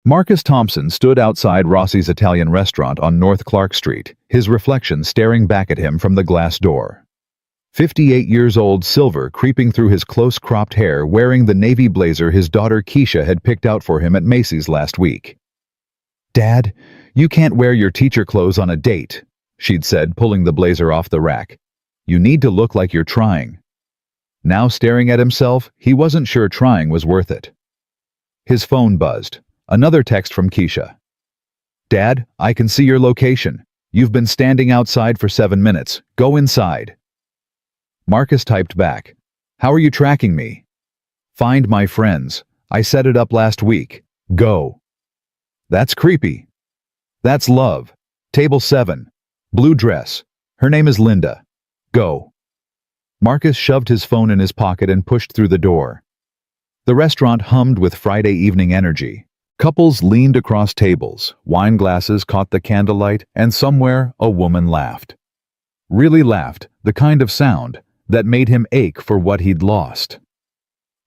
Marcus Thompson stood outside Rossi's Italian restaurant on North Clark Street, his reflection staring back at him from the glass door. 58 years old Silver creeping through his close-cropped hair, wearing the navy blazer his daughter Keisha had picked out for him at Macy's last week. "Dad, you can't wear your teacher clothes on a date," she'd said, pulling the blazer off the rack. "You need to look like you're trying." Now staring at himself, he wasn't sure trying was worth it. His phone buzzed. Another text from Keisha. "Dad, I can see your location. You've been standing outside for 7 minutes. Go inside." Marcus typed back, "How are you tracking me?" "Find my friends. I set it up last week. Go." "That's creepy." "That's love. Table 7. Blue dress. Her name is Linda. Go." Marcus shoved his phone in his pocket and pushed through the door. The restaurant hummed with Friday evening energy. Couples leaned across tables, wine glasses caught the candlelight, and somewhere a woman laughed. Really laughed, the kind of sound that made him ache for what he'd lost.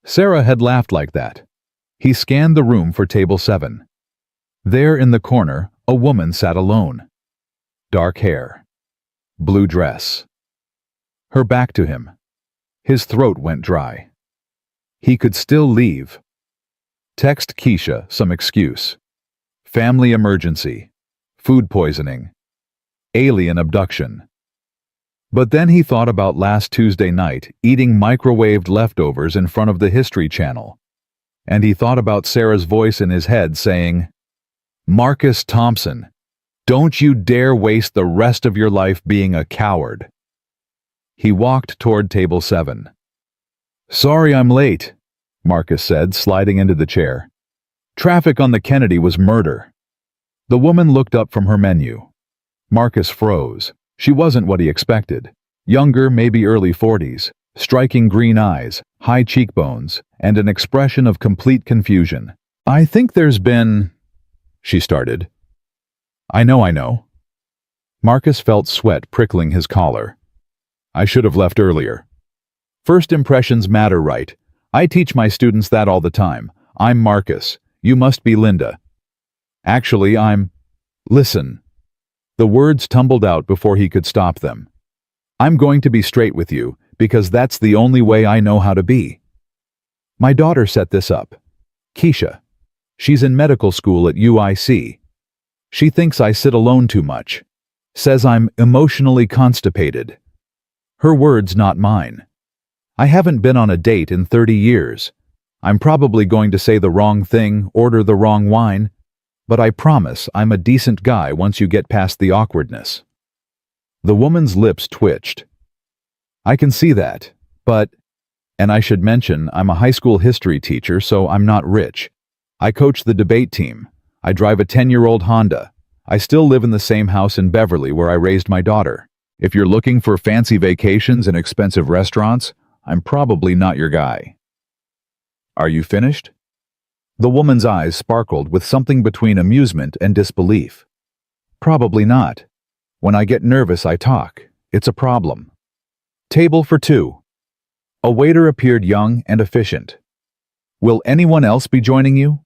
Sarah had laughed like that. He scanned the room for table 7. There in the corner, a woman sat alone. Dark hair. Blue dress. Her back to him. His throat went dry. He could still leave. Text Keisha some excuse. Family emergency. Food poisoning. Alien abduction. But then he thought about last Tuesday night eating microwaved leftovers in front of the History Channel. And he thought about Sarah's voice in his head saying, "Marcus Thompson, don't you dare waste the rest of your life being a coward." He walked toward table 7. "Sorry I'm late," Marcus said, sliding into the chair. "Traffic on the Kennedy was murder." The woman looked up from her menu. Marcus froze. She wasn't what he expected. Younger, maybe early 40s, striking green eyes, high cheekbones, and an expression of complete confusion. "I think there's been—" she started. I know. Marcus felt sweat prickling his collar. "I should have left earlier." "First impressions matter, right? I teach my students that all the time. I'm Marcus. You must be Linda." "Actually, I'm—" "Listen." The words tumbled out before he could stop them. "I'm going to be straight with you, because that's the only way I know how to be. My daughter set this up. Keisha. She's in medical school at UIC. She thinks I sit alone too much. Says I'm emotionally constipated. Her words, not mine. I haven't been on a date in 30 years. I'm probably going to say the wrong thing, order the wrong wine, but I promise I'm a decent guy once you get past the awkwardness." The woman's lips twitched. "I can see that, but— and I should mention I'm a high school history teacher, so I'm not rich. I coach the debate team. I drive a 10-year-old Honda. I still live in the same house in Beverly where I raised my daughter. If you're looking for fancy vacations and expensive restaurants, I'm probably not your guy." "Are you finished?" The woman's eyes sparkled with something between amusement and disbelief. "Probably not. When I get nervous, I talk. It's a problem." "Table for 2. A waiter appeared young and efficient. "Will anyone else be joining you?"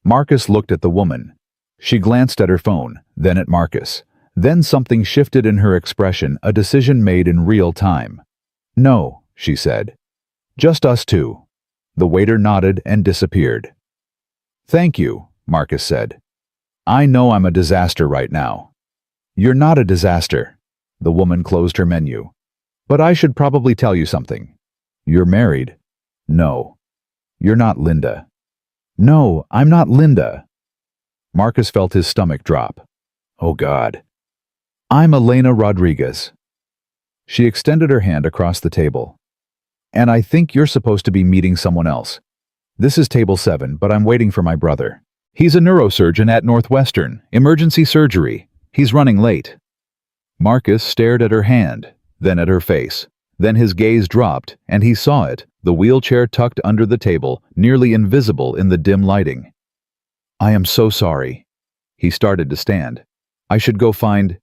Marcus looked at the woman. She glanced at her phone, then at Marcus. Then something shifted in her expression, a decision made in real time. "No," she said. "Just us 2. The waiter nodded and disappeared. "Thank you," Marcus said. "I know I'm a disaster right now." "You're not a disaster." The woman closed her menu. "But I should probably tell you something. You're married." "No." "You're not Linda." "No, I'm not Linda." Marcus felt his stomach drop. "Oh God." "I'm Elena Rodriguez." She extended her hand across the table. "And I think you're supposed to be meeting someone else. This is table 7, but I'm waiting for my brother. He's a neurosurgeon at Northwestern, emergency surgery. He's running late." Marcus stared at her hand, then at her face. Then his gaze dropped, and he saw it, the wheelchair tucked under the table, nearly invisible in the dim lighting. "I am so sorry." He started to stand. "I should go find—"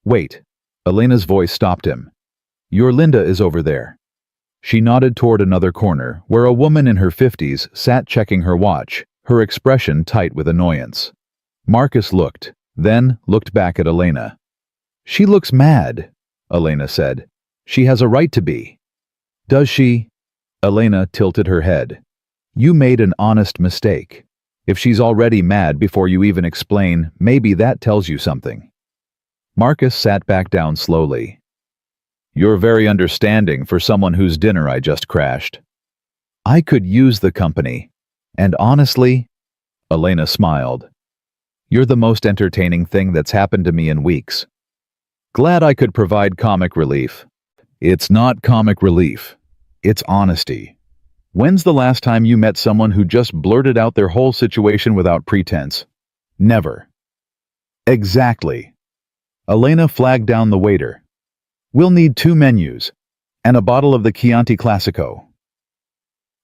"Wait." Elena's voice stopped him. "Your Linda is over there." She nodded toward another corner, where a woman in her 50s sat checking her watch, her expression tight with annoyance. Marcus looked, then looked back at Elena. "She looks mad," Elena said. "She has a right to be." "Does she?" Elena tilted her head. "You made an honest mistake. If she's already mad before you even explain, maybe that tells you something." Marcus sat back down slowly. "You're very understanding for someone whose dinner I just crashed." "I could use the company. And honestly," Elena smiled, "you're the most entertaining thing that's happened to me in weeks. Glad I could provide comic relief." "It's not comic relief. It's honesty. When's the last time you met someone who just blurted out their whole situation without pretense? Never." "Exactly." Elena flagged down the waiter. "We'll need 2 menus, and a bottle of the Chianti Classico."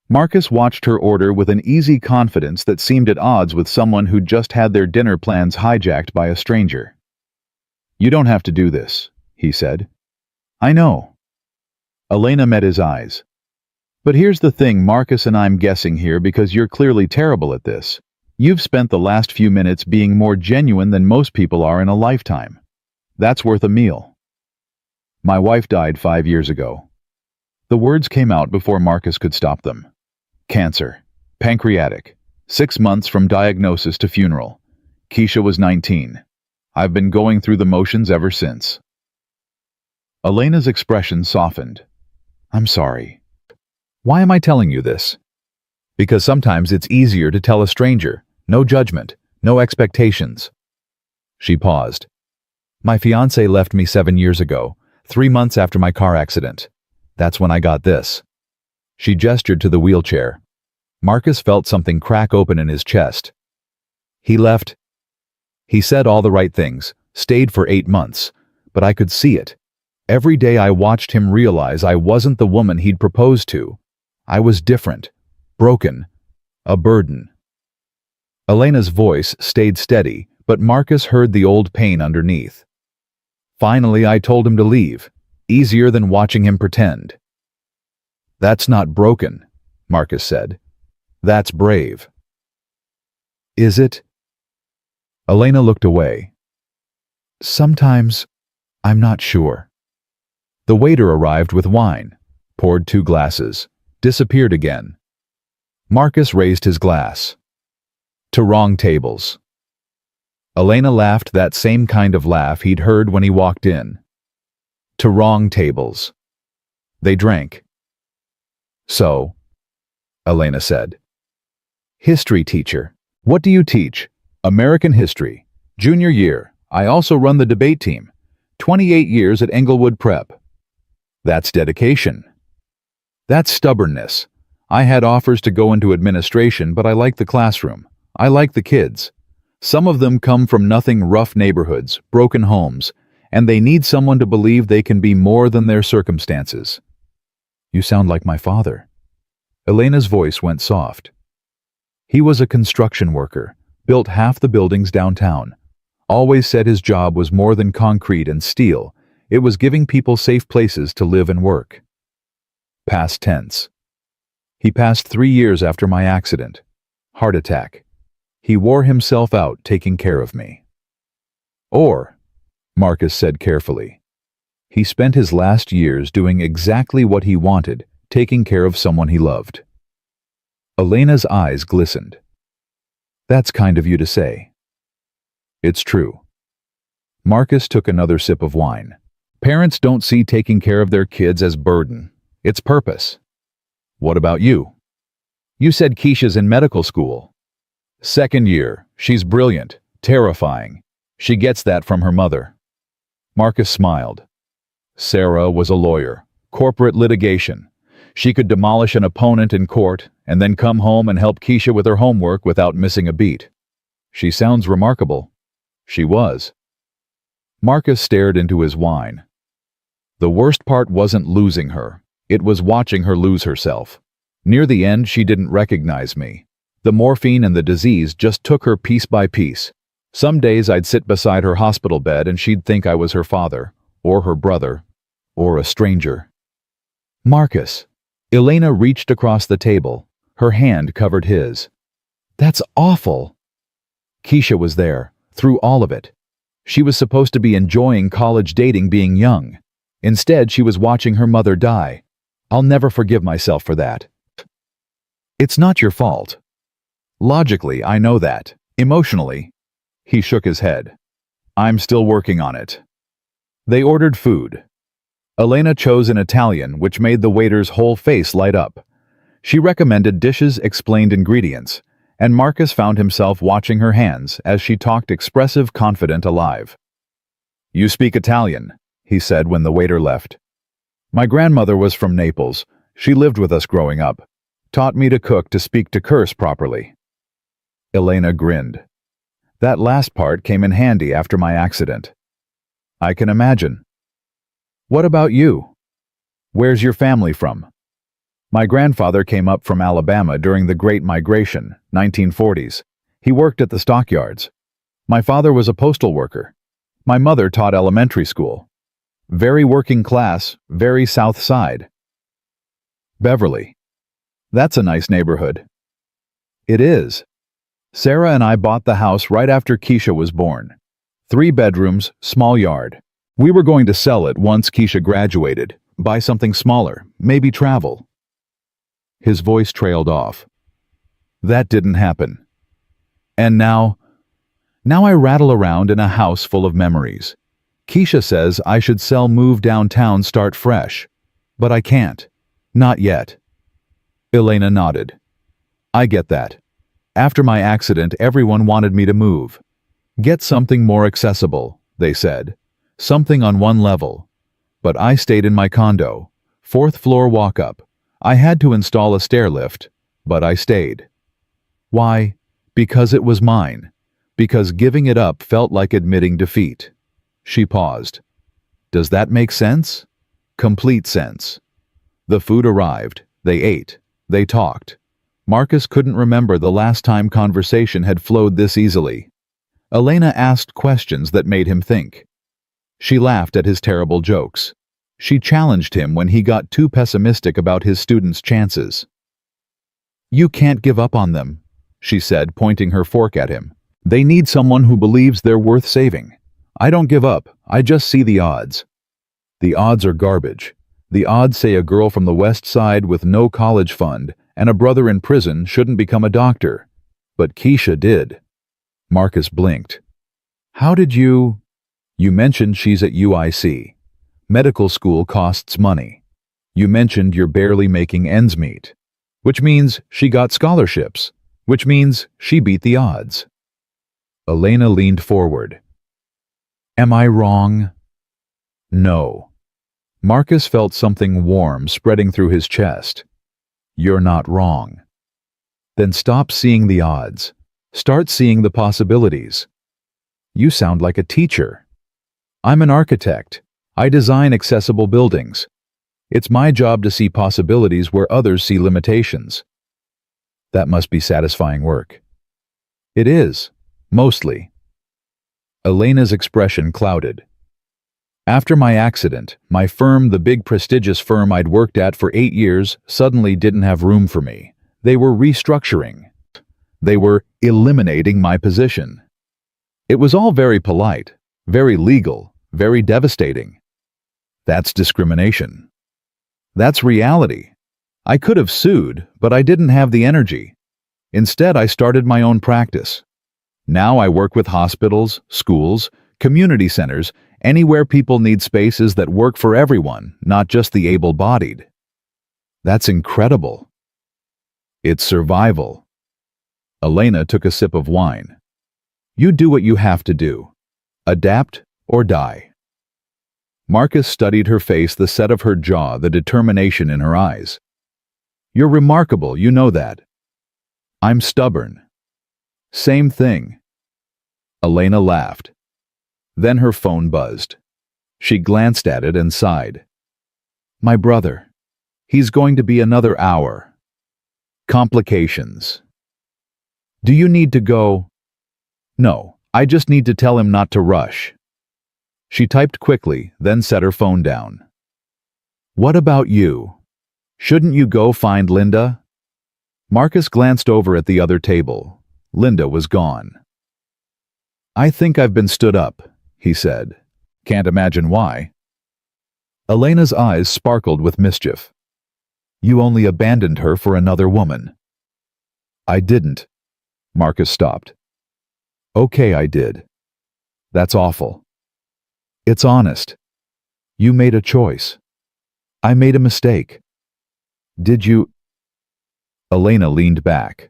Marcus watched her order with an easy confidence that seemed at odds with someone who'd just had their dinner plans hijacked by a stranger. "You don't have to do this," he said. "I know." Elena met his eyes. "But here's the thing, Marcus, and I'm guessing here because you're clearly terrible at this. You've spent the last few minutes being more genuine than most people are in a lifetime. That's worth a meal." "My wife died 5 years ago." The words came out before Marcus could stop them. "Cancer. Pancreatic. 6 months from diagnosis to funeral. Keisha was 19. I've been going through the motions ever since." Elena's expression softened. "I'm sorry." "Why am I telling you this?" "Because sometimes it's easier to tell a stranger. No judgment, no expectations." She paused. "My fiancé left me 7 years ago, 3 months after my car accident. That's when I got this." She gestured to the wheelchair. Marcus felt something crack open in his chest. "He left. He said all the right things, stayed for 8 months, but I could see it. Every day I watched him realize I wasn't the woman he'd proposed to. I was different, broken, a burden." Elena's voice stayed steady, but Marcus heard the old pain underneath. "Finally, I told him to leave. Easier than watching him pretend." "That's not broken," Marcus said. "That's brave." "Is it?" Elena looked away. "Sometimes, I'm not sure." The waiter arrived with wine, poured 2 glasses, disappeared again. Marcus raised his glass. "To wrong tables." Elena laughed that same kind of laugh he'd heard when he walked in. "To wrong tables." They drank. "So," Elena said. "History teacher. What do you teach?" "American history. Junior year. I also run the debate team. 28 years at Englewood Prep." "That's dedication." "That's stubbornness. I had offers to go into administration, but I like the classroom. I like the kids. Some of them come from nothing rough neighborhoods, broken homes, and they need someone to believe they can be more than their circumstances." "You sound like my father." Elena's voice went soft. "He was a construction worker, built half the buildings downtown. Always said his job was more than concrete and steel. It was giving people safe places to live and work." Past tense. "He passed 3 years after my accident. Heart attack. He wore himself out taking care of me." "Or," Marcus said carefully, "he spent his last years doing exactly what he wanted, taking care of someone he loved." Elena's eyes glistened. "That's kind of you to say." "It's true." Marcus took another sip of wine. "Parents don't see taking care of their kids as burden. It's purpose." "What about you?" "You said Keisha's in medical school." "2nd year. She's brilliant, terrifying. She gets that from her mother." Marcus smiled. "Sarah was a lawyer. Corporate litigation. She could demolish an opponent in court and then come home and help Keisha with her homework without missing a beat. She sounds remarkable." "She was." Marcus stared into his wine. "The worst part wasn't losing her. It was watching her lose herself. Near the end, she didn't recognize me. The morphine and the disease just took her piece by piece. Some days I'd sit beside her hospital bed and she'd think I was her father, or her brother, or a stranger." "Marcus." Elena reached across the table. Her hand covered his. That's awful. Keisha was there, through all of it. She was supposed to be enjoying college dating being young. Instead, she was watching her mother die. I'll never forgive myself for that. It's not your fault. Logically, I know that. Emotionally, he shook his head. I'm still working on it. They ordered food. Elena chose an Italian, which made the waiter's whole face light up. She recommended dishes, explained ingredients, and Marcus found himself watching her hands as she talked expressive, confident, alive. You speak Italian, he said when the waiter left. My grandmother was from Naples. She lived with us growing up. Taught me to cook, to speak, to curse properly. Elena grinned. That last part came in handy after my accident. I can imagine. What about you? Where's your family from? My grandfather came up from Alabama during the Great Migration, 1940s. He worked at the stockyards. My father was a postal worker. My mother taught elementary school. Very working class, very South Side. Beverly. That's a nice neighborhood. It is. Sarah and I bought the house right after Keisha was born. 3 bedrooms, small yard. We were going to sell it once Keisha graduated, buy something smaller, maybe travel. His voice trailed off. That didn't happen. And now I rattle around in a house full of memories. Keisha says I should sell, move downtown, start fresh. But I can't. Not yet. Elena nodded. I get that. After my accident, everyone wanted me to move. Get something more accessible, they said. Something on one level. But I stayed in my condo. 4th floor walk-up. I had to install a stair lift, but I stayed. Why? Because it was mine. Because giving it up felt like admitting defeat. She paused. Does that make sense? Complete sense. The food arrived. They ate. They talked. Marcus couldn't remember the last time conversation had flowed this easily. Elena asked questions that made him think. She laughed at his terrible jokes. She challenged him when he got too pessimistic about his students' chances. You can't give up on them, she said, pointing her fork at him. They need someone who believes they're worth saving. I don't give up, I just see the odds. The odds are garbage. The odds say a girl from the West Side with no college fund and a brother in prison shouldn't become a doctor. But Keisha did. Marcus blinked. How did you... You mentioned she's at UIC. Medical school costs money. You mentioned you're barely making ends meet. Which means she got scholarships. Which means she beat the odds. Elena leaned forward. Am I wrong? No. Marcus felt something warm spreading through his chest. You're not wrong. Then stop seeing the odds. Start seeing the possibilities. You sound like a teacher. I'm an architect. I design accessible buildings. It's my job to see possibilities where others see limitations. That must be satisfying work. It is, mostly. Elena's expression clouded. After my accident, my firm, the big prestigious firm I'd worked at for 8 years, suddenly didn't have room for me. They were restructuring. They were eliminating my position. It was all very polite, very legal, very devastating. That's discrimination. That's reality. I could have sued, but I didn't have the energy. Instead, I started my own practice. Now I work with hospitals, schools, community centers, anywhere people need spaces that work for everyone, not just the able-bodied. That's incredible. It's survival. Elena took a sip of wine. You do what you have to do. Adapt or die. Marcus studied her face, the set of her jaw, the determination in her eyes. You're remarkable, you know that. I'm stubborn. Same thing. Elena laughed. Then her phone buzzed. She glanced at it and sighed. My brother. He's going to be another hour. Complications. Do you need to go? No, I just need to tell him not to rush. She typed quickly, then set her phone down. What about you? Shouldn't you go find Linda? Marcus glanced over at the other table. Linda was gone. "I think I've been stood up," he said. "Can't imagine why." Elena's eyes sparkled with mischief. "You only abandoned her for another woman." "I didn't." Marcus stopped. "Okay, I did. That's awful. It's honest. You made a choice. I made a mistake." "Did you?" Elena leaned back.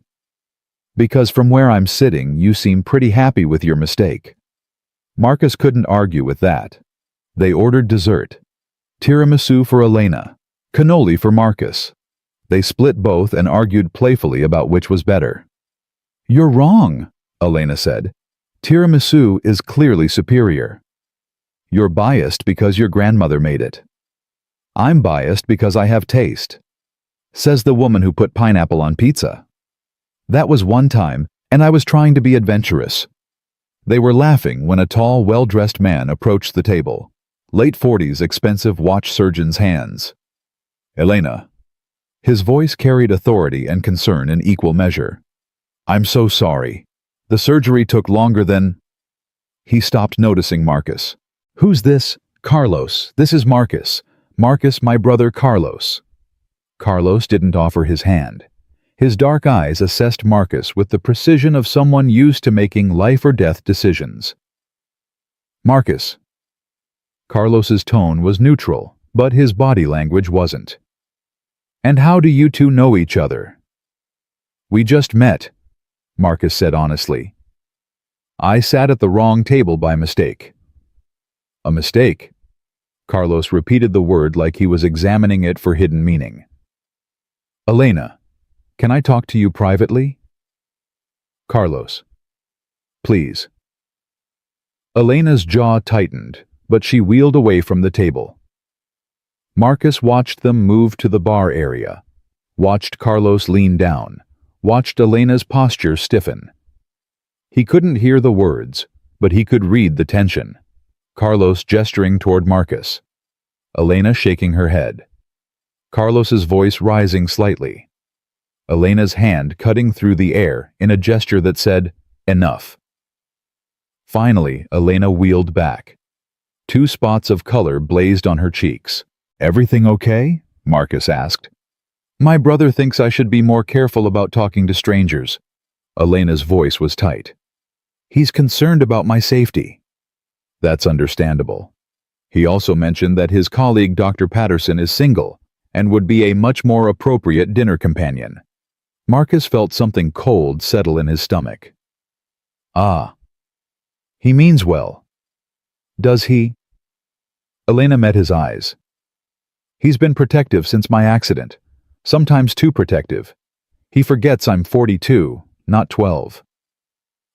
"Because from where I'm sitting, you seem pretty happy with your mistake." Marcus couldn't argue with that. They ordered dessert. Tiramisu for Elena, cannoli for Marcus. They split both and argued playfully about which was better. "You're wrong," Elena said. "Tiramisu is clearly superior." "You're biased because your grandmother made it." "I'm biased because I have taste," says the woman who put pineapple on pizza. "That was one time, and I was trying to be adventurous." They were laughing when a tall, well-dressed man approached the table. Late 40s, expensive watch surgeon's hands. "Elena." His voice carried authority and concern in equal measure. "I'm so sorry. The surgery took longer than—" He stopped noticing Marcus. "Who's this?" "Carlos. This is Marcus. Marcus, my brother Carlos." Carlos didn't offer his hand. His dark eyes assessed Marcus with the precision of someone used to making life-or-death decisions. "Marcus." Carlos's tone was neutral, but his body language wasn't. "And how do you two know each other?" "We just met," Marcus said honestly. "I sat at the wrong table by mistake." "A mistake?" Carlos repeated the word like he was examining it for hidden meaning. "Elena, can I talk to you privately?" "Carlos, please." Elena's jaw tightened, but she wheeled away from the table. Marcus watched them move to the bar area, watched Carlos lean down, watched Elena's posture stiffen. He couldn't hear the words, but he could read the tension. Carlos gesturing toward Marcus. Elena shaking her head. Carlos's voice rising slightly. Elena's hand cutting through the air in a gesture that said, "Enough." Finally, Elena wheeled back. 2 spots of color blazed on her cheeks. "Everything okay?" Marcus asked. "My brother thinks I should be more careful about talking to strangers." Elena's voice was tight. "He's concerned about my safety." "That's understandable. He also mentioned that his colleague Dr. Patterson is single and would be a much more appropriate dinner companion." Marcus felt something cold settle in his stomach. "Ah. He means well. Does he?" Elena met his eyes. "He's been protective since my accident, sometimes too protective. He forgets I'm 42, not 12.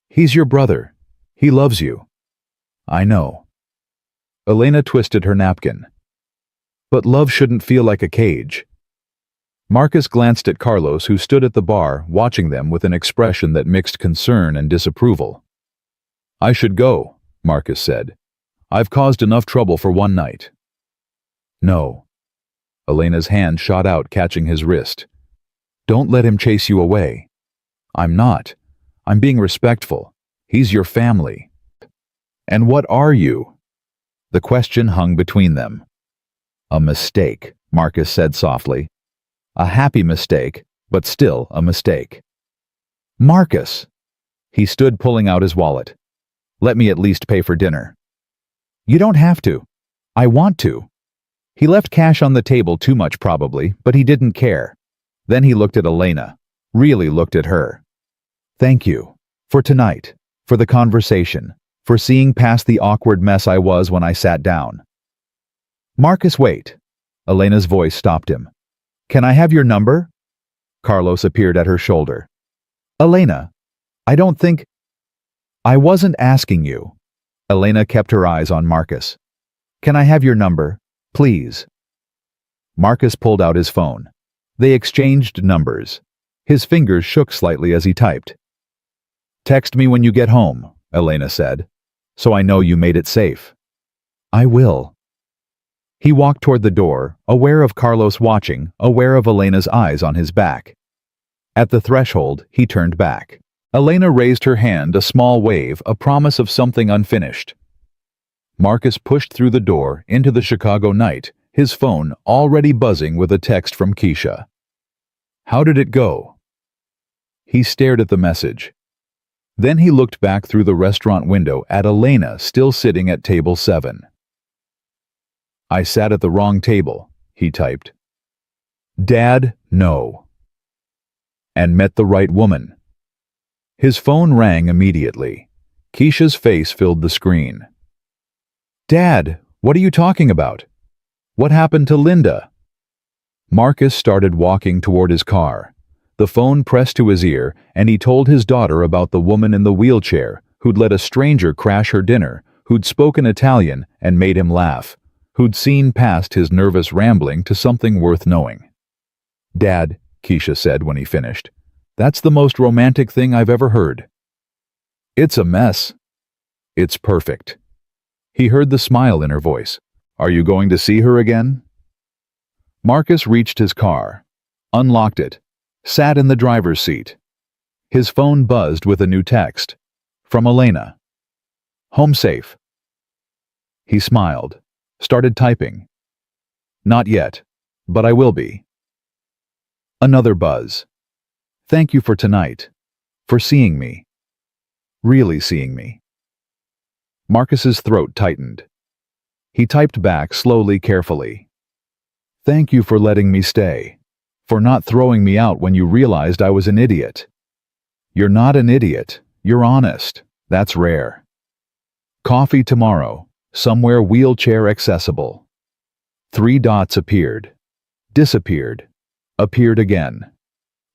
He's your brother. He loves you." "I know." Elena twisted her napkin. "But love shouldn't feel like a cage." Marcus glanced at Carlos, who stood at the bar, watching them with an expression that mixed concern and disapproval. "I should go," Marcus said. "I've caused enough trouble for one night." "No." Elena's hand shot out, catching his wrist. "Don't let him chase you away." "I'm not. I'm being respectful. He's your family." "And what are you?" The question hung between them. "A mistake," Marcus said softly. "A happy mistake, but still a mistake." "Marcus!" He stood, pulling out his wallet. "Let me at least pay for dinner." "You don't have to. I want to." He left cash on the table, too much probably, but he didn't care. Then he looked at Elena, really looked at her. "Thank you. For tonight. For the conversation. For seeing past the awkward mess I was when I sat down." "Marcus, wait." Elena's voice stopped him. "Can I have your number?" Carlos appeared at her shoulder. "Elena, I don't think—" "I wasn't asking you." Elena kept her eyes on Marcus. "Can I have your number, please?" Marcus pulled out his phone. They exchanged numbers. His fingers shook slightly as he typed. "Text me when you get home," Elena said, "so I know you made it safe." "I will." He walked toward the door, aware of Carlos watching, aware of Elena's eyes on his back. At the threshold, he turned back. Elena raised her hand, a small wave, a promise of something unfinished. Marcus pushed through the door into the Chicago night, his phone already buzzing with a text from Keisha. How did it go? He stared at the message. Then he looked back through the restaurant window at Elena still sitting at table 7. I sat at the wrong table, he typed. Dad, no. And met the right woman. His phone rang immediately. Keisha's face filled the screen. Dad, what are you talking about? What happened to Linda? Marcus started walking toward his car. The phone pressed to his ear, and he told his daughter about the woman in the wheelchair who'd let a stranger crash her dinner, who'd spoken Italian and made him laugh, who'd seen past his nervous rambling to something worth knowing. Dad, Keisha said when he finished, that's the most romantic thing I've ever heard. It's a mess. It's perfect. He heard the smile in her voice. Are you going to see her again? Marcus reached his car, unlocked it, sat in the driver's seat. His phone buzzed with a new text. From Elena. Home safe. He smiled, started typing. Not yet, but I will be. Another buzz. Thank you for tonight. For seeing me. Really seeing me. Marcus's throat tightened. He typed back slowly, carefully. Thank you for letting me stay. For not throwing me out when you realized I was an idiot. You're not an idiot. You're honest. That's rare. Coffee tomorrow. Somewhere wheelchair accessible. 3 dots appeared. Disappeared. Appeared again.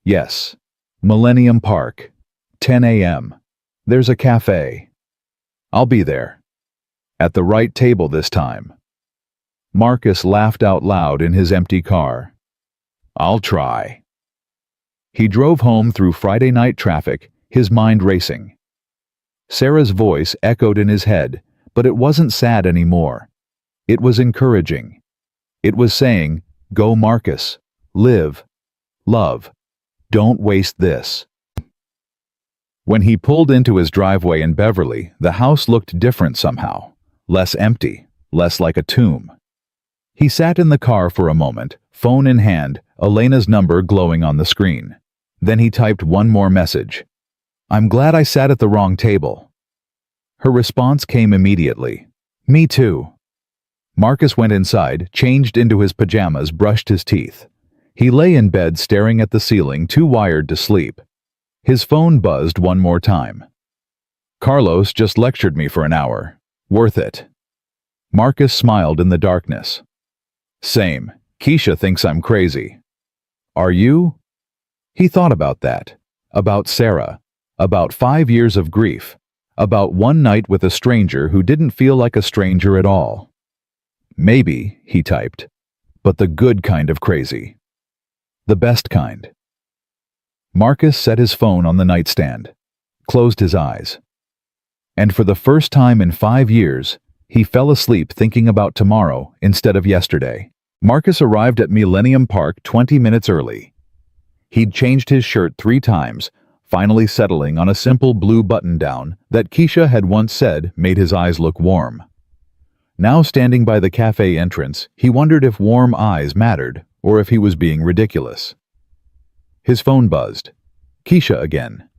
Yes. Millennium Park. 10 a.m. There's a cafe. I'll be there. At the right table this time. Marcus laughed out loud in his empty car. I'll try. He drove home through Friday night traffic, his mind racing. Sarah's voice echoed in his head, but it wasn't sad anymore. It was encouraging. It was saying, go Marcus. Live. Love. Don't waste this. When he pulled into his driveway in Beverly, the house looked different somehow. Less empty, less like a tomb. He sat in the car for a moment, phone in hand, Elena's number glowing on the screen. Then he typed one more message. I'm glad I sat at the wrong table. Her response came immediately. Me too. Marcus went inside, changed into his pajamas, brushed his teeth. He lay in bed staring at the ceiling, too wired to sleep. His phone buzzed one more time. Carlos just lectured me for an hour. Worth it. Marcus smiled in the darkness. Same. Keisha thinks I'm crazy. Are you? He thought about that. About Sarah. About 5 years of grief. About one night with a stranger who didn't feel like a stranger at all. Maybe, he typed. But the good kind of crazy. The best kind. Marcus set his phone on the nightstand. Closed his eyes. And for the first time in 5 years, he fell asleep thinking about tomorrow instead of yesterday. Marcus arrived at Millennium Park 20 minutes early. He'd changed his shirt 3 times, finally settling on a simple blue button-down that Keisha had once said made his eyes look warm. Now standing by the cafe entrance, he wondered if warm eyes mattered or if he was being ridiculous. His phone buzzed. Keisha again.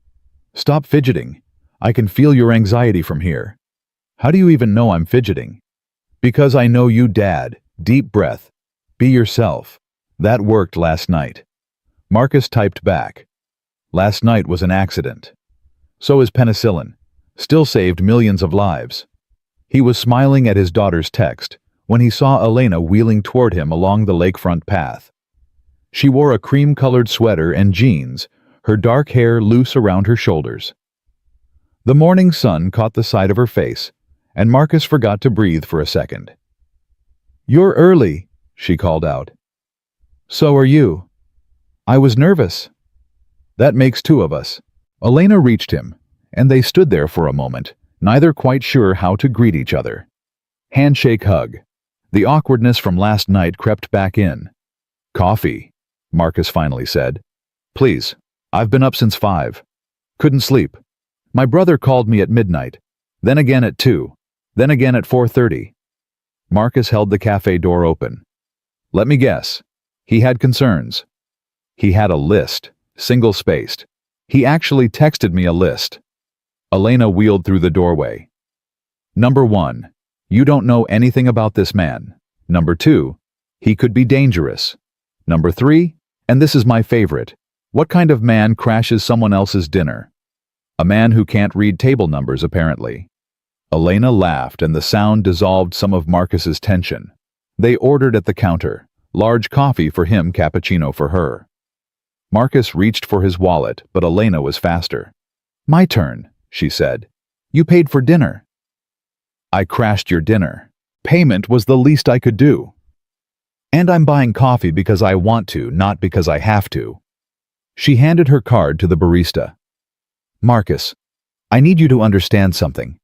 Stop fidgeting. I can feel your anxiety from here. How do you even know I'm fidgeting? Because I know you, Dad. Deep breath. Be yourself. That worked last night. Marcus typed back. Last night was an accident. So is penicillin. Still saved millions of lives. He was smiling at his daughter's text when he saw Elena wheeling toward him along the lakefront path. She wore a cream-colored sweater and jeans, her dark hair loose around her shoulders. The morning sun caught the side of her face, and Marcus forgot to breathe for a second. You're early, she called out. So are you. I was nervous. That makes 2 of us. Elena reached him, and they stood there for a moment, neither quite sure how to greet each other. Handshake hug. The awkwardness from last night crept back in. Coffee, Marcus finally said. Please, I've been up since 5. Couldn't sleep. My brother called me at midnight, then again at 2, then again at 4:30. Marcus held the cafe door open. Let me guess. He had concerns. He had a list, single-spaced. He actually texted me a list. Elena wheeled through the doorway. Number 1. You don't know anything about this man. Number 2. He could be dangerous. Number 3, and this is my favorite, what kind of man crashes someone else's dinner? A man who can't read table numbers, apparently. Elena laughed, and the sound dissolved some of Marcus's tension. They ordered at the counter, large coffee for him, cappuccino for her. Marcus reached for his wallet, but Elena was faster. My turn, she said. You paid for dinner. I crashed your dinner. Payment was the least I could do. And I'm buying coffee because I want to, not because I have to. She handed her card to the barista. Marcus, I need you to understand something.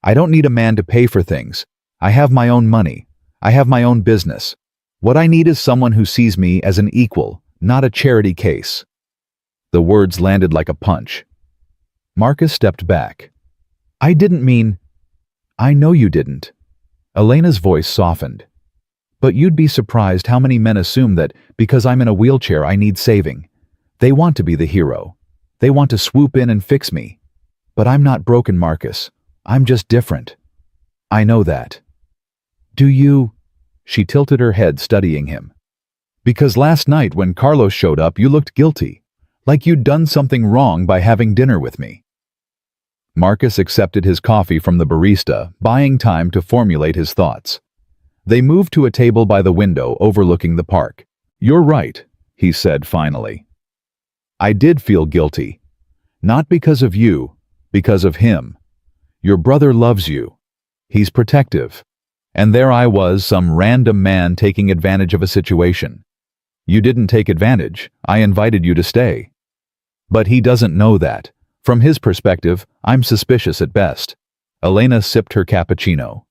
I don't need a man to pay for things. I have my own money. I have my own business. What I need is someone who sees me as an equal, not a charity case. The words landed like a punch. Marcus stepped back. I didn't mean... I know you didn't. Elena's voice softened. But you'd be surprised how many men assume that because I'm in a wheelchair I need saving. They want to be the hero. They want to swoop in and fix me. But I'm not broken, Marcus. I'm just different. I know that. Do you... She tilted her head, studying him. Because last night when Carlos showed up you looked guilty, like you'd done something wrong by having dinner with me. Marcus accepted his coffee from the barista, buying time to formulate his thoughts. They moved to a table by the window overlooking the park. You're right, he said finally. I did feel guilty. Not because of you, because of him. Your brother loves you. He's protective. And there I was, some random man taking advantage of a situation. You didn't take advantage. I invited you to stay. But he doesn't know that. From his perspective, I'm suspicious at best. Elena sipped her cappuccino.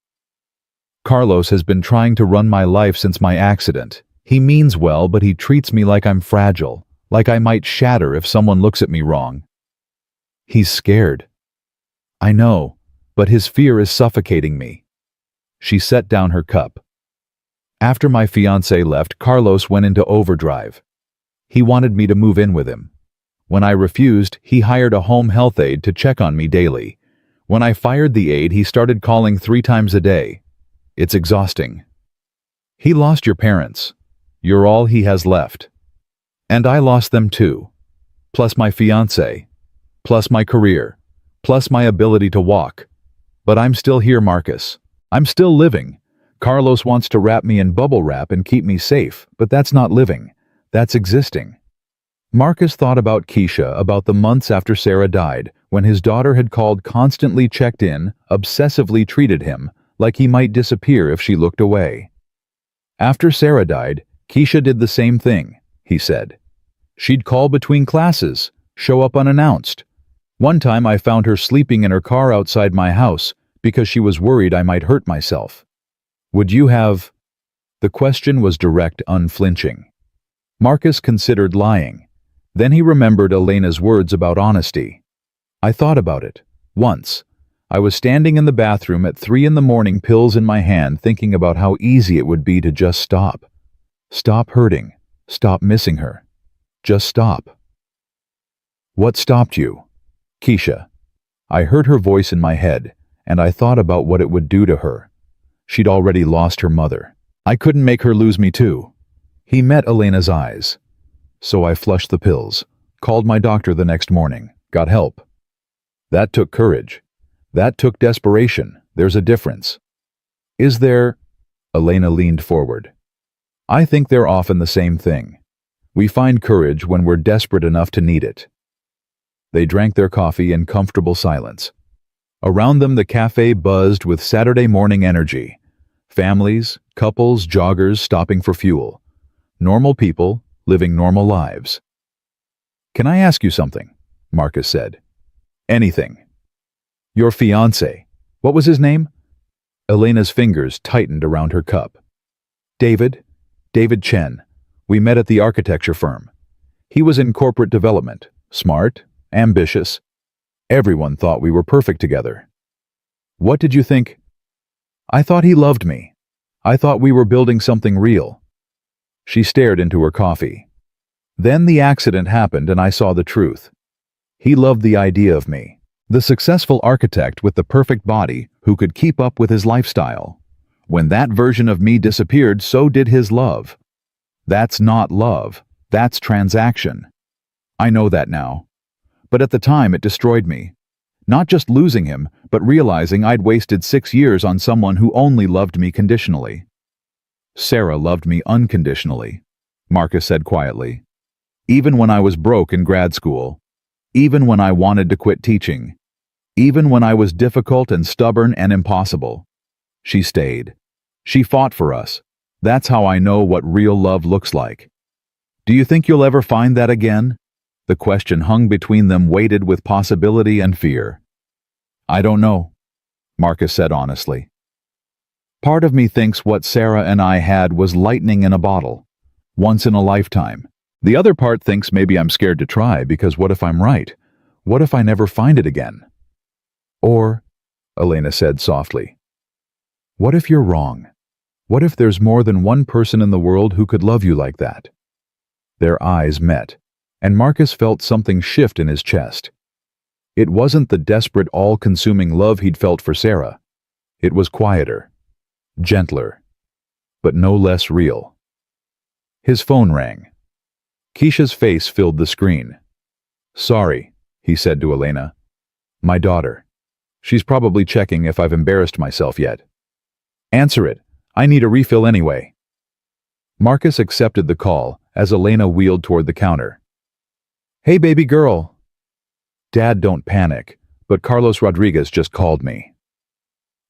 Carlos has been trying to run my life since my accident. He means well, but he treats me like I'm fragile, like I might shatter if someone looks at me wrong. He's scared. I know, but his fear is suffocating me. She set down her cup. After my fiancé left, Carlos went into overdrive. He wanted me to move in with him. When I refused, he hired a home health aide to check on me daily. When I fired the aide, he started calling 3 times a day. It's exhausting. He lost your parents. You're all he has left. And I lost them too. Plus my fiancé. Plus my career. Plus my ability to walk. But I'm still here, Marcus. I'm still living. Carlos wants to wrap me in bubble wrap and keep me safe, but that's not living. That's existing. Marcus thought about Keisha, about the months after Sarah died, when his daughter had called, constantly checked in, obsessively treated him, like he might disappear if she looked away. After Sarah died, Keisha did the same thing, he said. She'd call between classes, show up unannounced. One time I found her sleeping in her car outside my house because she was worried I might hurt myself. Would you have... The question was direct, unflinching. Marcus considered lying. Then he remembered Elena's words about honesty. I thought about it. Once. I was standing in the bathroom at 3 a.m, pills in my hand, thinking about how easy it would be to just stop. Stop hurting. Stop missing her. Just stop. What stopped you? Keisha. I heard her voice in my head, and I thought about what it would do to her. She'd already lost her mother. I couldn't make her lose me too. He met Elena's eyes. So I flushed the pills, called my doctor the next morning, got help. That took courage. That took desperation. There's a difference. Is there? Elena leaned forward. I think they're often the same thing. We find courage when we're desperate enough to need it. They drank their coffee in comfortable silence. Around them the cafe buzzed with Saturday morning energy. Families, couples, joggers stopping for fuel. Normal people living normal lives. Can I ask you something? Marcus said. Anything. Your fiancé. What was his name? Elena's fingers tightened around her cup. David Chen. We met at the architecture firm. He was in corporate development. Smart, ambitious, Everyone thought we were perfect together. What did you think? I thought he loved me. I thought we were building something real. She stared into her coffee. Then the accident happened and I saw the truth. He loved the idea of me, the successful architect with the perfect body who could keep up with his lifestyle. When that version of me disappeared, so did his love. That's not love, that's transaction. I know that now. But at the time it destroyed me. Not just losing him, but realizing I'd wasted 6 years on someone who only loved me conditionally. Sarah loved me unconditionally, Marcus said quietly. Even when I was broke in grad school. Even when I wanted to quit teaching. Even when I was difficult and stubborn and impossible. She stayed. She fought for us. That's how I know what real love looks like. Do you think you'll ever find that again? The question hung between them, weighted with possibility and fear. I don't know, Marcus said honestly. Part of me thinks what Sarah and I had was lightning in a bottle, once in a lifetime. The other part thinks maybe I'm scared to try because what if I'm right? What if I never find it again? Or, Elena said softly, what if you're wrong? What if there's more than one person in the world who could love you like that? Their eyes met, and Marcus felt something shift in his chest. It wasn't the desperate, all-consuming love he'd felt for Sarah. It was quieter, gentler, but no less real. His phone rang. Keisha's face filled the screen. Sorry, he said to Elena. My daughter. She's probably checking if I've embarrassed myself yet. Answer it. I need a refill anyway. Marcus accepted the call as Elena wheeled toward the counter. Hey, baby girl. Dad, don't panic, but Carlos Rodriguez just called me.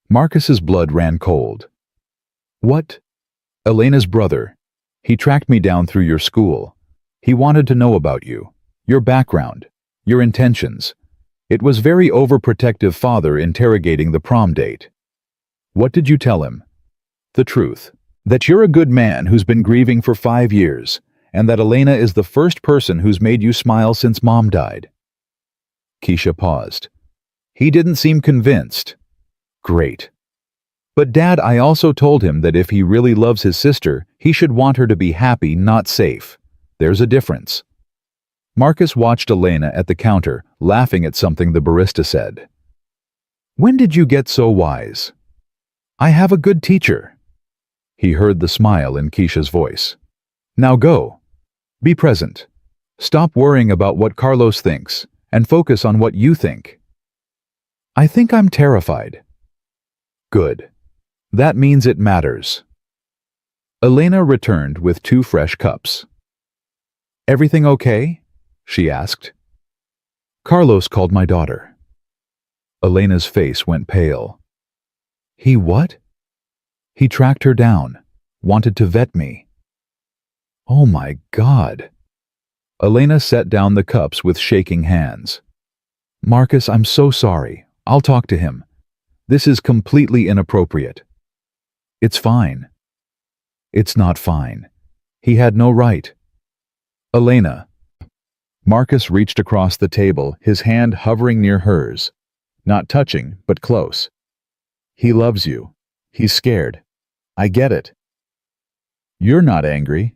Marcus's blood ran cold. What? Elena's brother. He tracked me down through your school. He wanted to know about you, your background, your intentions. It was very overprotective father interrogating the prom date. What did you tell him? The truth. That you're a good man who's been grieving for 5 years, and that Elena is the first person who's made you smile since Mom died. Keisha paused. He didn't seem convinced. Great. But Dad, I also told him that if he really loves his sister, he should want her to be happy, not safe. There's a difference. Marcus watched Elena at the counter, laughing at something the barista said. When did you get so wise? I have a good teacher. He heard the smile in Keisha's voice. Now go. Be present. Stop worrying about what Carlos thinks, and focus on what you think. I think I'm terrified. Good. That means it matters. Elena returned with 2 fresh cups. Everything okay? She asked. Carlos called my daughter. Elena's face went pale. He what? He tracked her down, wanted to vet me. Oh my God. Elena set down the cups with shaking hands. Marcus, I'm so sorry. I'll talk to him. This is completely inappropriate. It's fine. It's not fine. He had no right. Elena. Marcus reached across the table, his hand hovering near hers. Not touching, but close. He loves you. He's scared. I get it. You're not angry.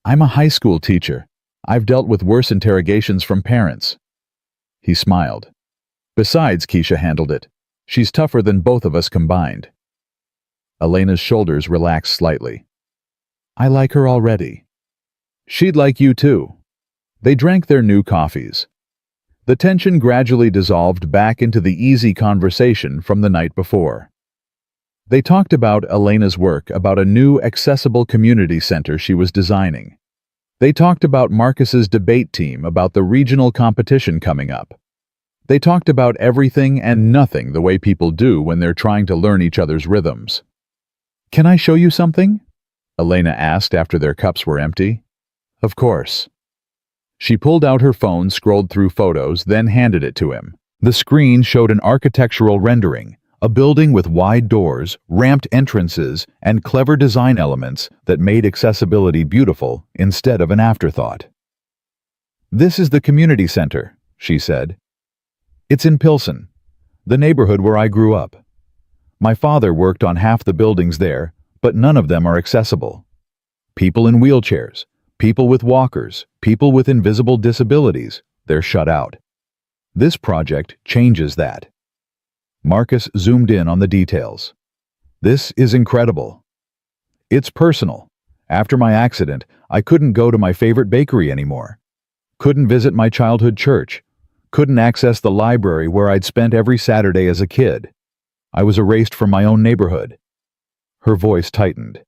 I'm a high school teacher. I've dealt with worse interrogations from parents. He smiled. Besides, Keisha handled it. She's tougher than both of us combined. Elena's shoulders relaxed slightly. I like her already. She'd like you too. They drank their new coffees. The tension gradually dissolved back into the easy conversation from the night before. They talked about Elena's work, about a new accessible community center she was designing. They talked about Marcus's debate team, about the regional competition coming up. They talked about everything and nothing the way people do when they're trying to learn each other's rhythms. Can I show you something? Elena asked after their cups were empty. Of course. She pulled out her phone, scrolled through photos, then handed it to him. The screen showed an architectural rendering, a building with wide doors, ramped entrances, and clever design elements that made accessibility beautiful instead of an afterthought. This is the community center, she said. It's in Pilsen, the neighborhood where I grew up. My father worked on half the buildings there, but none of them are accessible. People in wheelchairs, people with walkers, people with invisible disabilities, they're shut out. This project changes that. Marcus zoomed in on the details. This is incredible. It's personal. After my accident, I couldn't go to my favorite bakery anymore. Couldn't visit my childhood church. Couldn't access the library where I'd spent every Saturday as a kid. I was erased from my own neighborhood. Her voice tightened.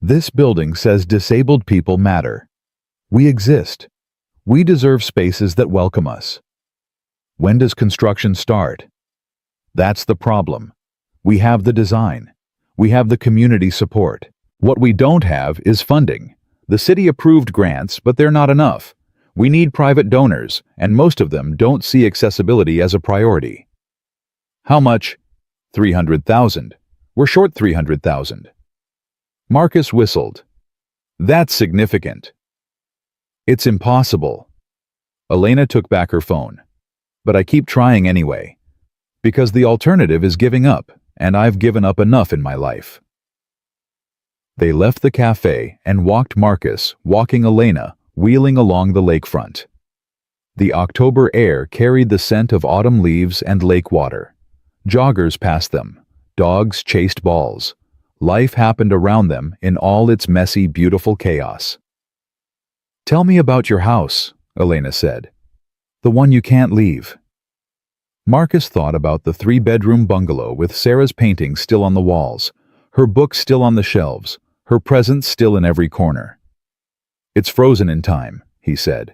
This building says disabled people matter. We exist. We deserve spaces that welcome us. When does construction start? That's the problem. We have the design. We have the community support. What we don't have is funding. The city approved grants, but they're not enough. We need private donors, and most of them don't see accessibility as a priority. How much? 300,000. We're short 300,000. Marcus whistled. That's significant. It's impossible. Elena took back her phone. But I keep trying anyway. Because the alternative is giving up, and I've given up enough in my life. They left the cafe and walked Marcus, walking Elena, wheeling along the lakefront. The October air carried the scent of autumn leaves and lake water. Joggers passed them. Dogs chased balls. Life happened around them in all its messy, beautiful chaos. "Tell me about your house," Elena said. "The one you can't leave." Marcus thought about the 3-bedroom bungalow with Sarah's paintings still on the walls, her books still on the shelves, her presents still in every corner. "It's frozen in time," he said.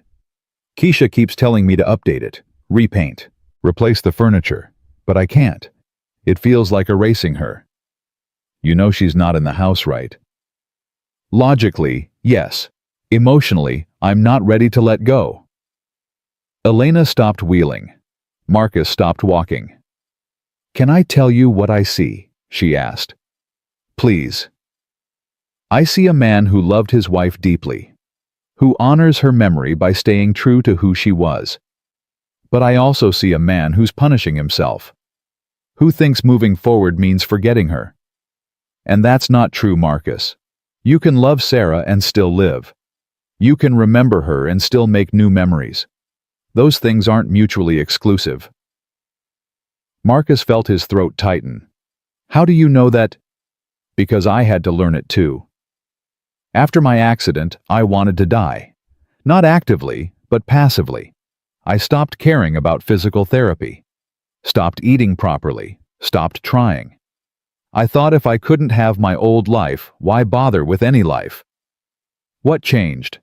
"Keisha keeps telling me to update it, repaint, replace the furniture, but I can't. It feels like erasing her." "You know she's not in the house, right?" "Logically, yes. Emotionally, I'm not ready to let go." Elena stopped wheeling. Marcus stopped walking. "Can I tell you what I see?" she asked. "Please." "I see a man who loved his wife deeply, who honors her memory by staying true to who she was. But I also see a man who's punishing himself, who thinks moving forward means forgetting her. And that's not true, Marcus. You can love Sarah and still live. You can remember her and still make new memories. Those things aren't mutually exclusive." Marcus felt his throat tighten. "How do you know that?" "Because I had to learn it too. After my accident, I wanted to die. Not actively, but passively. I stopped caring about physical therapy. Stopped eating properly. Stopped trying. I thought if I couldn't have my old life, why bother with any life? What changed?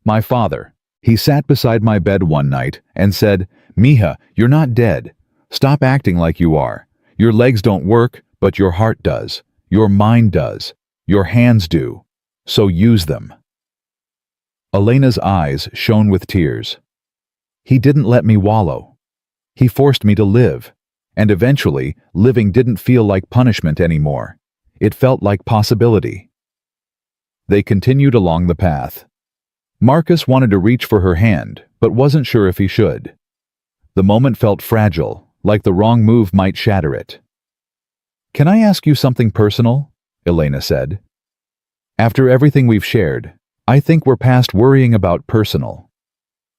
My father. He sat beside my bed one night and said, "Mija, you're not dead. Stop acting like you are. Your legs don't work, but your heart does. Your mind does. Your hands do. So use them." Elena's eyes shone with tears. He didn't let me wallow. He forced me to live. And eventually, living didn't feel like punishment anymore. It felt like possibility. They continued along the path. Marcus wanted to reach for her hand, but wasn't sure if he should. The moment felt fragile, like the wrong move might shatter it. "Can I ask you something personal?" Elena said. "After everything we've shared, I think we're past worrying about personal.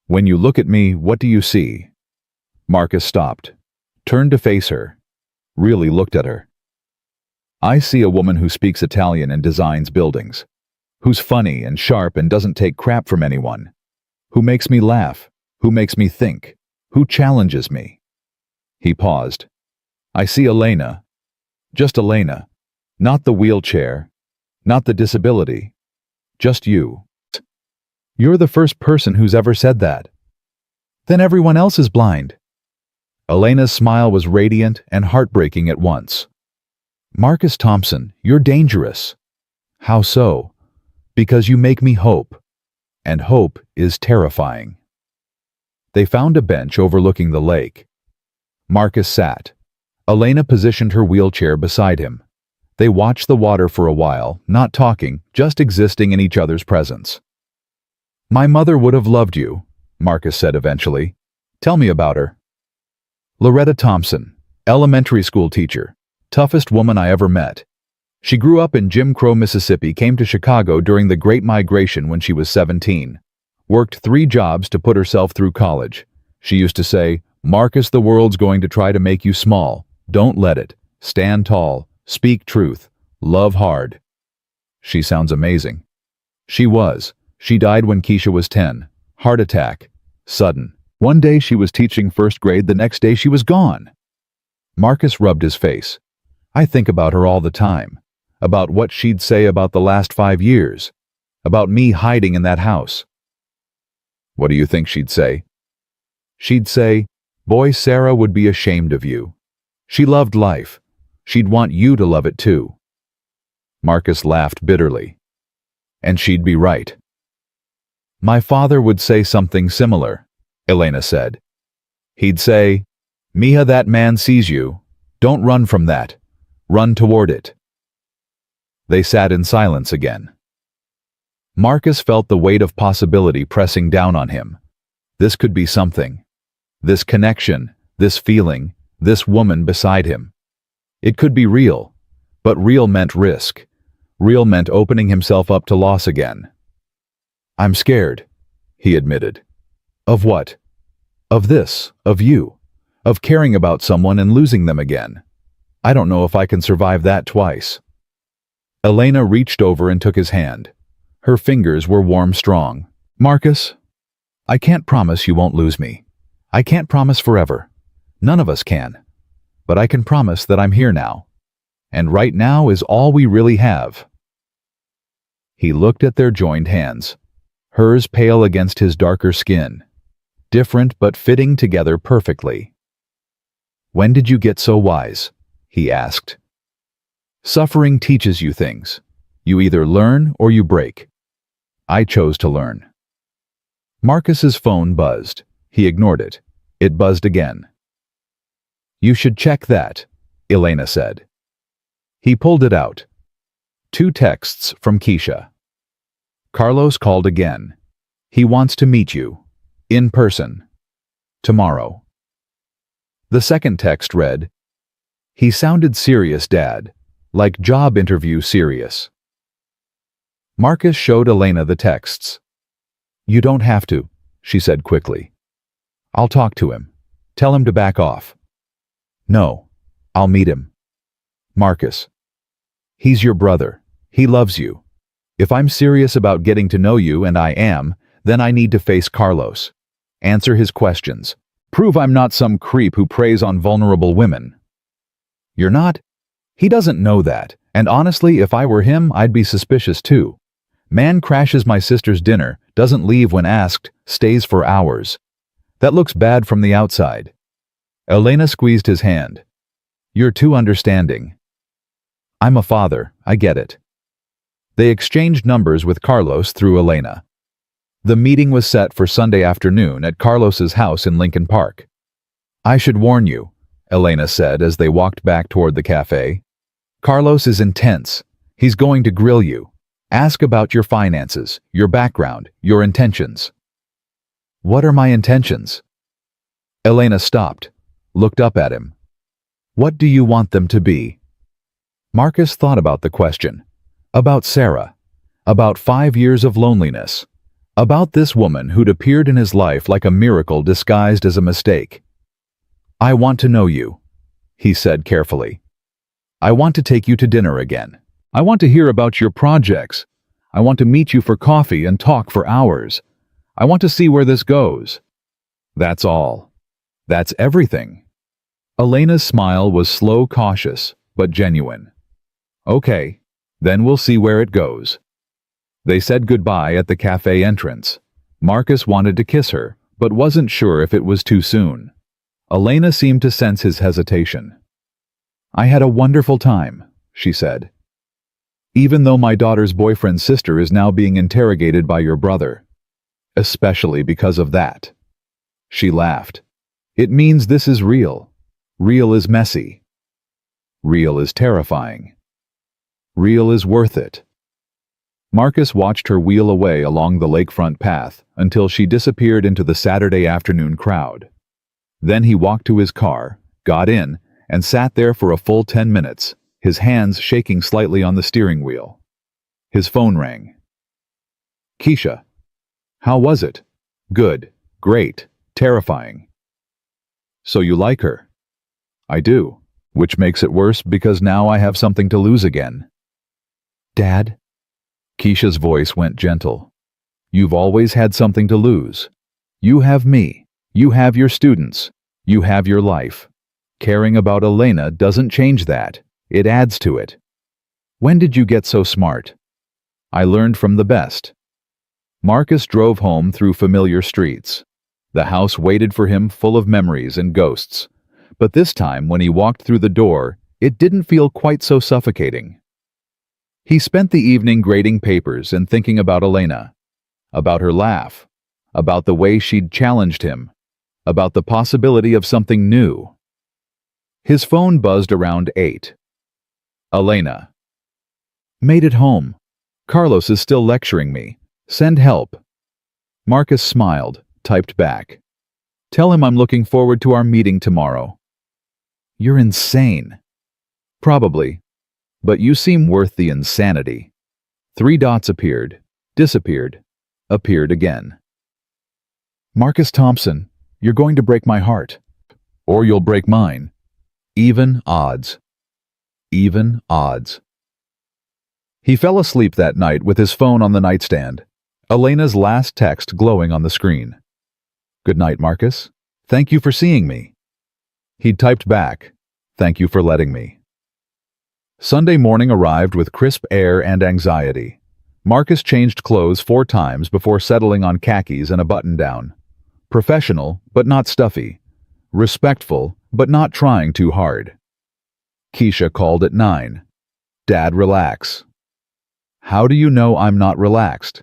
When you look at me, what do you see?" Marcus stopped, turned to face her, really looked at her. "I see a woman who speaks Italian and designs buildings, who's funny and sharp and doesn't take crap from anyone, who makes me laugh, who makes me think, who challenges me." He paused. "I see Elena. Just Elena. Not the wheelchair. Not the disability. Just you." "You're the first person who's ever said that." "Then everyone else is blind." Elena's smile was radiant and heartbreaking at once. "Marcus Thompson, you're dangerous." "How so?" "Because you make me hope. And hope is terrifying." They found a bench overlooking the lake. Marcus sat. Elena positioned her wheelchair beside him. They watched the water for a while, not talking, just existing in each other's presence. "My mother would have loved you," Marcus said eventually. "Tell me about her." Loretta Thompson, elementary school teacher, toughest woman I ever met. She grew up in Jim Crow, Mississippi, came to Chicago during the Great Migration when she was 17. Worked 3 jobs to put herself through college. She used to say, "Marcus, the world's going to try to make you small. Don't let it. Stand tall. Speak truth. Love hard." She sounds amazing. She was. She died when Keisha was 10. Heart attack. Sudden. One day she was teaching first grade, the next day she was gone. Marcus rubbed his face. I think about her all the time. About what she'd say about the last 5 years. About me hiding in that house. What do you think she'd say? She'd say, "Boy, Sarah would be ashamed of you. She loved life. She'd want you to love it too." Marcus laughed bitterly. And she'd be right. My father would say something similar, Elena said. He'd say, "Mija, that man sees you. Don't run from that. Run toward it." They sat in silence again. Marcus felt the weight of possibility pressing down on him. This could be something. This connection, this feeling, this woman beside him. It could be real, but real meant risk. Real meant opening himself up to loss again. "I'm scared," he admitted. "Of what?" "Of this, of you, of caring about someone and losing them again. I don't know if I can survive that twice." Elena reached over and took his hand. Her fingers were warm, strong. "Marcus, I can't promise you won't lose me. I can't promise forever. None of us can. But I can promise that I'm here now. And right now is all we really have." He looked at their joined hands, hers pale against his darker skin, different but fitting together perfectly. "When did you get so wise?" he asked. "Suffering teaches you things. You either learn or you break. I chose to learn." Marcus's phone buzzed. He ignored it. It buzzed again. "You should check that," Elena said. He pulled it out. 2 texts from Keisha. Carlos called again. He wants to meet you. In person. Tomorrow. The second text read, "He sounded serious, Dad. Like job interview serious." Marcus showed Elena the texts. "You don't have to," she said quickly. "I'll talk to him. Tell him to back off." "No. I'll meet him." "Marcus. He's your brother. He loves you. If I'm serious about getting to know you, and I am, then I need to face Carlos. Answer his questions. Prove I'm not some creep who preys on vulnerable women." "You're not?" "He doesn't know that, and honestly, if I were him, I'd be suspicious too. Man crashes my sister's dinner, doesn't leave when asked, stays for hours. That looks bad from the outside." Elena squeezed his hand. "You're too understanding." "I'm a father, I get it." They exchanged numbers with Carlos through Elena. The meeting was set for Sunday afternoon at Carlos's house in Lincoln Park. "I should warn you," Elena said as they walked back toward the cafe. "Carlos is intense. He's going to grill you. Ask about your finances, your background, your intentions." "What are my intentions?" Elena stopped, looked up at him. "What do you want them to be?" Marcus thought about the question. About Sarah. About 5 years of loneliness. About this woman who'd appeared in his life like a miracle disguised as a mistake. "I want to know you," he said carefully. "I want to take you to dinner again. I want to hear about your projects. I want to meet you for coffee and talk for hours. I want to see where this goes. That's all. That's everything." Elena's smile was slow, cautious, but genuine. "Okay, then we'll see where it goes." They said goodbye at the cafe entrance. Marcus wanted to kiss her, but wasn't sure if it was too soon. Elena seemed to sense his hesitation. "I had a wonderful time," she said. "Even though my daughter's boyfriend's sister is now being interrogated by your brother. Especially because of that." She laughed. "It means this is real. Real is messy. Real is terrifying. Real is worth it." Marcus watched her wheel away along the lakefront path until she disappeared into the Saturday afternoon crowd. Then he walked to his car, got in, and sat there for a full 10 minutes, his hands shaking slightly on the steering wheel. His phone rang. Keisha. How was it? Good, great, terrifying. So you like her? I do, which makes it worse because now I have something to lose again. Dad? Keisha's voice went gentle. You've always had something to lose. You have me. You have your students. You have your life. Caring about Elena doesn't change that. It adds to it. When did you get so smart? I learned from the best. Marcus drove home through familiar streets. The house waited for him full of memories and ghosts. But this time, when he walked through the door, it didn't feel quite so suffocating. He spent the evening grading papers and thinking about Elena, about her laugh, about the way she'd challenged him, about the possibility of something new. His phone buzzed around 8. Elena. Made it home. Carlos is still lecturing me. Send help. Marcus smiled, typed back. Tell him I'm looking forward to our meeting tomorrow. You're insane. Probably. But you seem worth the insanity. 3 dots appeared, disappeared, appeared again. Marcus Thompson, you're going to break my heart. Or you'll break mine. Even odds. Even odds. He fell asleep that night with his phone on the nightstand, Elena's last text glowing on the screen. Good night, Marcus. Thank you for seeing me. He'd typed back, thank you for letting me. Sunday morning arrived with crisp air and anxiety. Marcus changed clothes 4 times before settling on khakis and a button-down. Professional, but not stuffy. Respectful, but not trying too hard. Keisha called at 9. Dad, relax. How do you know I'm not relaxed?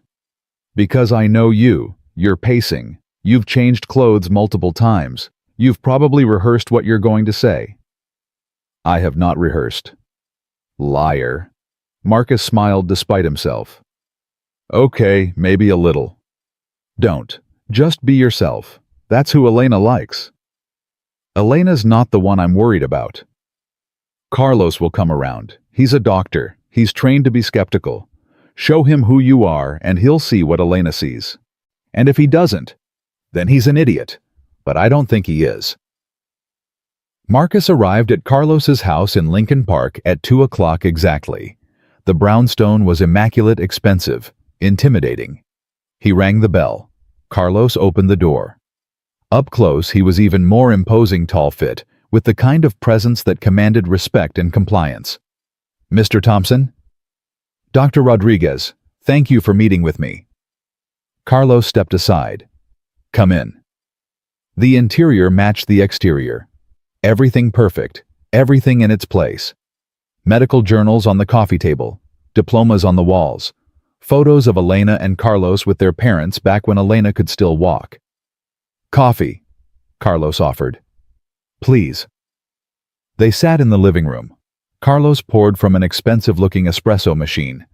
Because I know you. You're pacing. You've changed clothes multiple times. You've probably rehearsed what you're going to say. I have not rehearsed. Liar. Marcus smiled despite himself. Okay, maybe a little. Don't. Just be yourself. That's who Elena likes. Elena's not the one I'm worried about. Carlos will come around. He's a doctor. He's trained to be skeptical. Show him who you are and he'll see what Elena sees. And if he doesn't, then he's an idiot. But I don't think he is. Marcus arrived at Carlos's house in Lincoln Park at 2 o'clock exactly. The brownstone was immaculate, expensive, intimidating. He rang the bell. Carlos opened the door. Up close, he was even more imposing, tall fit, with the kind of presence that commanded respect and compliance. Mr. Thompson? Dr. Rodriguez, thank you for meeting with me. Carlos stepped aside. Come in. The interior matched the exterior. Everything perfect, everything in its place. Medical journals on the coffee table, diplomas on the walls, photos of Elena and Carlos with their parents back when Elena could still walk. Coffee, Carlos offered. Please. They sat in the living room. Carlos poured from an expensive-looking espresso machine,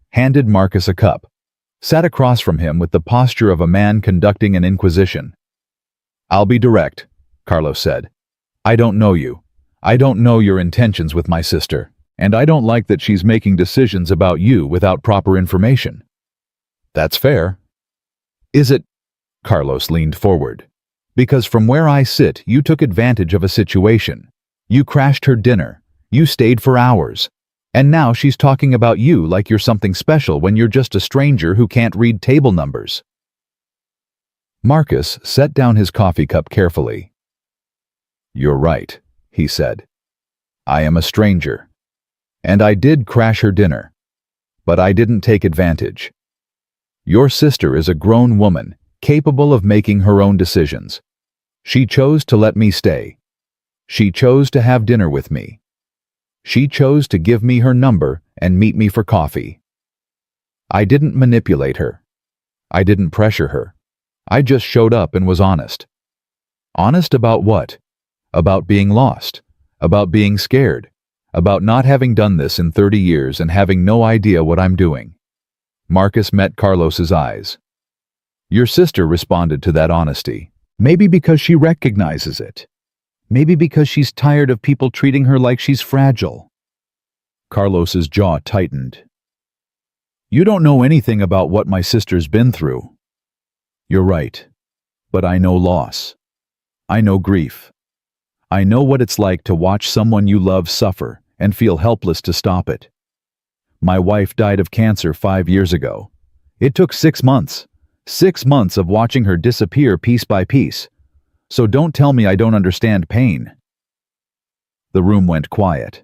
handed Marcus a cup, sat across from him with the posture of a man conducting an inquisition. I'll be direct, Carlos said. I don't know you. I don't know your intentions with my sister, and I don't like that she's making decisions about you without proper information. That's fair. Is it? Carlos leaned forward. Because from where I sit, you took advantage of a situation. You crashed her dinner. You stayed for hours. And now she's talking about you like you're something special when you're just a stranger who can't read table numbers. Marcus set down his coffee cup carefully. You're right, he said. I am a stranger. And I did crash her dinner. But I didn't take advantage. Your sister is a grown woman, capable of making her own decisions. She chose to let me stay. She chose to have dinner with me. She chose to give me her number and meet me for coffee. I didn't manipulate her. I didn't pressure her. I just showed up and was honest. Honest about what? About being lost, about being scared, about not having done this in 30 years and having no idea what I'm doing. Marcus met Carlos's eyes. Your sister responded to that honesty. Maybe because she recognizes it. Maybe because she's tired of people treating her like she's fragile. Carlos's jaw tightened. You don't know anything about what my sister's been through. You're right, but I know loss. I know grief. I know what it's like to watch someone you love suffer and feel helpless to stop it. My wife died of cancer 5 years ago. It took 6 months. 6 months of watching her disappear piece by piece. So don't tell me I don't understand pain. The room went quiet.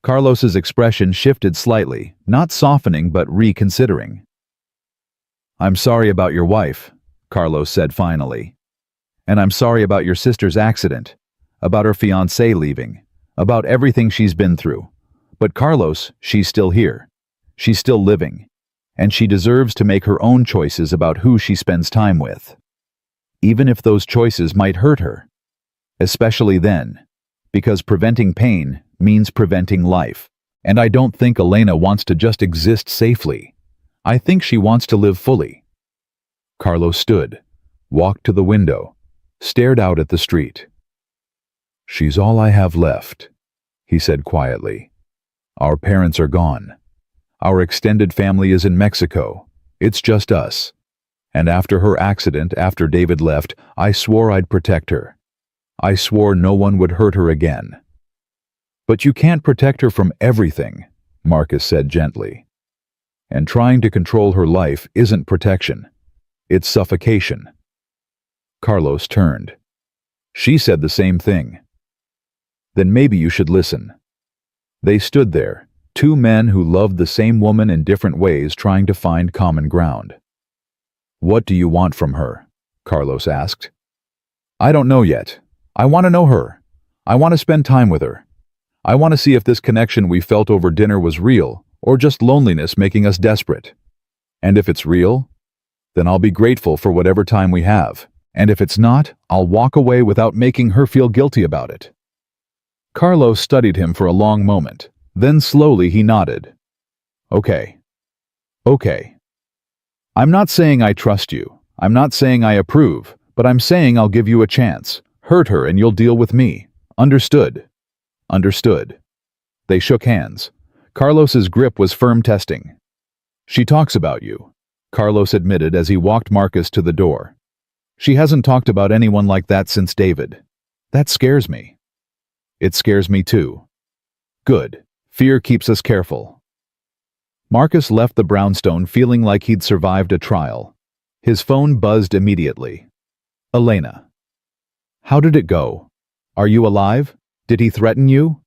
Carlos's expression shifted slightly, not softening but reconsidering. I'm sorry about your wife, Carlos said finally. And I'm sorry about your sister's accident, about her fiancé leaving, about everything she's been through. But Carlos, she's still here. She's still living. And she deserves to make her own choices about who she spends time with. Even if those choices might hurt her. Especially then, because preventing pain means preventing life. And I don't think Elena wants to just exist safely. I think she wants to live fully. Carlos stood, walked to the window, stared out at the street. She's all I have left, he said quietly. Our parents are gone. Our extended family is in Mexico. It's just us. And after her accident, after David left, I swore I'd protect her. I swore no one would hurt her again. But you can't protect her from everything, Marcus said gently. And trying to control her life isn't protection. It's suffocation. Carlos turned. She said the same thing. Then maybe you should listen. They stood there, two men who loved the same woman in different ways, trying to find common ground. What do you want from her? Carlos asked. I don't know yet. I want to know her. I want to spend time with her. I want to see if this connection we felt over dinner was real, or just loneliness making us desperate. And if it's real, then I'll be grateful for whatever time we have. And if it's not, I'll walk away without making her feel guilty about it. Carlos studied him for a long moment. Then slowly he nodded. Okay. Okay. I'm not saying I trust you. I'm not saying I approve, but I'm saying I'll give you a chance. Hurt her and you'll deal with me. Understood? Understood. They shook hands. Carlos's grip was firm testing. She talks about you, Carlos admitted as he walked Marcus to the door. She hasn't talked about anyone like that since David. That scares me. It scares me too. Good. Fear keeps us careful. Marcus left the brownstone feeling like he'd survived a trial. His phone buzzed immediately. Elena. How did it go? Are you alive? Did he threaten you?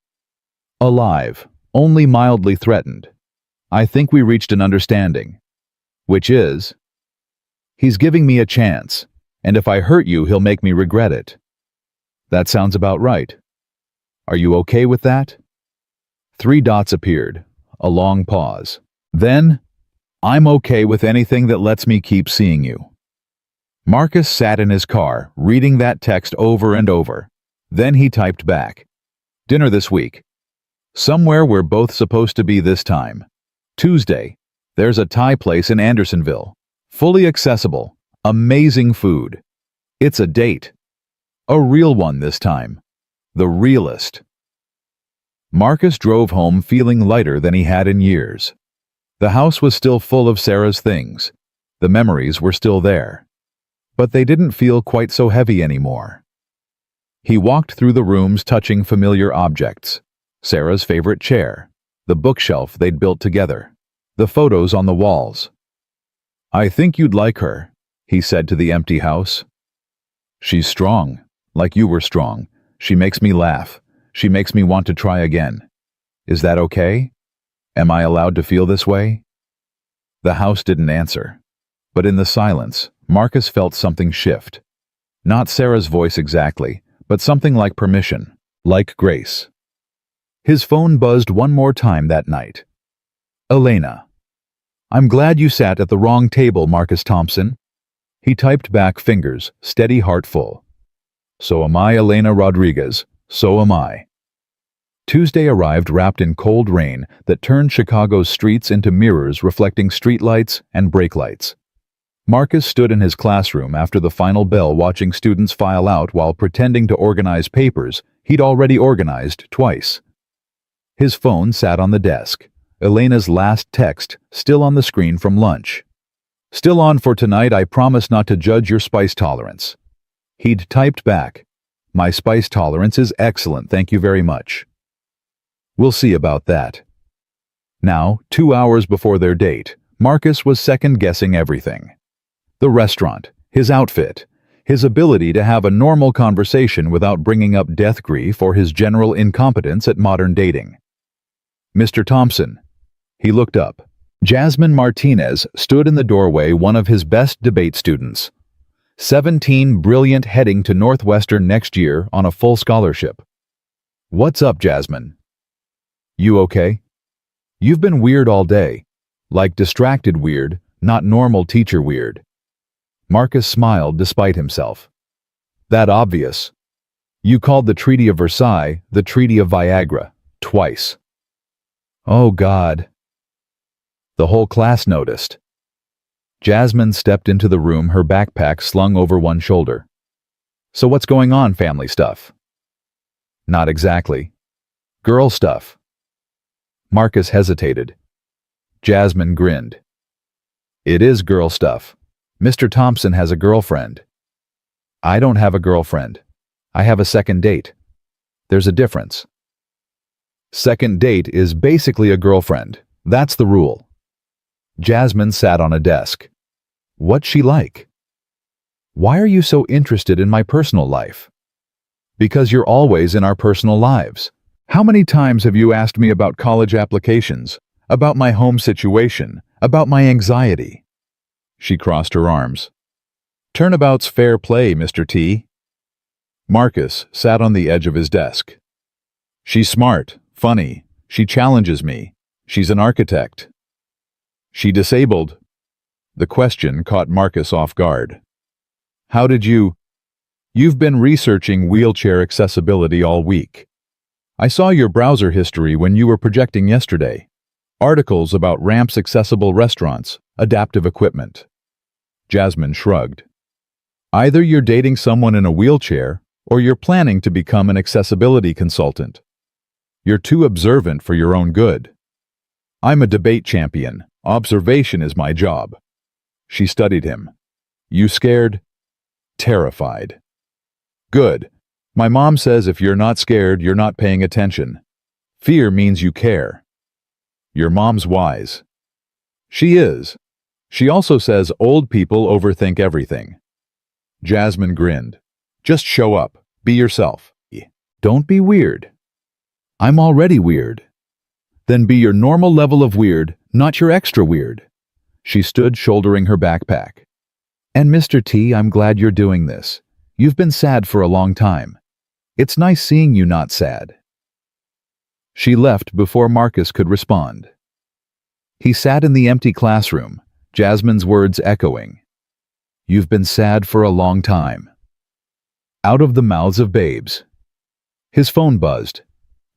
Alive, only mildly threatened. I think we reached an understanding. Which is? He's giving me a chance, and if I hurt you, he'll make me regret it. That sounds about right. Are you okay with that? 3 dots appeared, a long pause. Then, I'm okay with anything that lets me keep seeing you. Marcus sat in his car, reading that text over and over. Then he typed back. Dinner this week. Somewhere we're both supposed to be this time. Tuesday. There's a Thai place in Andersonville. Fully accessible. Amazing food. It's a date. A real one this time. The realest. Marcus drove home feeling lighter than he had in years. The house was still full of Sarah's things. The memories were still there. But they didn't feel quite so heavy anymore. He walked through the rooms touching familiar objects. Sarah's favorite chair, the bookshelf they'd built together, the photos on the walls. I think you'd like her, he said to the empty house. She's strong, like you were strong. She makes me laugh. She makes me want to try again. Is that okay? Am I allowed to feel this way? The house didn't answer. But in the silence, Marcus felt something shift. Not Sarah's voice exactly, but something like permission, like grace. His phone buzzed one more time that night. Elena. I'm glad you sat at the wrong table, Marcus Thompson. He typed back, fingers, steady, heart full. So am I, Elena Rodriguez. So am I. Tuesday arrived wrapped in cold rain that turned Chicago's streets into mirrors reflecting streetlights and brake lights. Marcus stood in his classroom after the final bell watching students file out while pretending to organize papers he'd already organized twice. His phone sat on the desk, Elena's last text still on the screen from lunch. "Still on for tonight, I promise not to judge your spice tolerance." He'd typed back, "My spice tolerance is excellent, thank you very much." "We'll see about that." Now, 2 hours before their date, Marcus was second-guessing everything. The restaurant, his outfit, his ability to have a normal conversation without bringing up death grief or his general incompetence at modern dating. "Mr. Thompson." He looked up. Jasmine Martinez stood in the doorway, one of his best debate students. 17, brilliant, heading to Northwestern next year on a full scholarship. "What's up, Jasmine? You okay? You've been weird all day. Like distracted weird, not normal teacher weird." Marcus smiled despite himself. "That obvious. You called the Treaty of Versailles the Treaty of Viagra, twice." "Oh God." The whole class noticed. Jasmine stepped into the room, her backpack slung over one shoulder. "So what's going on, family stuff?" "Not exactly. Girl stuff." Marcus hesitated. Jasmine grinned. "It is girl stuff. Mr. Thompson has a girlfriend." "I don't have a girlfriend. I have a second date. There's a difference." "Second date is basically a girlfriend. That's the rule." Jasmine sat on a desk. "What's she like?" "Why are you so interested in my personal life?" "Because you're always in our personal lives. How many times have you asked me about college applications, about my home situation, about my anxiety?" She crossed her arms. "Turnabout's fair play, Mr. T." Marcus sat on the edge of his desk. "She's smart, funny, she challenges me. She's an architect." "She disabled?" The question caught Marcus off guard. "How did you—" "You've been researching wheelchair accessibility all week. I saw your browser history when you were projecting yesterday. Articles about ramps, accessible restaurants, adaptive equipment." Jasmine shrugged. "Either you're dating someone in a wheelchair, or you're planning to become an accessibility consultant. You're too observant for your own good. I'm a debate champion. Observation is my job." She studied him. "You scared?" "Terrified." "Good. My mom says if you're not scared, you're not paying attention. Fear means you care." "Your mom's wise." "She is. She also says old people overthink everything." Jasmine grinned. "Just show up. Be yourself. Don't be weird." "I'm already weird." "Then be your normal level of weird, not your extra weird." She stood shouldering her backpack. "And Mr. T, I'm glad you're doing this. You've been sad for a long time. It's nice seeing you not sad." She left before Marcus could respond. He sat in the empty classroom, Jasmine's words echoing. "You've been sad for a long time." Out of the mouths of babes. His phone buzzed.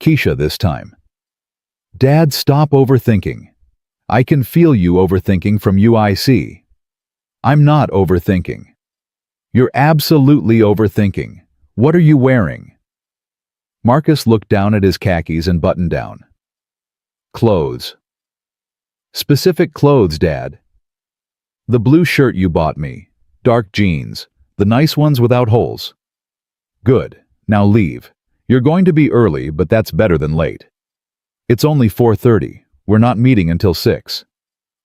Keisha this time. "Dad, stop overthinking. I can feel you overthinking from UIC." "I'm not overthinking." "You're absolutely overthinking. What are you wearing?" Marcus looked down at his khakis and button-down. "Clothes." "Specific clothes, Dad." "The blue shirt you bought me. Dark jeans. The nice ones without holes." "Good. Now leave. You're going to be early, but that's better than late. It's only 4:30. We're not meeting until 6.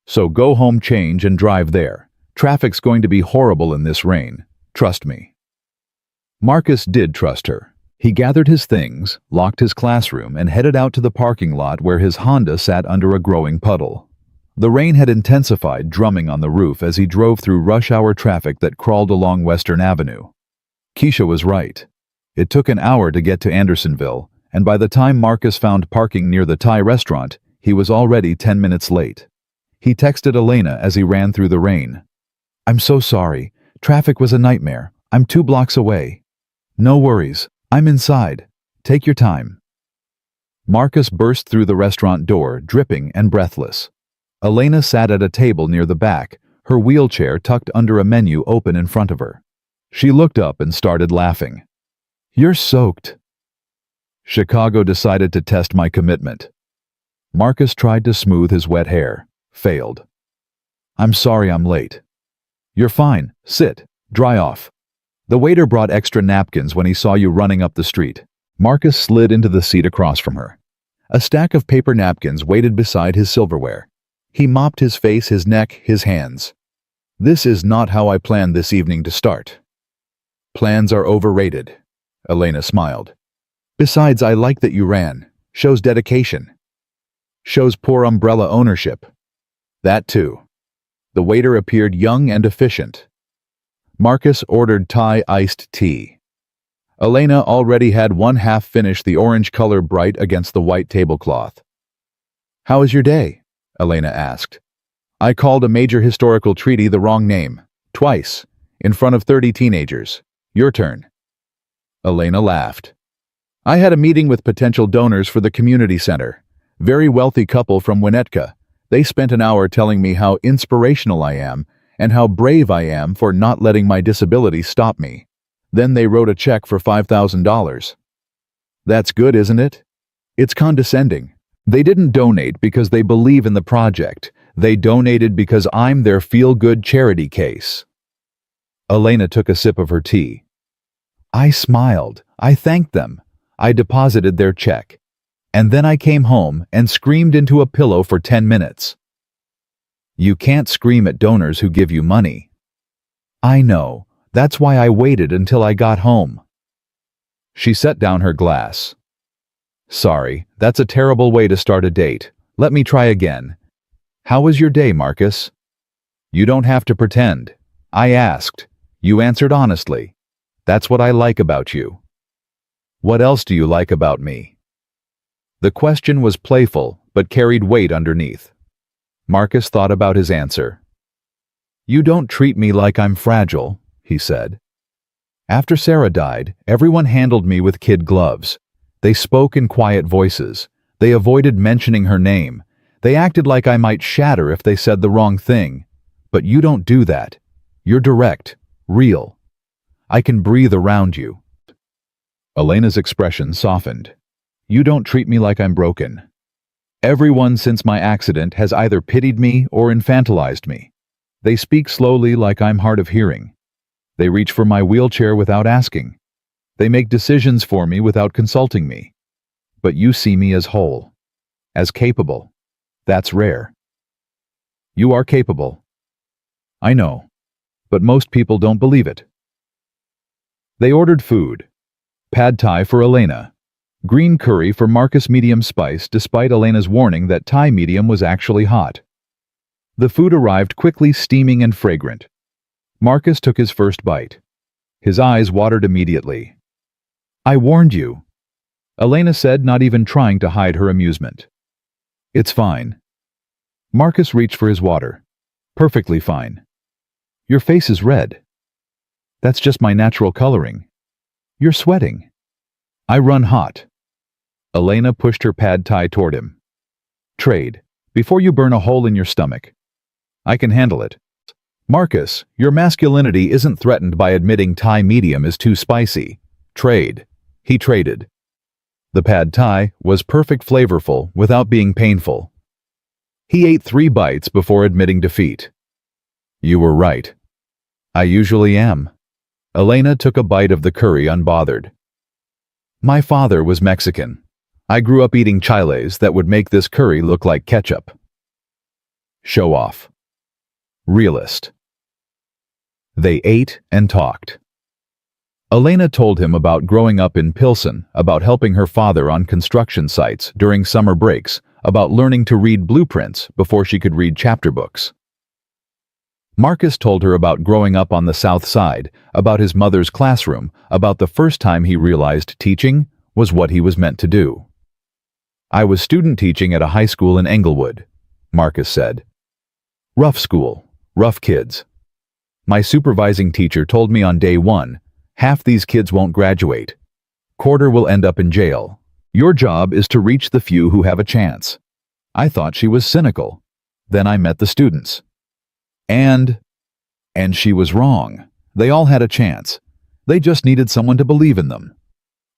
So go home, change, and drive there. Traffic's going to be horrible in this rain. Trust me." Marcus did trust her. He gathered his things, locked his classroom, and headed out to the parking lot where his Honda sat under a growing puddle. The rain had intensified, drumming on the roof as he drove through rush-hour traffic that crawled along Western Avenue. Keisha was right. It took an hour to get to Andersonville, and by the time Marcus found parking near the Thai restaurant, he was already 10 minutes late. He texted Elena as he ran through the rain. "I'm so sorry. Traffic was a nightmare. I'm 2 blocks away." "No worries. I'm inside. Take your time." Marcus burst through the restaurant door, dripping and breathless. Elena sat at a table near the back, her wheelchair tucked under a menu open in front of her. She looked up and started laughing. "You're soaked." Chicago decided to test my commitment. Marcus tried to smooth his wet hair. Failed. "I'm sorry I'm late." "You're fine. Sit. Dry off." "The waiter brought extra napkins when he saw you running up the street." Marcus slid into the seat across from her. A stack of paper napkins waited beside his silverware. He mopped his face, his neck, his hands. "This is not how I planned this evening to start." "Plans are overrated." Elena smiled. "Besides, I like that you ran. Shows dedication. Shows poor umbrella ownership." "That too." The waiter appeared young and efficient. Marcus ordered Thai iced tea. Elena already had one half finished, the orange color bright against the white tablecloth. "How was your day?" Elena asked. "I called a major historical treaty the wrong name. Twice. In front of 30 teenagers. Your turn." Elena laughed. "I had a meeting with potential donors for the community center. Very wealthy couple from Winnetka. They spent an hour telling me how inspirational I am and how brave I am for not letting my disability stop me. Then they wrote a check for $5,000. That's good, isn't it? It's condescending. They didn't donate because they believe in the project. They donated because I'm their feel-good charity case." Elena took a sip of her tea. "I smiled. I thanked them. I deposited their check. And then I came home and screamed into a pillow for 10 minutes. You can't scream at donors who give you money." "I know. That's why I waited until I got home." She set down her glass. "Sorry, that's a terrible way to start a date. Let me try again. How was your day, Marcus?" "You don't have to pretend. I asked. You answered honestly. That's what I like about you." "What else do you like about me?" The question was playful, but carried weight underneath. Marcus thought about his answer. "You don't treat me like I'm fragile," he said. "After Sarah died, everyone handled me with kid gloves. They spoke in quiet voices. They avoided mentioning her name. They acted like I might shatter if they said the wrong thing. But you don't do that. You're direct, real. I can breathe around you." Elena's expression softened. "You don't treat me like I'm broken. Everyone since my accident has either pitied me or infantilized me. They speak slowly like I'm hard of hearing. They reach for my wheelchair without asking. They make decisions for me without consulting me. But you see me as whole, as capable. That's rare." "You are capable." "I know, but most people don't believe it." They ordered food. Pad Thai for Elena. Green curry for Marcus, medium spice, despite Elena's warning that Thai medium was actually hot. The food arrived quickly, steaming and fragrant. Marcus took his first bite. His eyes watered immediately. "I warned you," Elena said, not even trying to hide her amusement. "It's fine." Marcus reached for his water. "Perfectly fine." "Your face is red." "That's just my natural coloring." "You're sweating." "I run hot." Elena pushed her pad thai toward him. "Trade, before you burn a hole in your stomach." "I can handle it." "Marcus, your masculinity isn't threatened by admitting Thai medium is too spicy. Trade." He traded. The pad thai was perfect, flavorful, without being painful. He ate 3 bites before admitting defeat. "You were right." "I usually am." Elena took a bite of the curry unbothered. "My father was Mexican. I grew up eating chiles that would make this curry look like ketchup." Show off. Realist. They ate and talked. Elena told him about growing up in Pilsen, about helping her father on construction sites during summer breaks, about learning to read blueprints before she could read chapter books. Marcus told her about growing up on the South Side, about his mother's classroom, about the first time he realized teaching was what he was meant to do. "I was student teaching at a high school in Englewood," Marcus said. "Rough school, rough kids. My supervising teacher told me on day 1, half these kids won't graduate. Quarter will end up in jail. Your job is to reach the few who have a chance." I thought she was cynical. Then I met the students. And she was wrong. They all had a chance. They just needed someone to believe in them.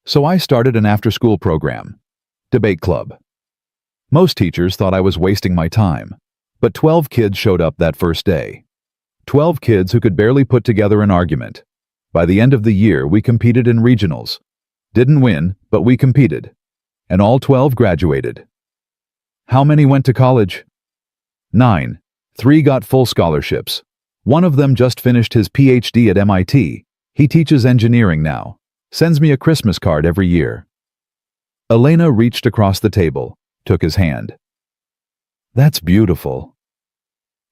So I started an after-school program. Debate club. Most teachers thought I was wasting my time, but 12 kids showed up that first day. 12 kids who could barely put together an argument. By the end of the year, we competed in regionals. Didn't win, but we competed. And all 12 graduated. How many went to college? 9. 3 got full scholarships. One of them just finished his PhD at MIT. He teaches engineering now. Sends me a Christmas card every year. Elena reached across the table, took his hand. That's beautiful.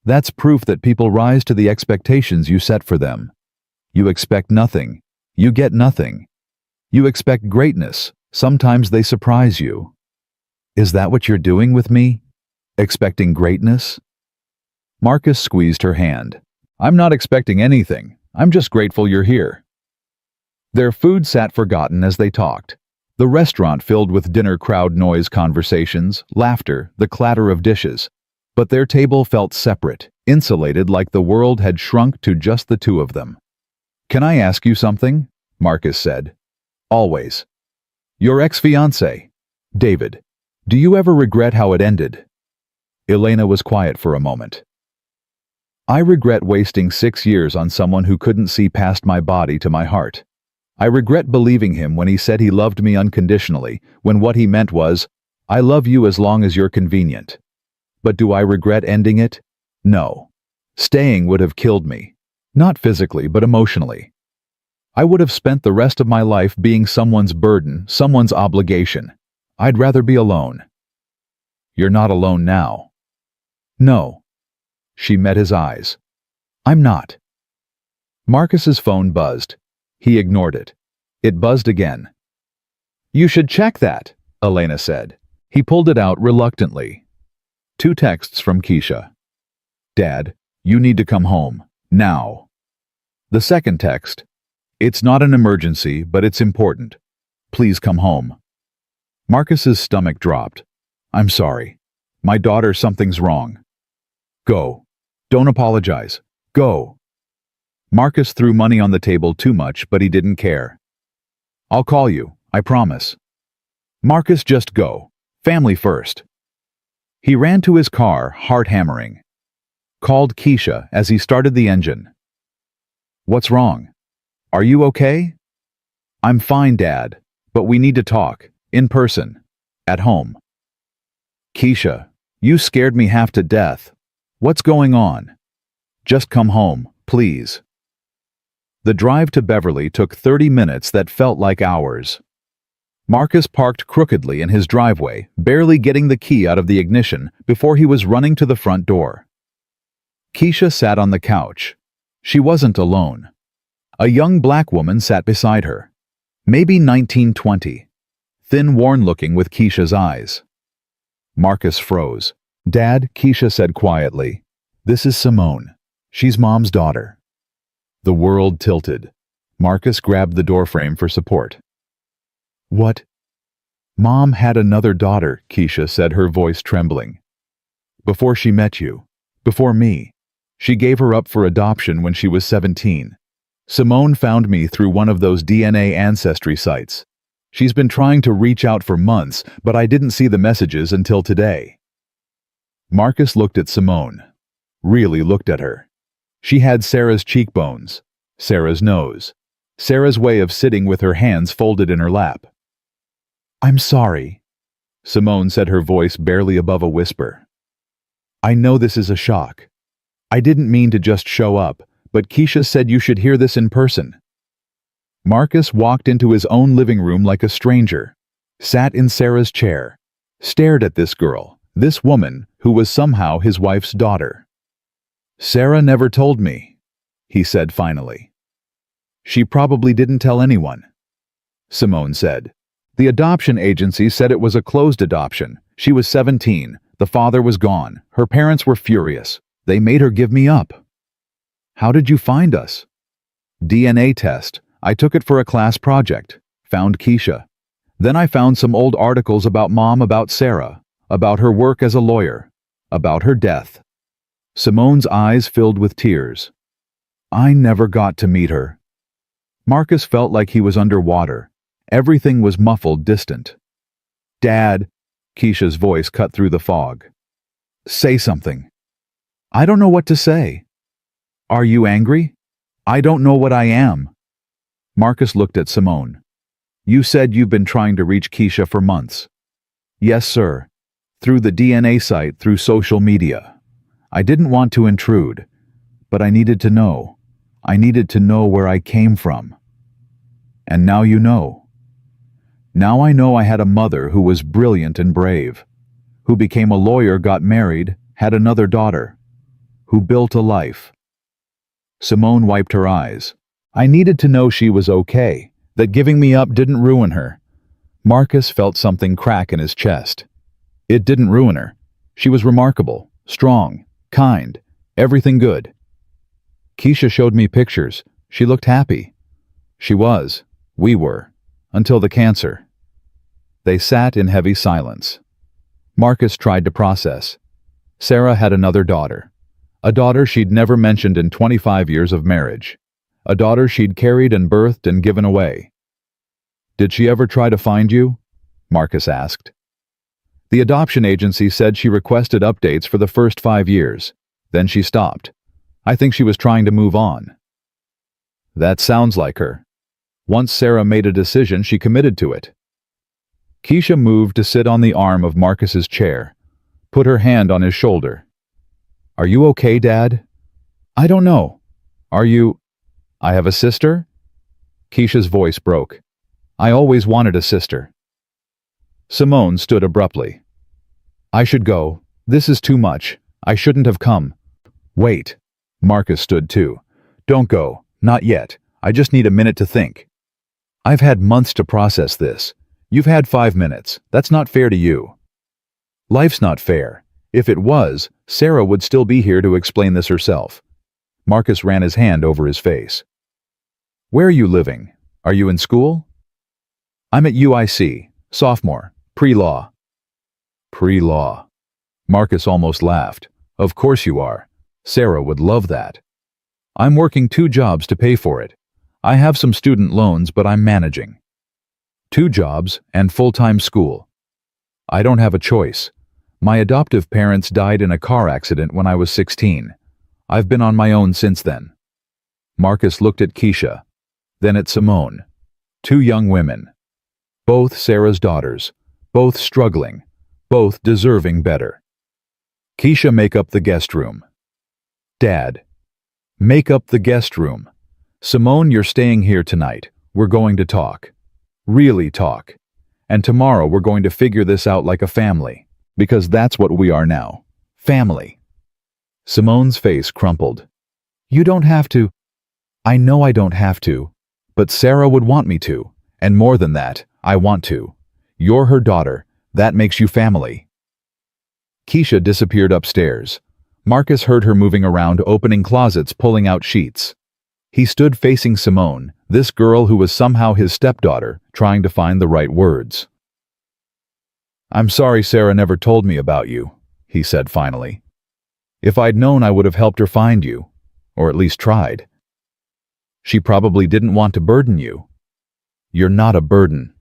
That's proof that people rise to the expectations you set for them. You expect nothing. You get nothing. You expect greatness. Sometimes they surprise you. Is that what you're doing with me? Expecting greatness? Marcus squeezed her hand. I'm not expecting anything. I'm just grateful you're here. Their food sat forgotten as they talked. The restaurant filled with dinner crowd noise, conversations, laughter, the clatter of dishes. But their table felt separate, insulated, like the world had shrunk to just the two of them. Can I ask you something? Marcus said. Always. Your ex-fiancé, David. Do you ever regret how it ended? Elena was quiet for a moment. I regret wasting 6 years on someone who couldn't see past my body to my heart. I regret believing him when he said he loved me unconditionally, when what he meant was, I love you as long as you're convenient. But do I regret ending it? No. Staying would have killed me. Not physically, but emotionally. I would have spent the rest of my life being someone's burden, someone's obligation. I'd rather be alone. You're not alone now. No. She met his eyes. I'm not. Marcus's phone buzzed. He ignored it. It buzzed again. You should check that, Elena said. He pulled it out reluctantly. 2 texts from Keisha. Dad, you need to come home. Now. The second text. It's not an emergency, but it's important. Please come home. Marcus's stomach dropped. I'm sorry. My daughter, something's wrong. Go. Don't apologize. Go. Marcus threw money on the table too much, but he didn't care. I'll call you, I promise. Marcus, just go. Family first. He ran to his car, heart hammering. Called Keisha as he started the engine. What's wrong? Are you okay? I'm fine, Dad, but we need to talk, in person, at home. Keisha, you scared me half to death. What's going on? Just come home, please. The drive to Beverly took 30 minutes that felt like hours. Marcus parked crookedly in his driveway, barely getting the key out of the ignition before he was running to the front door. Keisha sat on the couch. She wasn't alone. A young black woman sat beside her. Maybe 1920. Thin, worn-looking with Keisha's eyes. Marcus froze. Dad, Keisha said quietly, this is Simone. She's Mom's daughter. The world tilted. Marcus grabbed the doorframe for support. What? Mom had another daughter, Keisha said, her voice trembling. Before she met you. Before me. She gave her up for adoption when she was 17. Simone found me through one of those DNA ancestry sites. She's been trying to reach out for months, but I didn't see the messages until today. Marcus looked at Simone. Really looked at her. She had Sarah's cheekbones, Sarah's nose, Sarah's way of sitting with her hands folded in her lap. I'm sorry, Simone said, her voice barely above a whisper. I know this is a shock. I didn't mean to just show up, but Keisha said you should hear this in person. Marcus walked into his own living room like a stranger, sat in Sarah's chair, stared at this girl, this woman who was somehow his wife's daughter. Sarah never told me, he said finally. She probably didn't tell anyone, Simone said. The adoption agency said it was a closed adoption. She was 17. The father was gone. Her parents were furious. They made her give me up. How did you find us? DNA test. I took it for a class project. Found Keisha. Then I found some old articles about Mom, about Sarah, about her work as a lawyer, about her death. Simone's eyes filled with tears. I never got to meet her. Marcus felt like he was underwater. Everything was muffled, distant. Dad, Keisha's voice cut through the fog. Say something. I don't know what to say. Are you angry? I don't know what I am. Marcus looked at Simone. You said you've been trying to reach Keisha for months. Yes, sir. Through the DNA site, through social media. I didn't want to intrude, but I needed to know. I needed to know where I came from. And now you know. Now I know I had a mother who was brilliant and brave, who became a lawyer, got married, had another daughter, who built a life. Simone wiped her eyes. I needed to know she was okay, that giving me up didn't ruin her. Marcus felt something crack in his chest. It didn't ruin her. She was remarkable, strong, kind, everything good. Keisha showed me pictures. She looked happy. She was. We were. Until the cancer. They sat in heavy silence. Marcus tried to process. Sarah had another daughter. A daughter she'd never mentioned in 25 years of marriage. A daughter she'd carried and birthed and given away. Did she ever try to find you? Marcus asked. The adoption agency said she requested updates for the first 5 years. Then she stopped. I think she was trying to move on. That sounds like her. Once Sarah made a decision, she committed to it. Keisha moved to sit on the arm of Marcus's chair, put her hand on his shoulder. Are you okay, Dad? I don't know. Are you... I have a sister? Keisha's voice broke. I always wanted a sister. Simone stood abruptly. I should go. This is too much. I shouldn't have come. Wait. Marcus stood too. Don't go. Not yet. I just need a minute to think. I've had months to process this. You've had 5 minutes. That's not fair to you. Life's not fair. If it was, Sarah would still be here to explain this herself. Marcus ran his hand over his face. Where are you living? Are you in school? I'm at UIC, sophomore, pre-law. Pre-law. Marcus almost laughed. Of course you are. Sarah would love that. I'm working 2 jobs to pay for it. I have some student loans, but I'm managing. 2 jobs and full-time school. I don't have a choice. My adoptive parents died in a car accident when I was 16. I've been on my own since then. Marcus looked at Keisha, then at Simone. 2 young women. Both Sarah's daughters. Both struggling. Both deserving better. Keisha, make up the guest room. Dad. Make up the guest room. Simone, you're staying here tonight. We're going to talk. Really talk. And tomorrow we're going to figure this out like a family. Because that's what we are now. Family. Simone's face crumpled. You don't have to. I know I don't have to. But Sarah would want me to. And more than that, I want to. You're her daughter. That makes you family. Keisha disappeared upstairs. Marcus heard her moving around, opening closets, pulling out sheets. He stood facing Simone, this girl who was somehow his stepdaughter, trying to find the right words. I'm sorry Sarah never told me about you, he said finally. If I'd known, I would have helped her find you, or at least tried. She probably didn't want to burden you. You're not a burden.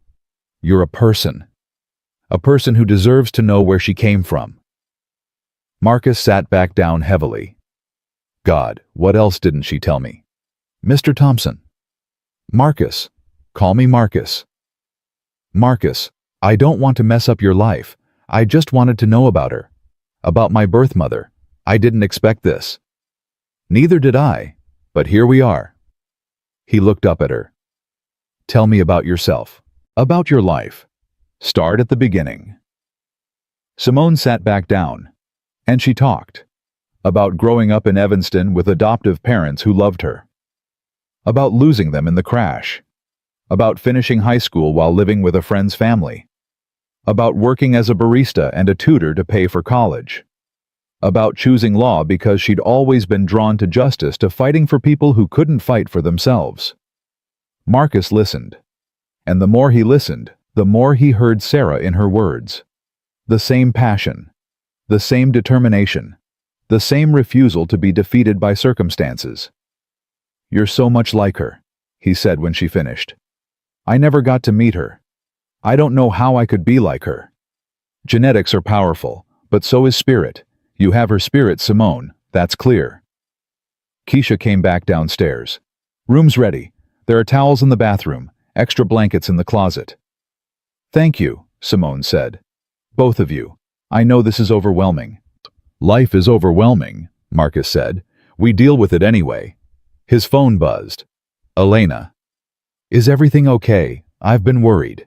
You're a person. A person who deserves to know where she came from. Marcus sat back down heavily. God, what else didn't she tell me? Mr. Thompson. Marcus. Call me Marcus. Marcus, I don't want to mess up your life. I just wanted to know about her. About my birth mother. I didn't expect this. Neither did I, but here we are. He looked up at her. Tell me about yourself. About your life. Start at the beginning. Simone sat back down, and she talked. About growing up in Evanston with adoptive parents who loved her. About losing them in the crash. About finishing high school while living with a friend's family. About working as a barista and a tutor to pay for college. About choosing law because she'd always been drawn to justice, to fighting for people who couldn't fight for themselves. Marcus listened. And the more he listened, the more he heard Sarah in her words. The same passion. The same determination. The same refusal to be defeated by circumstances. "You're so much like her," he said when she finished. "I never got to meet her. I don't know how I could be like her. Genetics are powerful, but so is spirit. You have her spirit, Simone, that's clear." Keisha came back downstairs. "Room's ready. There are towels in the bathroom, extra blankets in the closet." "Thank you," Simone said. "Both of you. I know this is overwhelming." "Life is overwhelming," Marcus said. "We deal with it anyway." His phone buzzed. "Elena. Is everything okay? I've been worried."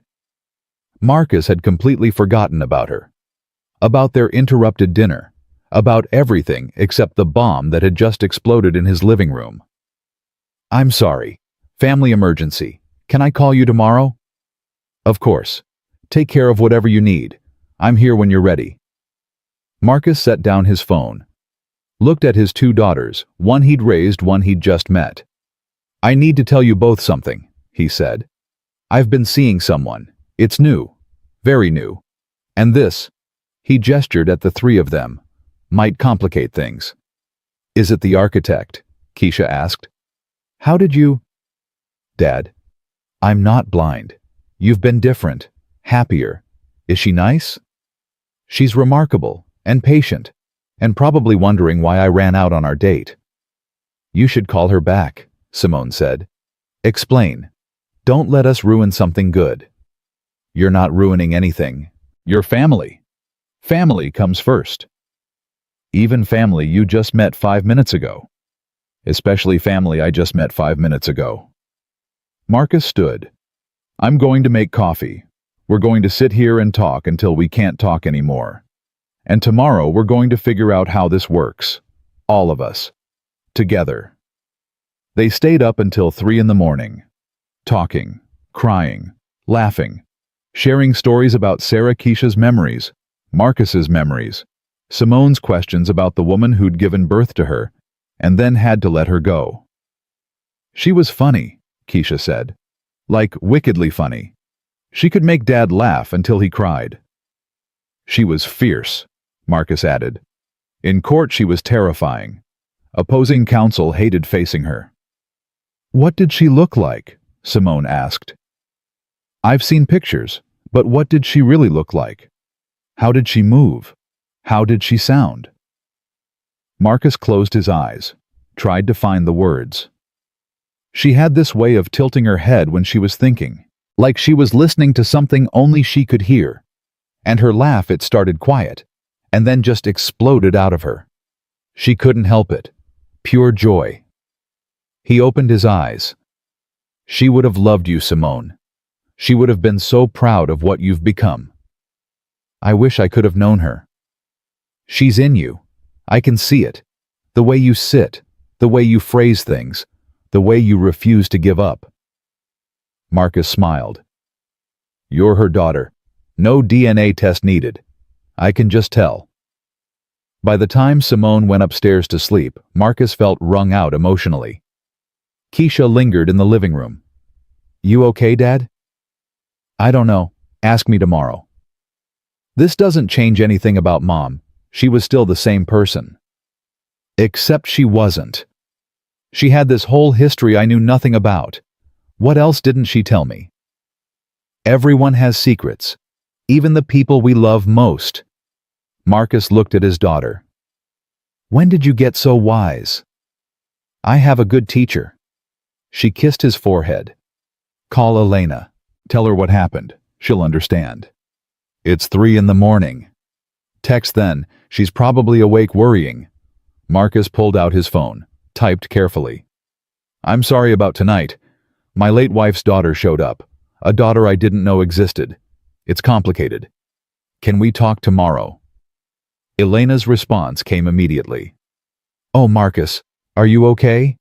Marcus had completely forgotten about her. About their interrupted dinner. About everything except the bomb that had just exploded in his living room. "I'm sorry. Family emergency. Can I call you tomorrow?" "Of course. Take care of whatever you need. I'm here when you're ready." Marcus set down his phone. Looked at his two daughters, one he'd raised, one he'd just met. "I need to tell you both something," he said. "I've been seeing someone. It's new. Very new. And this," he gestured at the three of them, "might complicate things." "Is it the architect?" Keisha asked. "How did you—" "Dad, I'm not blind. You've been different, happier. Is she nice?" "She's remarkable and patient, and probably wondering why I ran out on our date." "You should call her back," Simone said. "Explain. Don't let us ruin something good." "You're not ruining anything. Your family. Family comes first. Even family you just met 5 minutes ago. Especially family I just met 5 minutes ago." Marcus stood. "I'm going to make coffee. We're going to sit here and talk until we can't talk anymore. And tomorrow we're going to figure out how this works. All of us. Together." They stayed up until 3 in the morning. Talking, crying, laughing, sharing stories about Sarah Keisha's memories, Marcus's memories, Simone's questions about the woman who'd given birth to her, and then had to let her go. "She was funny," Keisha said. "Like wickedly funny. She could make Dad laugh until he cried." "She was fierce," Marcus added. "In court she was terrifying. Opposing counsel hated facing her." "What did she look like?" Simone asked. "I've seen pictures, but what did she really look like? How did she move? How did she sound?" Marcus closed his eyes, tried to find the words. "She had this way of tilting her head when she was thinking, like she was listening to something only she could hear. And her laugh, it started quiet, and then just exploded out of her. She couldn't help it. Pure joy." He opened his eyes. "She would have loved you, Simone. She would have been so proud of what you've become. I wish I could have known her. She's in you. I can see it. The way you sit, the way you phrase things, the way you refuse to give up." Marcus smiled. "You're her daughter. No DNA test needed. I can just tell." By the time Simone went upstairs to sleep, Marcus felt wrung out emotionally. Keisha lingered in the living room. "You okay, Dad?" "I don't know. Ask me tomorrow." This doesn't change anything about Mom. She was still the same person. Except she wasn't. She had this whole history I knew nothing about. What else didn't she tell me? Everyone has secrets, even the people we love most. Marcus looked at his daughter. "When did you get so wise?" "I have a good teacher." She kissed his forehead. "Call Elena. Tell her what happened. She'll understand." "It's 3 in the morning." "Text then. She's probably awake worrying." Marcus pulled out his phone, typed carefully. "I'm sorry about tonight. My late wife's daughter showed up. A daughter I didn't know existed. It's complicated. Can we talk tomorrow?" Elena's response came immediately. "Oh, Marcus, are you okay?"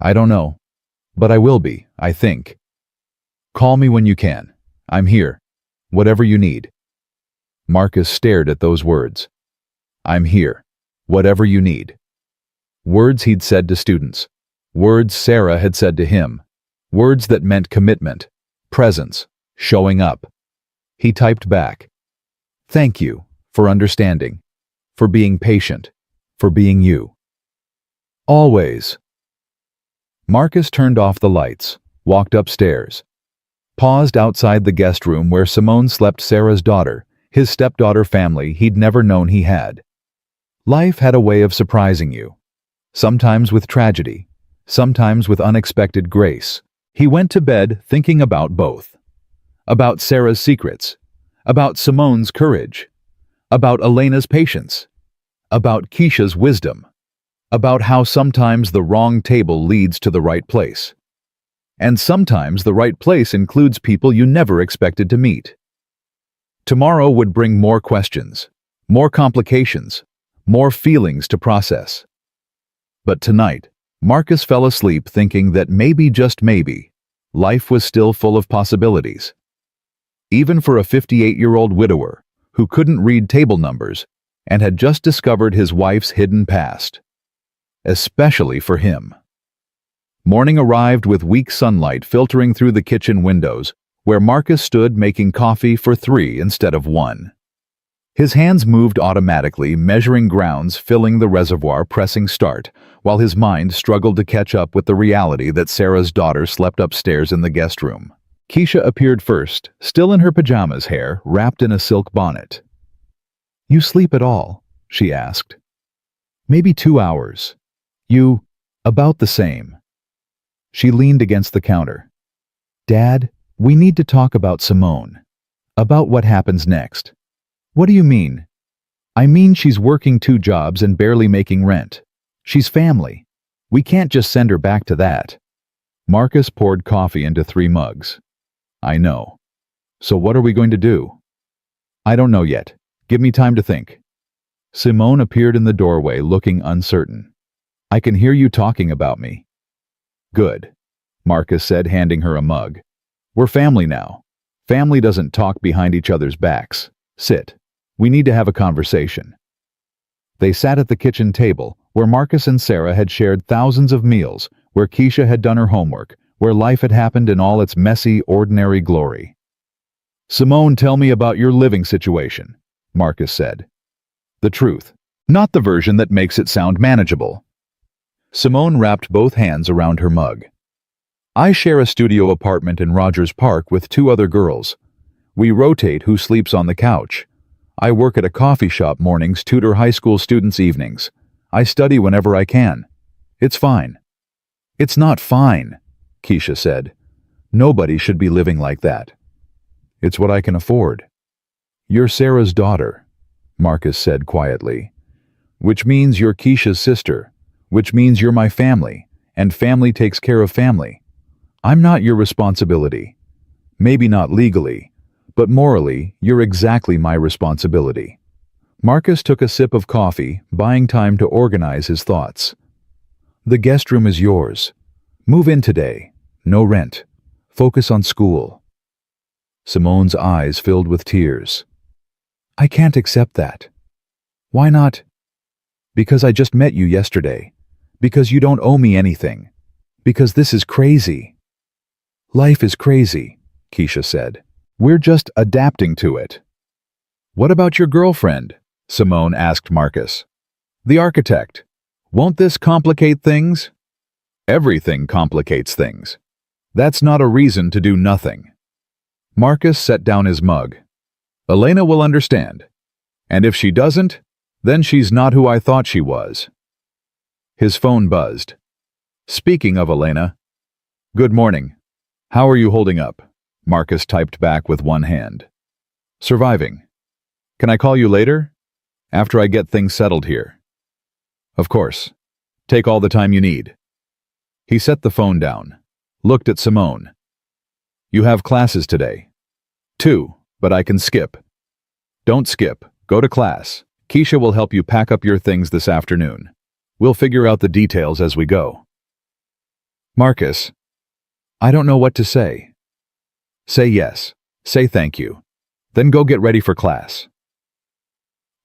"I don't know. But I will be, I think. Call me when you can. I'm here. Whatever you need." Marcus stared at those words. "I'm here. Whatever you need." Words he'd said to students. Words Sarah had said to him. Words that meant commitment, presence, showing up. He typed back. "Thank you for understanding, for being patient, for being you. Always. Marcus turned off the lights, walked upstairs, paused outside the guest room where Simone slept, Sarah's daughter, his stepdaughter family he'd never known he had. Life had a way of surprising you, sometimes with tragedy, sometimes with unexpected grace. He went to bed thinking about both. About Sarah's secrets, about Simone's courage, about Elena's patience, about Keisha's wisdom, about how sometimes the wrong table leads to the right place. And sometimes the right place includes people you never expected to meet. Tomorrow would bring more questions, more complications, more feelings to process. But tonight, Marcus fell asleep thinking that maybe, just maybe, life was still full of possibilities. Even for a 58-year-old widower who couldn't read table numbers and had just discovered his wife's hidden past. Especially for him. Morning arrived with weak sunlight filtering through the kitchen windows, where Marcus stood making coffee for 3 instead of 1. His hands moved automatically, measuring grounds, filling the reservoir, pressing start, while his mind struggled to catch up with the reality that Sarah's daughter slept upstairs in the guest room. Keisha appeared first, still in her pajamas, hair wrapped in a silk bonnet. "You sleep at all?" she asked. "Maybe 2 hours. You, about the same." She leaned against the counter. "Dad, we need to talk about Simone. About what happens next." "What do you mean?" "I mean she's working 2 jobs and barely making rent. She's family. We can't just send her back to that." Marcus poured coffee into 3 mugs. "I know. So what are we going to do?" "I don't know yet. Give me time to think." Simone appeared in the doorway, looking uncertain. "I can hear you talking about me." "Good," Marcus said, handing her a mug. "We're family now. Family doesn't talk behind each other's backs. Sit. We need to have a conversation." They sat at the kitchen table, where Marcus and Sarah had shared thousands of meals, where Keisha had done her homework, where life had happened in all its messy, ordinary glory. "Simone, tell me about your living situation," Marcus said. "The truth, not the version that makes it sound manageable." Simone wrapped both hands around her mug. "I share a studio apartment in Rogers Park with 2 other girls. We rotate who sleeps on the couch. I work at a coffee shop mornings, tutor high school students evenings. I study whenever I can. It's fine." "It's not fine," Keisha said. "Nobody should be living like that." "It's what I can afford." "You're Sarah's daughter," Marcus said quietly. "Which means you're Keisha's sister, which means you're my family, and family takes care of family. I'm not your responsibility. Maybe not legally, but morally, you're exactly my responsibility." Marcus took a sip of coffee, buying time to organize his thoughts. "The guest room is yours. Move in today. No rent. Focus on school." Simone's eyes filled with tears. "I can't accept that." "Why not?" "Because I just met you yesterday. Because you don't owe me anything. Because this is crazy." "Life is crazy," Keisha said. "We're just adapting to it." "What about your girlfriend?" Simone asked Marcus. "The architect. Won't this complicate things?" "Everything complicates things. That's not a reason to do nothing." Marcus set down his mug. "Elena will understand. And if she doesn't, then she's not who I thought she was." His phone buzzed. "Speaking of Elena." "Good morning. How are you holding up?" Marcus typed back with one hand. "Surviving. Can I call you later? After I get things settled here." "Of course. Take all the time you need." He set the phone down, looked at Simone. "You have classes today." "2, but I can skip." "Don't skip. Go to class. Keisha will help you pack up your things this afternoon. We'll figure out the details as we go." "Marcus, I don't know what to say." "Say yes. Say thank you. Then go get ready for class."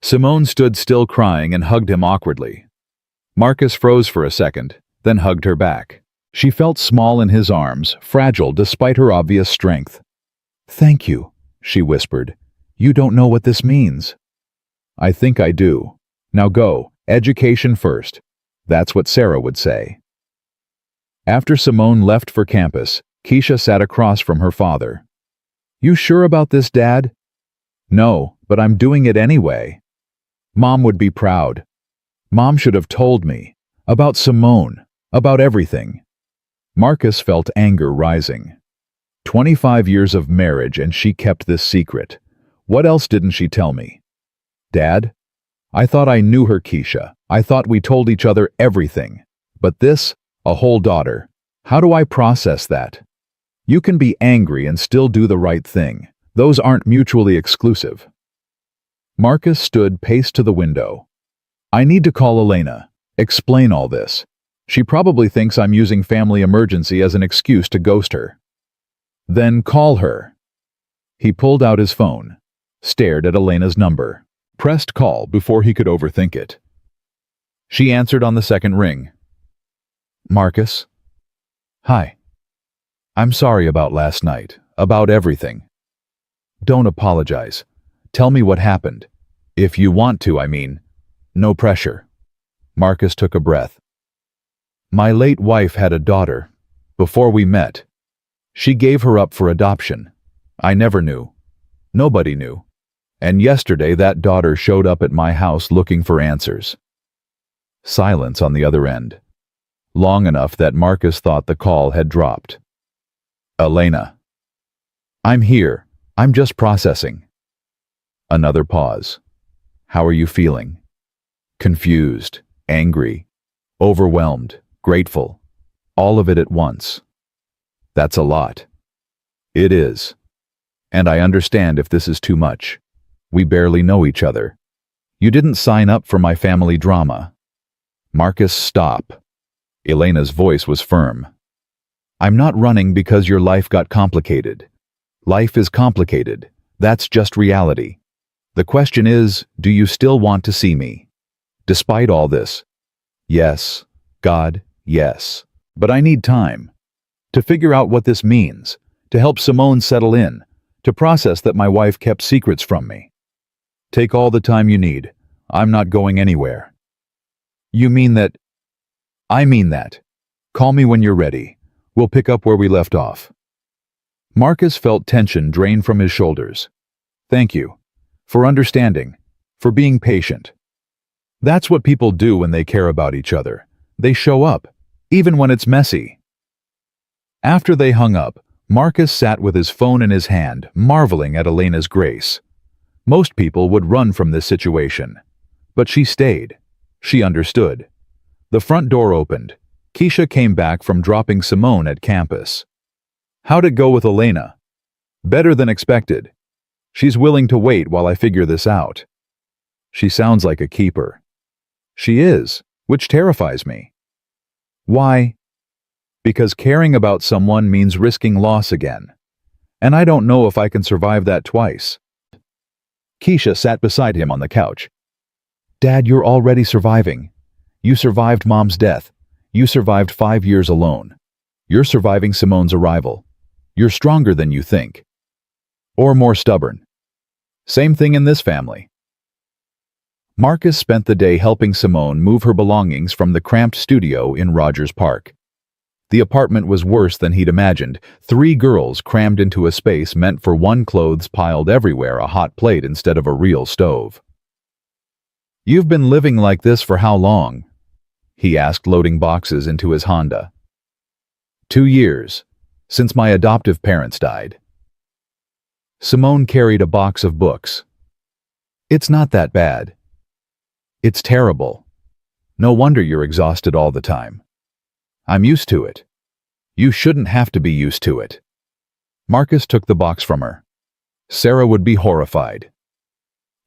Simone stood still, crying, and hugged him awkwardly. Marcus froze for a second, then hugged her back. She felt small in his arms, fragile despite her obvious strength. "Thank you," she whispered. "You don't know what this means." "I think I do. Now go, Education first. That's what Sarah would say. After Simone left for campus, Keisha sat across from her father. "You sure about this, Dad?" "No, but I'm doing it anyway." Mom would be proud. Mom should have told me. About Simone. About everything. Marcus felt anger rising. 25 years of marriage and she kept this secret. What else didn't she tell me? "Dad, I thought I knew her, Keisha. I thought we told each other everything. But this, a whole daughter. How do I process that?" You can be angry and still do the right thing. Those aren't mutually exclusive. Marcus stood paced to the window. "I need to call Elena. Explain all this. She probably thinks I'm using family emergency as an excuse to ghost her." "Then call her." He pulled out his phone, stared at Elena's number, pressed call before he could overthink it. She answered on the second ring. "Marcus?" "Hi. I'm sorry about last night, about everything." "Don't apologize. Tell me what happened. If you want to, I mean. No pressure." Marcus took a breath. "My late wife had a daughter. Before we met. She gave her up for adoption. I never knew. Nobody knew. And yesterday that daughter showed up at my house looking for answers." Silence on the other end. Long enough that Marcus thought the call had dropped. "Elena." "I'm here. I'm just processing." Another pause. "How are you feeling?" "Confused, angry, overwhelmed, grateful. All of it at once." "That's a lot." "It is. And I understand if this is too much. We barely know each other. You didn't sign up for my family drama." "Marcus, stop." Elena's voice was firm. "I'm not running because your life got complicated. Life is complicated. That's just reality. The question is, do you still want to see me? Despite all this?" "Yes. God, yes. But I need time. To figure out what this means. To help Simone settle in. To process that my wife kept secrets from me." "Take all the time you need. I'm not going anywhere." "You mean that?" "I mean that. Call me when you're ready. We'll pick up where we left off." Marcus felt tension drain from his shoulders. "Thank you. For understanding. For being patient." That's what people do when they care about each other. They show up, even when it's messy. After they hung up, Marcus sat with his phone in his hand, marveling at Elena's grace. Most people would run from this situation. But she stayed. She understood. The front door opened. Keisha came back from dropping Simone at campus. "How'd it go with Elena?" "Better than expected. She's willing to wait while I figure this out." "She sounds like a keeper." "She is, which terrifies me." "Why?" "Because caring about someone means risking loss again. And I don't know if I can survive that twice." Keisha sat beside him on the couch. "Dad, you're already surviving. You survived Mom's death. You survived 5 years alone. You're surviving Simone's arrival. You're stronger than you think. Or more stubborn. Same thing in this family." Marcus spent the day helping Simone move her belongings from the cramped studio in Rogers Park. The apartment was worse than he'd imagined. 3 girls crammed into a space meant for one, clothes piled everywhere, a hot plate instead of a real stove. "You've been living like this for how long?" he asked, loading boxes into his Honda. 2 years, since my adoptive parents died." Simone carried a box of books. "It's not that bad." "It's terrible. No wonder you're exhausted all the time." "I'm used to it." "You shouldn't have to be used to it." Marcus took the box from her. "Sarah would be horrified."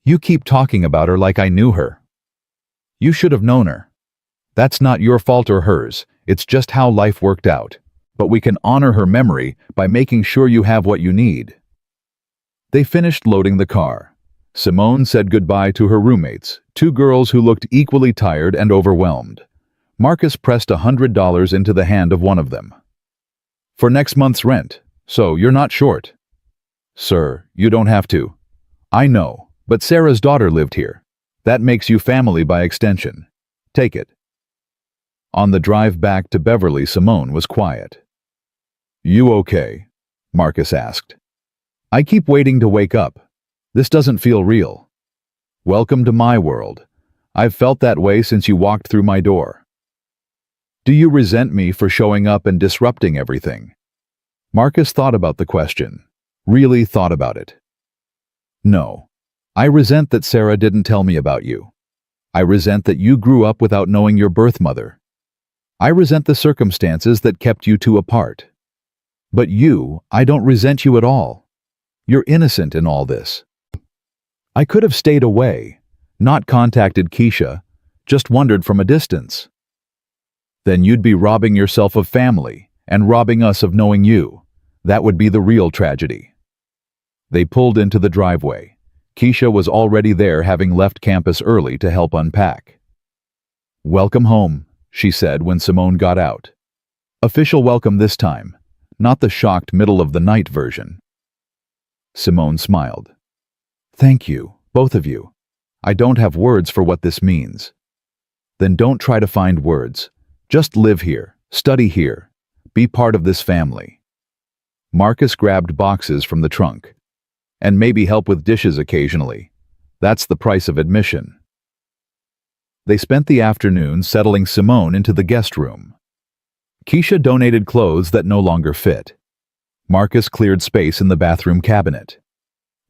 "You keep talking about her like I knew her." "You should have known her. That's not your fault or hers, it's just how life worked out. But we can honor her memory by making sure you have what you need." They finished loading the car. Simone said goodbye to her roommates, 2 girls who looked equally tired and overwhelmed. Marcus pressed $100 into the hand of one of them. "For next month's rent, so you're not short." "Sir, you don't have to." "I know, but Sarah's daughter lived here. That makes you family by extension. Take it." On the drive back to Beverly, Simone was quiet. "You okay?" Marcus asked. "I keep waiting to wake up. This doesn't feel real." "Welcome to my world. I've felt that way since you walked through my door." "Do you resent me for showing up and disrupting everything?" Marcus thought about the question. Really thought about it. "No. I resent that Sarah didn't tell me about you. I resent that you grew up without knowing your birth mother. I resent the circumstances that kept you two apart. But you, I don't resent you at all. You're innocent in all this. I could have stayed away, not contacted Keisha, just wondered from a distance. Then you'd be robbing yourself of family and robbing us of knowing you. That would be the real tragedy." They pulled into the driveway. Keisha was already there, having left campus early to help unpack. "Welcome home," she said when Simone got out. Official welcome this time, not the shocked middle-of-the-night version. Simone smiled. "Thank you, both of you. I don't have words for what this means." "Then don't try to find words. Just live here, study here, be part of this family." Marcus grabbed boxes from the trunk. "And maybe help with dishes occasionally. That's the price of admission." They spent the afternoon settling Simone into the guest room. Keisha donated clothes that no longer fit. Marcus cleared space in the bathroom cabinet.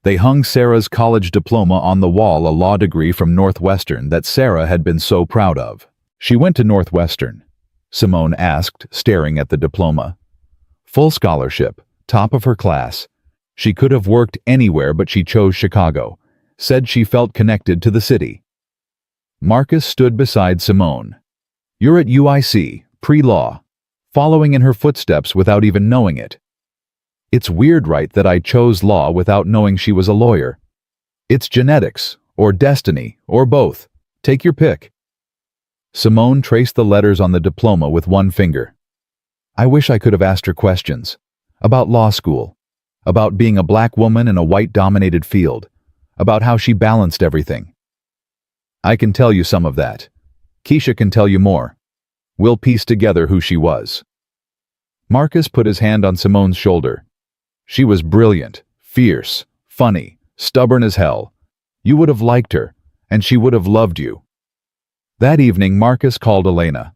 They hung Sarah's college diploma on the wall, a law degree from Northwestern that Sarah had been so proud of. "She went to Northwestern?" Simone asked, staring at the diploma. "Full scholarship, top of her class. She could have worked anywhere, but she chose Chicago. Said she felt connected to the city." Marcus stood beside Simone. "You're at UIC, pre-law, following in her footsteps without even knowing it. It's weird, right, that I chose law without knowing she was a lawyer. It's genetics, or destiny, or both. Take your pick." Simone traced the letters on the diploma with one finger. "I wish I could have asked her questions. About law school. About being a black woman in a white-dominated field. About how she balanced everything. I can tell you some of that. Keisha can tell you more. We'll piece together who she was." Marcus put his hand on Simone's shoulder. "She was brilliant, fierce, funny, stubborn as hell. You would have liked her, and she would have loved you." That evening, Marcus called Elena.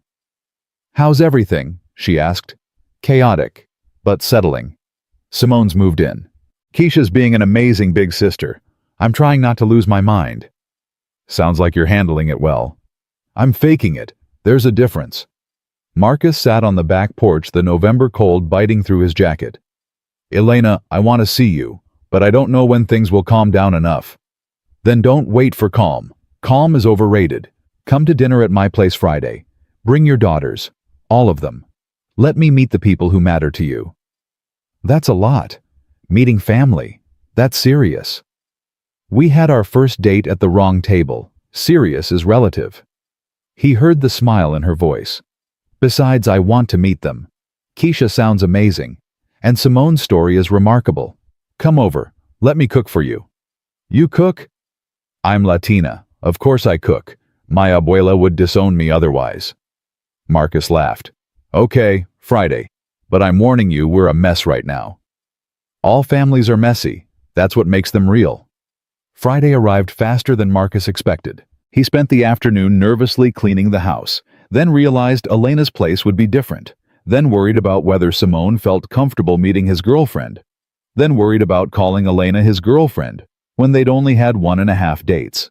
"How's everything?" she asked. "Chaotic, but settling. Simone's moved in. Keisha's being an amazing big sister. I'm trying not to lose my mind." "Sounds like you're handling it well." "I'm faking it. There's a difference." Marcus sat on the back porch, the November cold biting through his jacket. "Elena, I want to see you, but I don't know when things will calm down enough." "Then don't wait for calm. Calm is overrated. Come to dinner at my place Friday. Bring your daughters. All of them. Let me meet the people who matter to you." "That's a lot. Meeting family. That's serious." "We had our first date at the wrong table. Serious is relative." He heard the smile in her voice. "Besides, I want to meet them. Keisha sounds amazing. And Simone's story is remarkable. Come over. Let me cook for you." "You cook?" "I'm Latina. Of course I cook. My abuela would disown me otherwise." Marcus laughed. "Okay, Friday. But I'm warning you, we're a mess right now." All families are messy. That's what makes them real. Friday arrived faster than Marcus expected. He spent the afternoon nervously cleaning the house, then realized Elena's place would be different, then worried about whether Simone felt comfortable meeting his girlfriend, then worried about calling Elena his girlfriend when they'd only had 1.5 dates.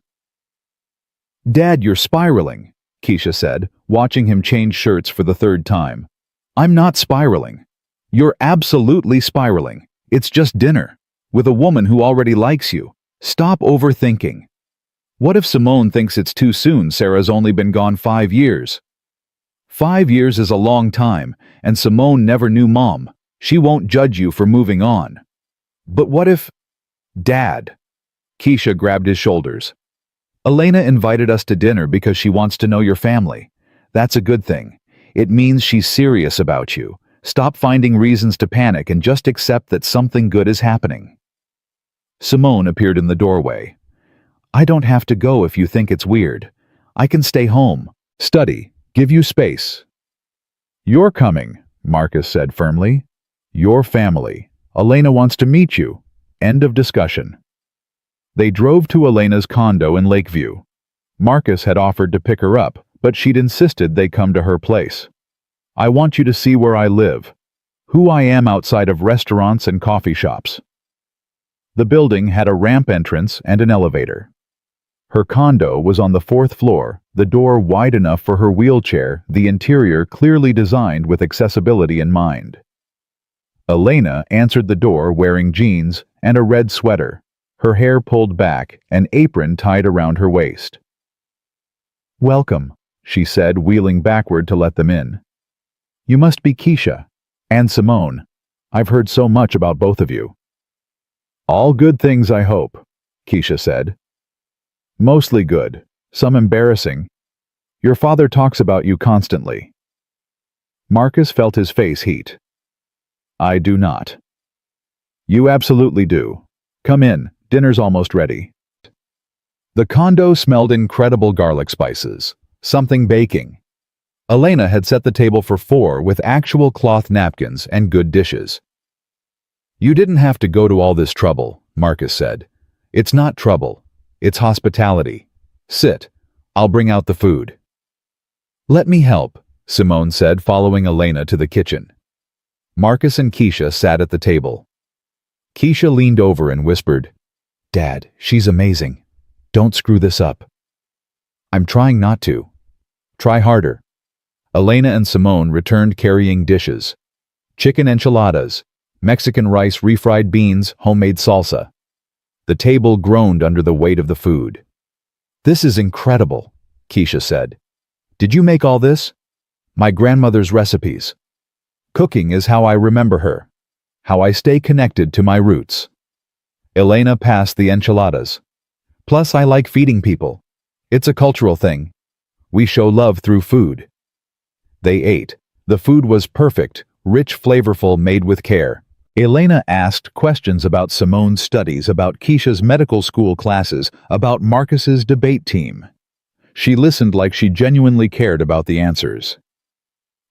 "Dad, you're spiraling," Keisha said, watching him change shirts for the third time. "I'm not spiraling. You're absolutely spiraling. It's just dinner. With a woman who already likes you. Stop overthinking. What if Simone thinks it's too soon? Sarah's only been gone 5 years. 5 years is a long time, and Simone never knew Mom. She won't judge you for moving on. But what if... Dad." Keisha grabbed his shoulders. "Elena invited us to dinner because she wants to know your family. That's a good thing. It means she's serious about you. Stop finding reasons to panic and just accept that something good is happening." Simone appeared in the doorway. I don't have to go if you think it's weird. I can stay home, study, give you space. You're coming, Marcus said firmly. Your family. Elena wants to meet you. End of discussion. They drove to Elena's condo in Lakeview. Marcus had offered to pick her up, but she'd insisted they come to her place. I want you to see where I live, who I am outside of restaurants and coffee shops. The building had a ramp entrance and an elevator. Her condo was on the 4th floor, the door wide enough for her wheelchair, the interior clearly designed with accessibility in mind. Elena answered the door wearing jeans and a red sweater, her hair pulled back, an apron tied around her waist. Welcome, she said, wheeling backward to let them in. You must be Keisha and Simone. I've heard so much about both of you. All good things, I hope, Keisha said. Mostly good, some embarrassing. Your father talks about you constantly. Marcus felt his face heat. I do not. You absolutely do. Come in, dinner's almost ready. The condo smelled incredible garlic spices, something baking. Elena had set the table for 4 with actual cloth napkins and good dishes. You didn't have to go to all this trouble, Marcus said. It's not trouble. It's hospitality. Sit. I'll bring out the food. Let me help, Simone said, following Elena to the kitchen. Marcus and Keisha sat at the table. Keisha leaned over and whispered, Dad, she's amazing. Don't screw this up. I'm trying not to. Try harder. Elena and Simone returned carrying dishes. Chicken enchiladas, Mexican rice, refried beans, homemade salsa. The table groaned under the weight of the food. This is incredible, Keisha said. Did you make all this? My grandmother's recipes. Cooking is how I remember her, how I stay connected to my roots. Elena passed the enchiladas. Plus, I like feeding people. It's a cultural thing. We show love through food. They ate. The food was perfect, rich, flavorful, made with care. Elena asked questions about Simone's studies, about Keisha's medical school classes, about Marcus's debate team. She listened like she genuinely cared about the answers.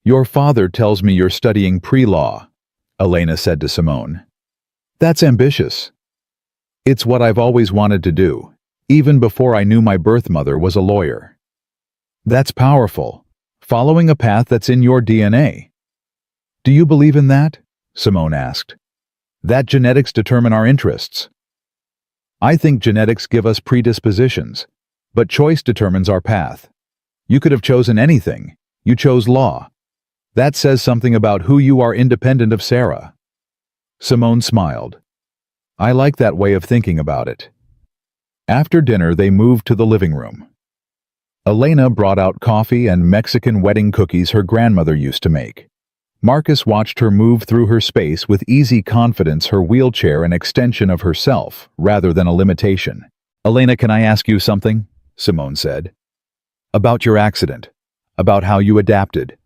Your father tells me you're studying pre-law, Elena said to Simone. That's ambitious. It's what I've always wanted to do, even before I knew my birth mother was a lawyer. That's powerful, following a path that's in your DNA. Do you believe in that? Simone asked. That genetics determine our interests. I think genetics give us predispositions, but choice determines our path. You could have chosen anything. You chose law. That says something about who you are independent of Sarah. Simone smiled. I like that way of thinking about it. After dinner, they moved to the living room. Elena brought out coffee and Mexican wedding cookies her grandmother used to make. Marcus watched her move through her space with easy confidence, her wheelchair an extension of herself rather than a limitation. Elena, can I ask you something? Simone said. About your accident. About how you adapted.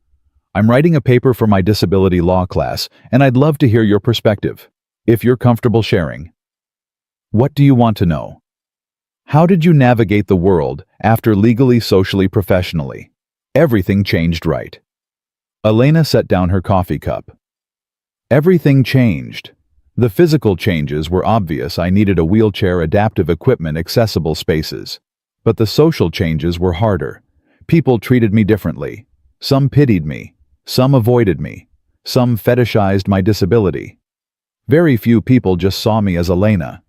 I'm writing a paper for my disability law class, and I'd love to hear your perspective, if you're comfortable sharing. What do you want to know? How did you navigate the world after legally, socially, professionally? Everything changed, right? Elena set down her coffee cup. Everything changed. The physical changes were obvious. I needed a wheelchair, adaptive equipment, accessible spaces. But the social changes were harder. People treated me differently. Some pitied me. Some avoided me. Some fetishized my disability. Very few people just saw me as Elena.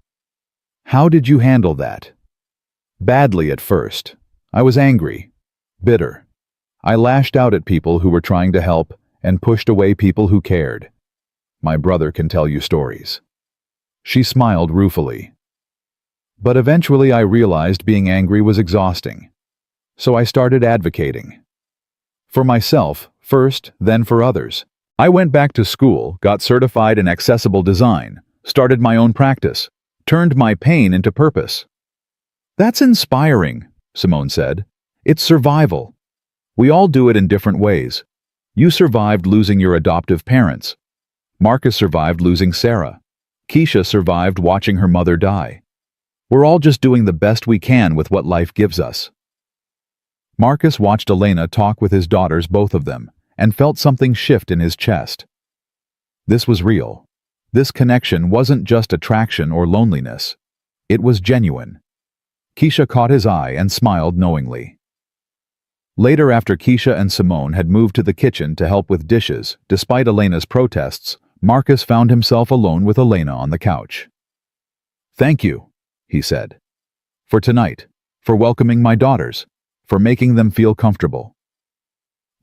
How did you handle that? Badly at first. I was angry. Bitter. I lashed out at people who were trying to help and pushed away people who cared. My brother can tell you stories. She smiled ruefully. But eventually I realized being angry was exhausting. So I started advocating. For myself, first, then for others. I went back to school, got certified in accessible design, started my own practice, turned my pain into purpose. That's inspiring, Simone said. It's survival. We all do it in different ways. You survived losing your adoptive parents. Marcus survived losing Sarah. Keisha survived watching her mother die. We're all just doing the best we can with what life gives us. Marcus watched Elena talk with his daughters, both of them, and felt something shift in his chest. This was real. This connection wasn't just attraction or loneliness. It was genuine. Keisha caught his eye and smiled knowingly. Later, after Keisha and Simone had moved to the kitchen to help with dishes, despite Elena's protests, Marcus found himself alone with Elena on the couch. "Thank you," he said, "for tonight, for welcoming my daughters, for making them feel comfortable.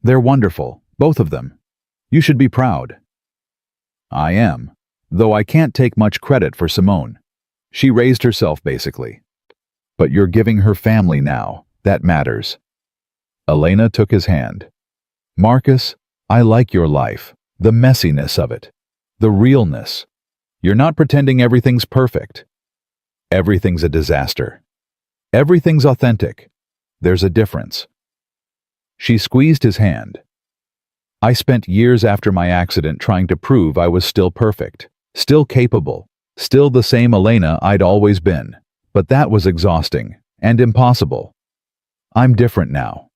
They're wonderful, both of them. You should be proud." "I am, though I can't take much credit for Simone. She raised herself, basically. But you're giving her family now. That matters." Elena took his hand. "Marcus, I like your life, the messiness of it, the realness. You're not pretending everything's perfect. Everything's a disaster. Everything's authentic. There's a difference." She squeezed his hand. "I spent years after my accident trying to prove I was still perfect, still capable, still the same Elena I'd always been, but that was exhausting and impossible. I'm different now.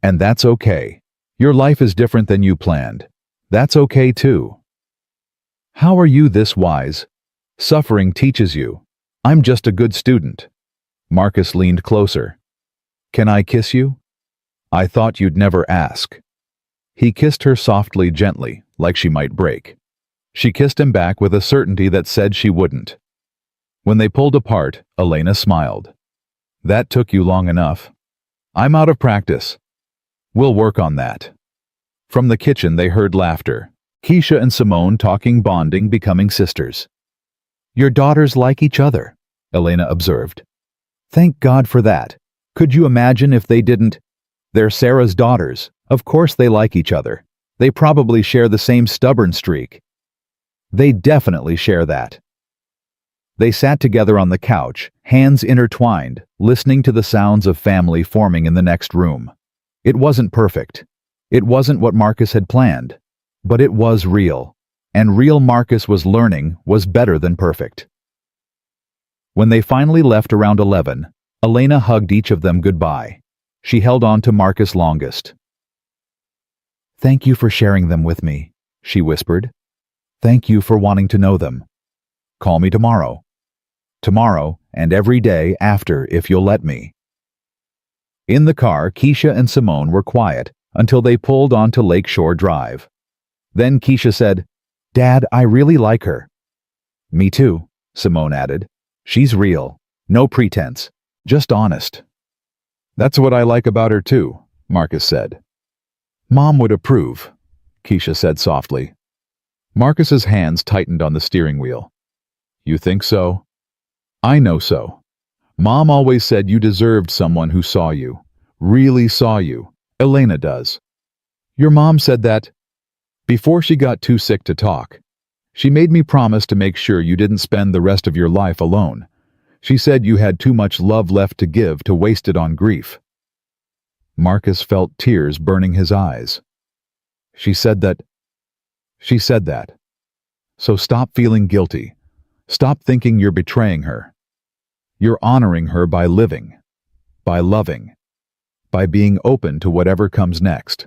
And that's okay. Your life is different than you planned. That's okay too. How are you this wise? Suffering teaches you. I'm just a good student." Marcus leaned closer. "Can I kiss you?" "I thought you'd never ask." He kissed her softly, gently, like she might break. She kissed him back with a certainty that said she wouldn't. When they pulled apart, Elena smiled. "That took you long enough. I'm out of practice. We'll work on that." From the kitchen they heard laughter. Keisha and Simone talking, bonding, becoming sisters. "Your daughters like each other," Elena observed. "Thank God for that. Could you imagine if they didn't? They're Sarah's daughters. Of course they like each other. They probably share the same stubborn streak." "They definitely share that." They sat together on the couch, hands intertwined, listening to the sounds of family forming in the next room. It wasn't perfect. It wasn't what Marcus had planned. But it was real. And real Marcus was learning was better than perfect. When they finally left around 11, Elena hugged each of them goodbye. She held on to Marcus longest. "Thank you for sharing them with me," she whispered. "Thank you for wanting to know them. Call me tomorrow. Tomorrow and every day after, if you'll let me." In the car, Keisha and Simone were quiet until they pulled onto Lakeshore Drive. Then Keisha said, "Dad, I really like her." "Me too," Simone added. "She's real. No pretense. Just honest." "That's what I like about her too," Marcus said. "Mom would approve," Keisha said softly. Marcus's hands tightened on the steering wheel. "You think so?" "I know so. Mom always said you deserved someone who saw you, really saw you. Elena does. Your mom said that before she got too sick to talk. She made me promise to make sure you didn't spend the rest of your life alone. She said you had too much love left to give to waste it on grief." Marcus felt tears burning his eyes. She said that. So stop feeling guilty. Stop thinking you're betraying her. You're honoring her by living, by loving, by being open to whatever comes next.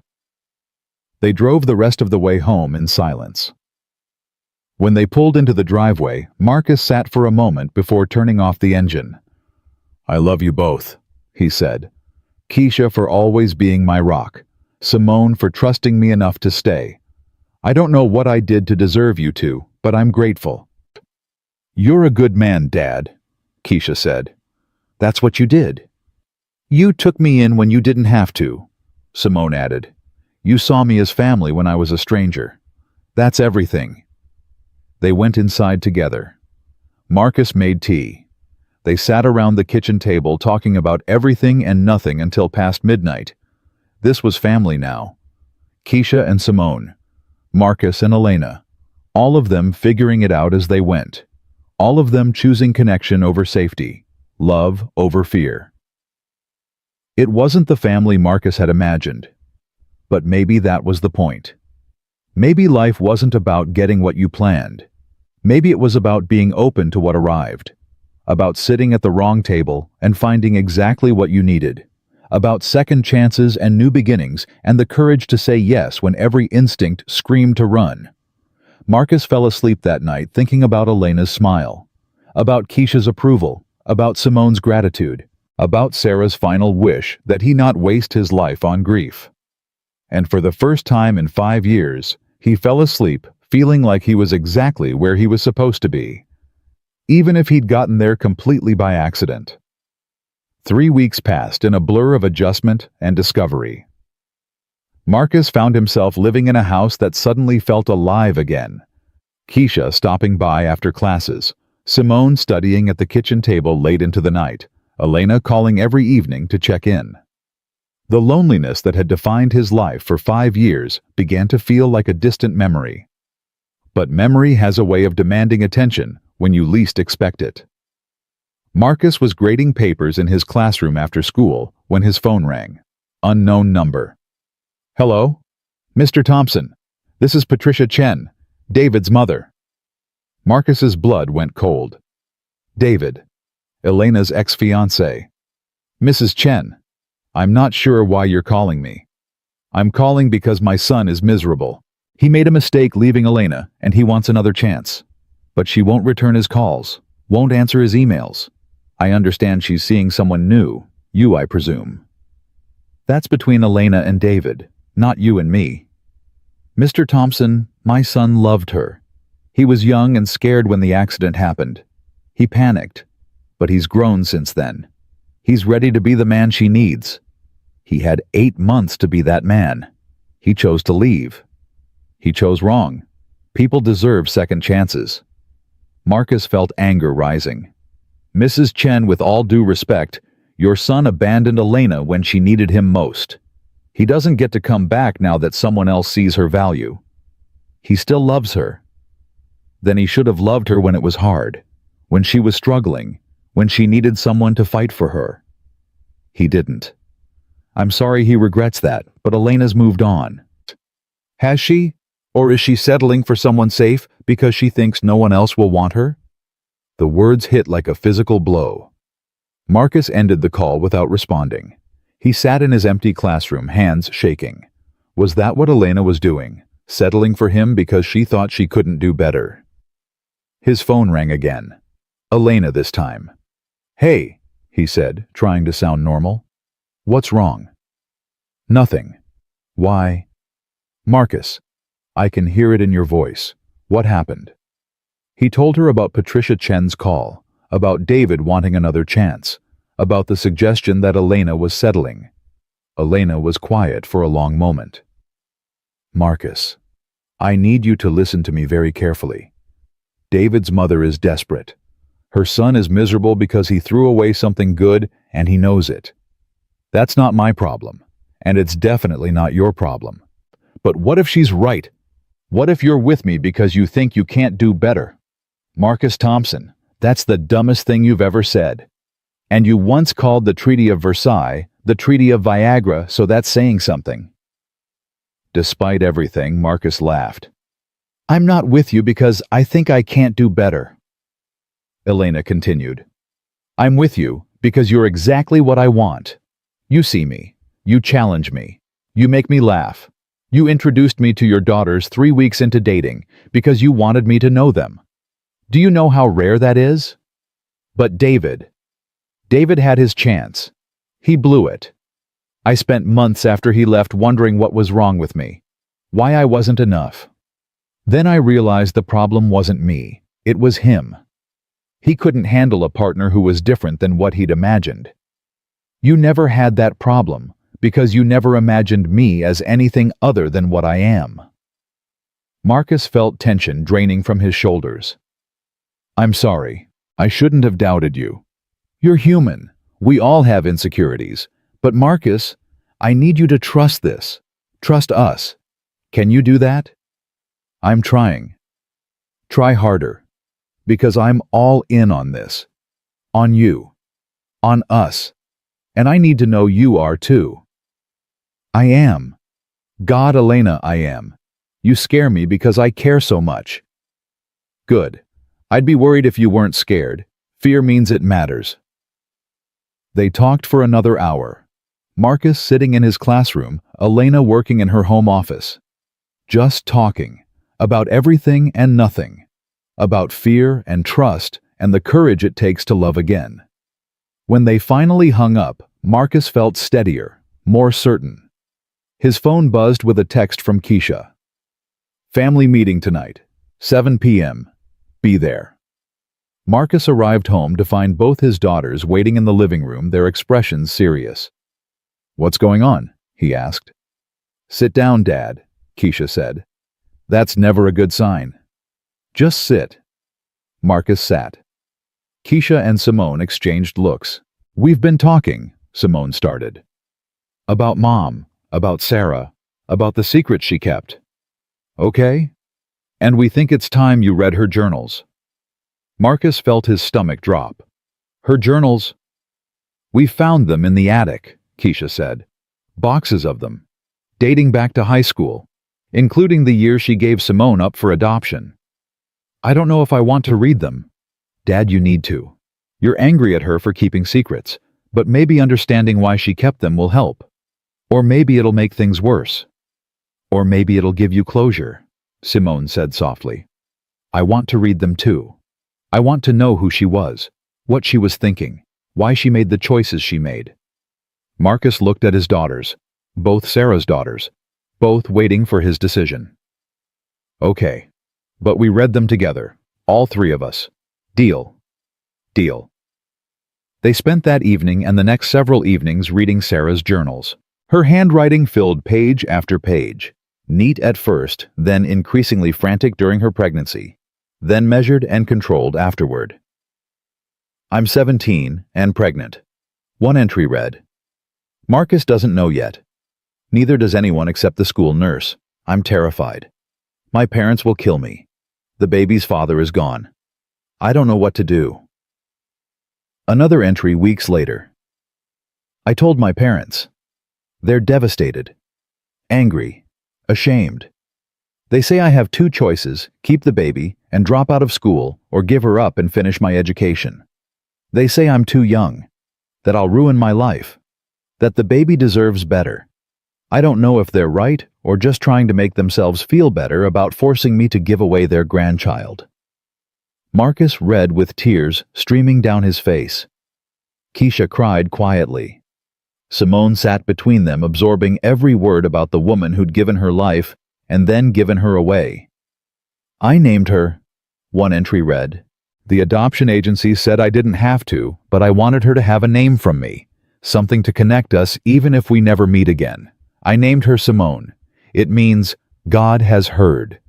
They drove the rest of the way home in silence. When they pulled into the driveway, Marcus sat for a moment before turning off the engine. "I love you both," he said. "Keisha for always being my rock. Simone for trusting me enough to stay. I don't know what I did to deserve you two, but I'm grateful." "You're a good man, Dad," Keisha said. "That's what you did. You took me in when you didn't have to," Simone added. "You saw me as family when I was a stranger. That's everything." They went inside together. Marcus made tea. They sat around the kitchen table talking about everything and nothing until past midnight. This was family now. Keisha and Simone, Marcus and Elena, all of them figuring it out as they went. All of them choosing connection over safety, love over fear. It wasn't the family Marcus had imagined, but maybe that was the point. Maybe life wasn't about getting what you planned. Maybe it was about being open to what arrived. about sitting at the wrong table and finding exactly what you needed, about second chances and new beginnings and the courage to say yes when every instinct screamed to run. Marcus fell asleep that night thinking about Elena's smile, about Keisha's approval, about Simone's gratitude, about Sarah's final wish that he not waste his life on grief. And for the first time in 5 years, he fell asleep feeling like he was exactly where he was supposed to be, even if he'd gotten there completely by accident. 3 weeks passed in a blur of adjustment and discovery. Marcus found himself living in a house that suddenly felt alive again. Keisha stopping by after classes, Simone studying at the kitchen table late into the night, Elena calling every evening to check in. The loneliness that had defined his life for 5 years began to feel like a distant memory. But memory has a way of demanding attention when you least expect it. Marcus was grading papers in his classroom after school when his phone rang. Unknown number. "Hello? Mr. Thompson, this is Patricia Chen, David's mother." Marcus's blood went cold. David, Elena's ex-fiancé. "Mrs. Chen, I'm not sure why you're calling me. I'm calling because my son is miserable. He made a mistake leaving Elena, and he wants another chance. But she won't return his calls, won't answer his emails. I understand she's seeing someone new, you, I presume. That's between Elena and David, not you and me. Mr. Thompson, my son loved her. He was young and scared when the accident happened. He panicked, but he's grown since then. He's ready to be the man she needs. He had 8 months to be that man. He chose to leave. He chose wrong. People deserve second chances." Marcus felt anger rising. "Mrs. Chen, with all due respect, your son abandoned Elena when she needed him most. He doesn't get to come back now that someone else sees her value. He still loves her. Then he should have loved her when it was hard, when she was struggling, when she needed someone to fight for her. He didn't. I'm sorry he regrets that, but Elena's moved on." "Has she? Or is she settling for someone safe because she thinks no one else will want her?" The words hit like a physical blow. Marcus ended the call without responding. He sat in his empty classroom, hands shaking. Was that what Elena was doing? Settling for him because she thought she couldn't do better? His phone rang again. Elena this time. "Hey," he said, trying to sound normal. "What's wrong?" "Nothing." "Why?" "Marcus, I can hear it in your voice. What happened?" He told her about Patricia Chen's call, about David wanting another chance, about the suggestion that Elena was settling. Elena was quiet for a long moment. "Marcus, I need you to listen to me very carefully. David's mother is desperate. Her son is miserable because he threw away something good and he knows it. That's not my problem, and it's definitely not your problem. But what if she's right? What if you're with me because you think you can't do better? Marcus Thompson, that's the dumbest thing you've ever said. And you once called the Treaty of Versailles the Treaty of Viagra, so that's saying something." Despite everything, Marcus laughed. "I'm not with you because I think I can't do better." Elena continued. "I'm with you because you're exactly what I want. You see me. You challenge me. You make me laugh. You introduced me to your daughters 3 weeks into dating because you wanted me to know them. Do you know how rare that is? But David had his chance. He blew it. I spent months after he left wondering what was wrong with me, why I wasn't enough. Then I realized the problem wasn't me, it was him. He couldn't handle a partner who was different than what he'd imagined. You never had that problem because you never imagined me as anything other than what I am." Marcus felt tension draining from his shoulders. "I'm sorry. I shouldn't have doubted you. You're human. We all have insecurities. But Marcus, I need you to trust this. Trust us. Can you do that?" "I'm trying." "Try harder. Because I'm all in on this. On you. On us. And I need to know you are too." "I am. God, Elena, I am. You scare me because I care so much." "Good. I'd be worried if you weren't scared. Fear means it matters. They talked for another hour. Marcus sitting in his classroom, Elena working in her home office. Just talking. About everything and nothing. About fear and trust and the courage it takes to love again. When they finally hung up, Marcus felt steadier, more certain. His phone buzzed with a text from Keisha. Family meeting tonight, 7 p.m. Be there. Marcus arrived home to find both his daughters waiting in the living room, their expressions serious. What's going on? He asked. Sit down, Dad, Keisha said. That's never a good sign. Just sit. Marcus sat. Keisha and Simone exchanged looks. We've been talking, Simone started. About Mom, about Sarah, about the secret she kept. Okay? And we think it's time you read her journals. Marcus felt his stomach drop. Her journals? We found them in the attic, Keisha said. Boxes of them. Dating back to high school, including the year she gave Simone up for adoption. I don't know if I want to read them. Dad, you need to. You're angry at her for keeping secrets, but maybe understanding why she kept them will help. Or maybe it'll make things worse. Or maybe it'll give you closure, Simone said softly. I want to read them too. I want to know who she was, what she was thinking, why she made the choices she made. Marcus looked at his daughters, both Sarah's daughters, both waiting for his decision. Okay. But we read them together, all three of us. Deal. Deal. They spent that evening and the next several evenings reading Sarah's journals. Her handwriting filled page after page, neat at first, then increasingly frantic during her pregnancy, then measured and controlled afterward. I'm 17 and pregnant. One entry read. Marcus doesn't know yet. Neither does anyone except the school nurse. I'm terrified. My parents will kill me. The baby's father is gone. I don't know what to do. Another entry weeks later. I told my parents. They're devastated, angry, ashamed. They say I have two choices, keep the baby and drop out of school, or give her up and finish my education. They say I'm too young, that I'll ruin my life, that the baby deserves better. I don't know if they're right or just trying to make themselves feel better about forcing me to give away their grandchild. Marcus read with tears streaming down his face. Keisha cried quietly. Simone sat between them, absorbing every word about the woman who'd given her life and then given her away. I named her, one entry read. The adoption agency said I didn't have to, but I wanted her to have a name from me, something to connect us even if we never meet again. I named her Simone. It means, God has heard.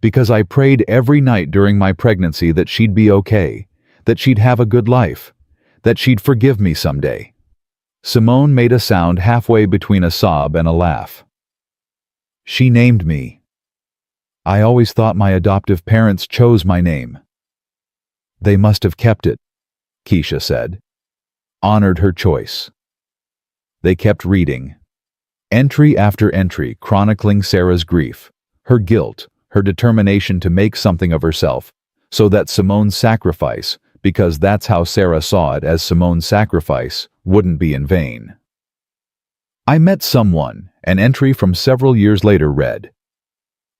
Because I prayed every night during my pregnancy that she'd be okay, that she'd have a good life, that she'd forgive me someday. Simone made a sound halfway between a sob and a laugh. She named me. I always thought my adoptive parents chose my name. They must have kept it, Keisha said. Honored her choice. They kept reading. Entry after entry chronicling Sarah's grief, her guilt, her determination to make something of herself, so that Simone's sacrifice, because that's how Sarah saw it as Simone's sacrifice, wouldn't be in vain. I met someone, an entry from several years later read.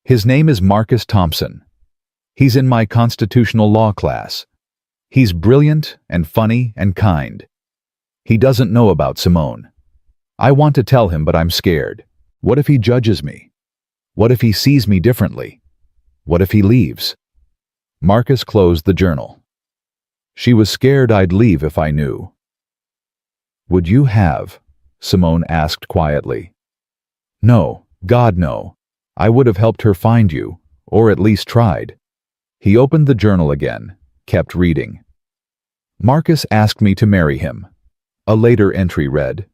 His name is Marcus Thompson. He's in my constitutional law class. He's brilliant and funny and kind. He doesn't know about Simone. I want to tell him, but I'm scared. What if he judges me? What if he sees me differently? What if he leaves? Marcus closed the journal. She was scared I'd leave if I knew. Would you have? Simone asked quietly. No, God no. I would have helped her find you, or at least tried. He opened the journal again, kept reading. Marcus asked me to marry him. A later entry read.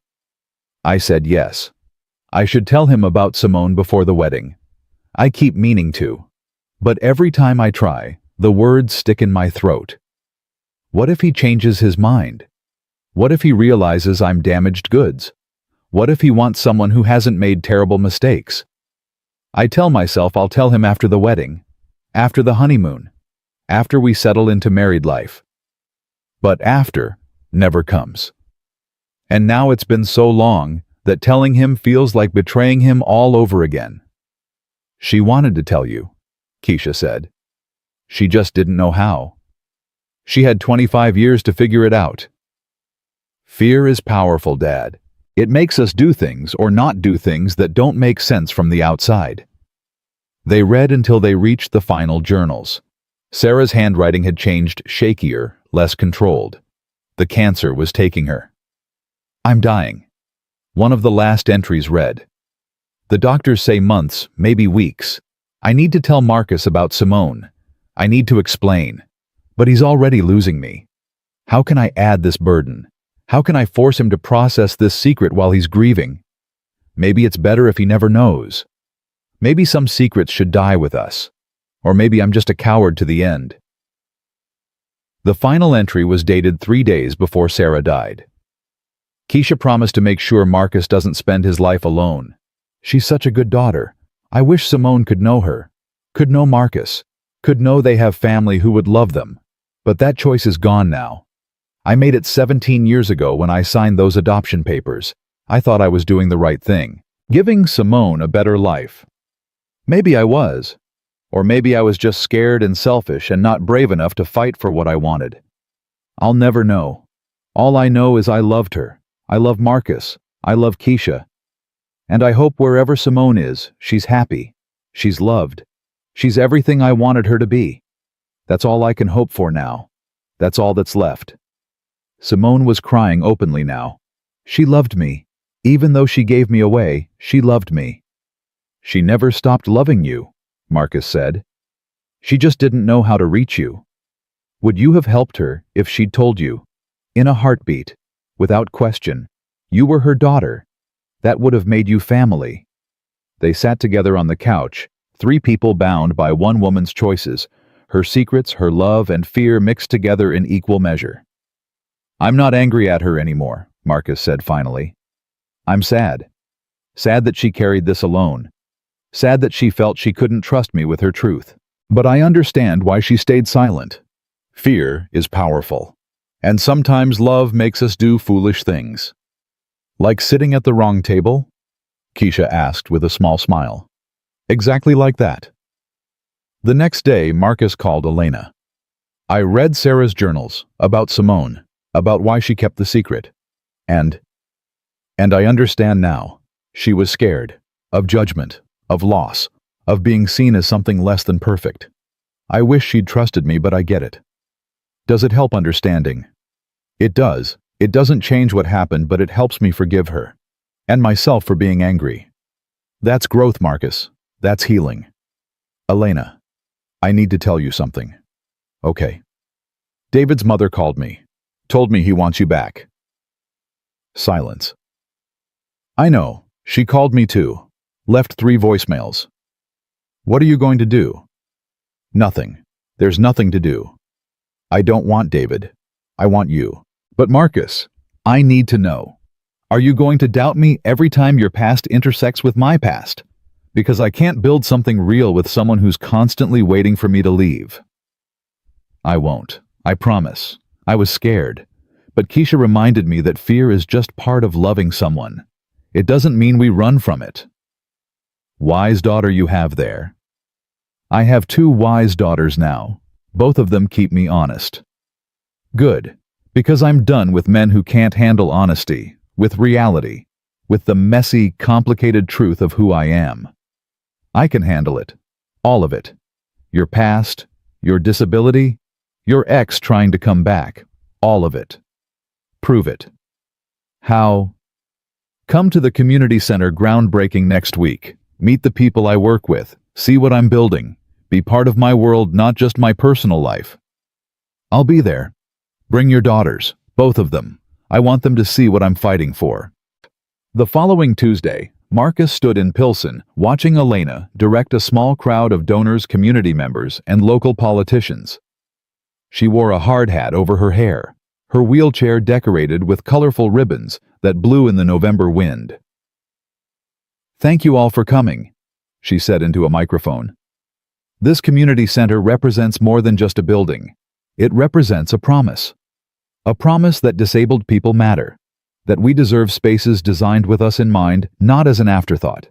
I said yes. I should tell him about Simone before the wedding. I keep meaning to. But every time I try, the words stick in my throat. What if he changes his mind? What if he realizes I'm damaged goods? What if he wants someone who hasn't made terrible mistakes? I tell myself I'll tell him after the wedding, after the honeymoon, after we settle into married life. But after never comes. And now it's been so long that telling him feels like betraying him all over again. She wanted to tell you, Keisha said. She just didn't know how. She had 25 years to figure it out. Fear is powerful, Dad. It makes us do things or not do things that don't make sense from the outside. They read until they reached the final journals. Sarah's handwriting had changed, shakier, less controlled. The cancer was taking her. I'm dying. One of the last entries read. The doctors say months, maybe weeks. I need to tell Marcus about Simone. I need to explain. But he's already losing me. How can I add this burden? How can I force him to process this secret while he's grieving? Maybe it's better if he never knows. Maybe some secrets should die with us. Or maybe I'm just a coward to the end. The final entry was dated 3 days before Sarah died. Keisha promised to make sure Marcus doesn't spend his life alone. She's such a good daughter. I wish Simone could know her, could know Marcus, could know they have family who would love them. But that choice is gone now. I made it 17 years ago when I signed those adoption papers. I thought I was doing the right thing, giving Simone a better life. Maybe I was. Or maybe I was just scared and selfish and not brave enough to fight for what I wanted. I'll never know. All I know is I loved her. I love Marcus. I love Keisha. And I hope wherever Simone is, she's happy. She's loved. She's everything I wanted her to be. That's all I can hope for now. That's all that's left. Simone was crying openly now. She loved me. Even though she gave me away, she loved me. She never stopped loving you, Marcus said. She just didn't know how to reach you. Would you have helped her if she'd told you? In a heartbeat, without question, you were her daughter. That would have made you family. They sat together on the couch, 3 people bound by one woman's choices, her secrets, her love, and fear mixed together in equal measure. I'm not angry at her anymore, Marcus said finally. I'm sad. Sad that she carried this alone. Sad that she felt she couldn't trust me with her truth. But I understand why she stayed silent. Fear is powerful. And sometimes love makes us do foolish things. Like sitting at the wrong table? Keisha asked with a small smile. Exactly like that. The next day, Marcus called Elena. I read Sarah's journals about Simone, about why she kept the secret. And I understand now. She was scared. Of judgment. Of loss. Of being seen as something less than perfect. I wish she'd trusted me, but I get it. Does it help understanding? It does. It doesn't change what happened, but it helps me forgive her. And myself for being angry. That's growth, Marcus. That's healing. Elena, I need to tell you something. Okay. David's mother called me. Told me he wants you back. Silence. I know. She called me too. Left 3 voicemails. What are you going to do? Nothing. There's nothing to do. I don't want David. I want you. But Marcus, I need to know. Are you going to doubt me every time your past intersects with my past? Because I can't build something real with someone who's constantly waiting for me to leave. I won't. I promise. I was scared. But Keisha reminded me that fear is just part of loving someone. It doesn't mean we run from it. Wise daughter you have there. I have 2 wise daughters now. Both of them keep me honest. Good. Because I'm done with men who can't handle honesty, with reality, with the messy, complicated truth of who I am. I can handle it. All of it. Your past, your disability, your ex trying to come back. All of it. Prove it. How? Come to the community center groundbreaking next week. Meet the people I work with. See what I'm building. Be part of my world, not just my personal life. I'll be there. Bring your daughters, both of them. I want them to see what I'm fighting for. The following Tuesday, Marcus stood in Pilsen, watching Elena direct a small crowd of donors, community members, and local politicians. She wore a hard hat over her hair, her wheelchair decorated with colorful ribbons that blew in the November wind. Thank you all for coming, she said into a microphone. This community center represents more than just a building. It represents a promise. A promise that disabled people matter, that we deserve spaces designed with us in mind, not as an afterthought,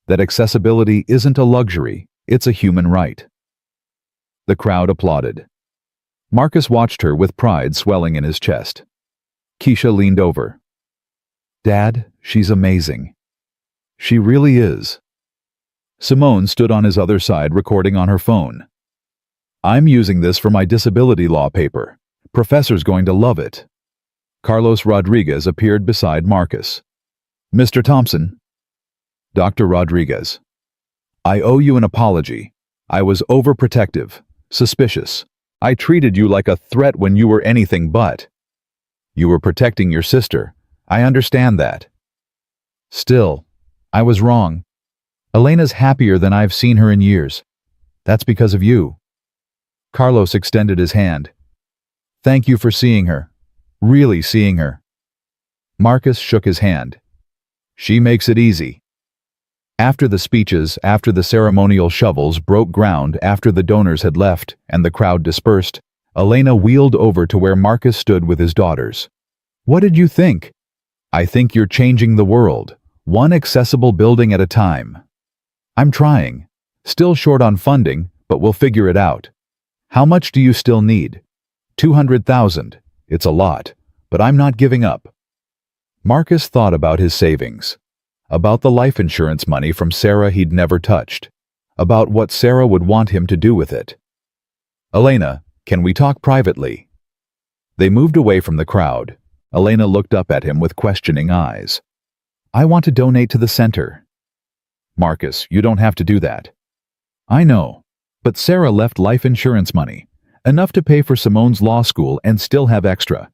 that accessibility isn't a luxury, it's a human right. The crowd applauded. Marcus watched her with pride swelling in his chest. Keisha leaned over. Dad, she's amazing. She really is. Simone stood on his other side recording on her phone. I'm using this for my disability law paper. Professor's going to love it. Carlos Rodriguez appeared beside Marcus. Mr. Thompson. Dr. Rodriguez. I owe you an apology. I was overprotective, suspicious. I treated you like a threat when you were anything but. You were protecting your sister. I understand that. Still, I was wrong. Elena's happier than I've seen her in years. That's because of you. Carlos extended his hand. Thank you for seeing her. Really seeing her. Marcus shook his hand. She makes it easy. After the speeches, after the ceremonial shovels broke ground, after the donors had left and the crowd dispersed, Elena wheeled over to where Marcus stood with his daughters. What did you think? I think you're changing the world, one accessible building at a time. I'm trying. Still short on funding, but we'll figure it out. How much do you still need? 200,000. It's a lot, but I'm not giving up. Marcus thought about his savings, about the life insurance money from Sarah he'd never touched, about what Sarah would want him to do with it. Elena, can we talk privately? They moved away from the crowd. Elena looked up at him with questioning eyes. I want to donate to the center. Marcus, you don't have to do that. I know, but Sarah left life insurance money, enough to pay for Simone's law school and still have extra.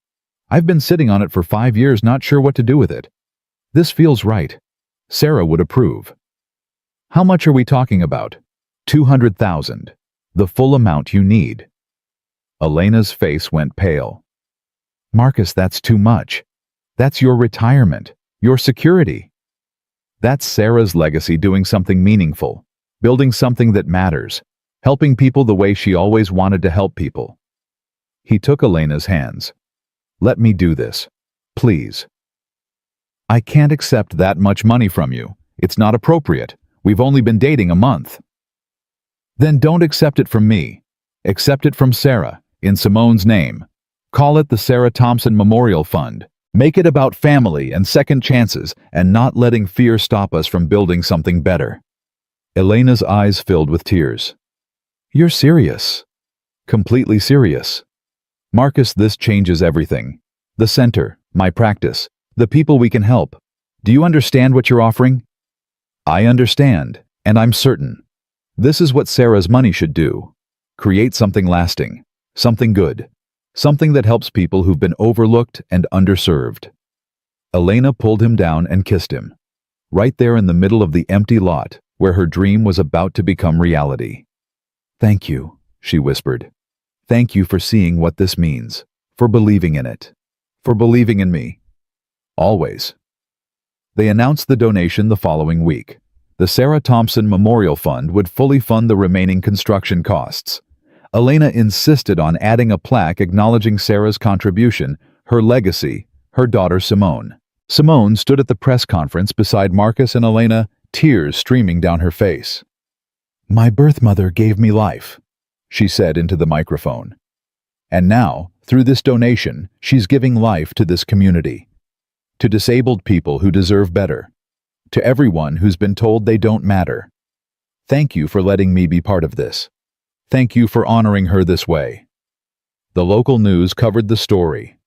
I've been sitting on it for 5 years, not sure what to do with it. This feels right. Sarah would approve. How much are we talking about? 200,000. The full amount you need. Elena's face went pale. Marcus, that's too much. That's your retirement, your security. That's Sarah's legacy, doing something meaningful, building something that matters, helping people the way she always wanted to help people. He took Elena's hands. Let me do this, please. I can't accept that much money from you. It's not appropriate. We've only been dating a month. Then don't accept it from me. Accept it from Sarah, in Simone's name. Call it the Sarah Thompson Memorial Fund. Make it about family and second chances and not letting fear stop us from building something better. Elena's eyes filled with tears. You're serious. Completely serious. Marcus, this changes everything. The center, my practice, the people we can help. Do you understand what you're offering? I understand, and I'm certain. This is what Sarah's money should do. Create something lasting, something good, something that helps people who've been overlooked and underserved. Elena pulled him down and kissed him, right there in the middle of the empty lot where her dream was about to become reality. Thank you, she whispered. Thank you for seeing what this means, for believing in it, for believing in me. Always. They announced the donation the following week. The Sarah Thompson Memorial Fund would fully fund the remaining construction costs. Elena insisted on adding a plaque acknowledging Sarah's contribution, her legacy, her daughter Simone. Simone stood at the press conference beside Marcus and Elena, tears streaming down her face. My birth mother gave me life, she said into the microphone. And now, through this donation, she's giving life to this community. To disabled people who deserve better. To everyone who's been told they don't matter. Thank you for letting me be part of this. Thank you for honoring her this way. The local news covered the story.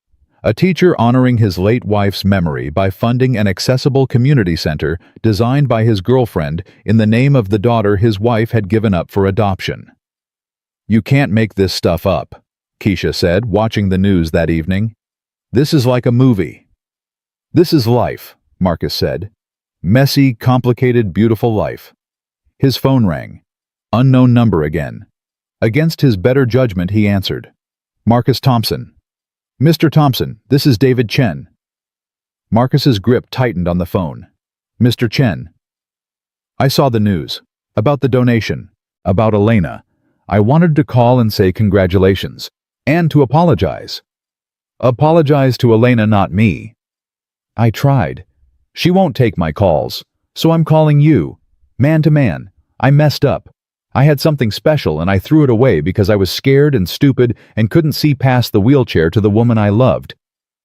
A teacher honoring his late wife's memory by funding an accessible community center designed by his girlfriend in the name of the daughter his wife had given up for adoption. You can't make this stuff up, Keisha said, watching the news that evening. This is like a movie. This is life, Marcus said. Messy, complicated, beautiful life. His phone rang. Unknown number again. Against his better judgment, he answered. Marcus Thompson. Mr. Thompson, this is David Chen. Marcus's grip tightened on the phone. Mr. Chen. I saw the news. About the donation. About Elena. I wanted to call and say congratulations. And to apologize. Apologize to Elena, not me. I tried. She won't take my calls, so I'm calling you. Man to man. I messed up. I had something special and I threw it away because I was scared and stupid and couldn't see past the wheelchair to the woman I loved.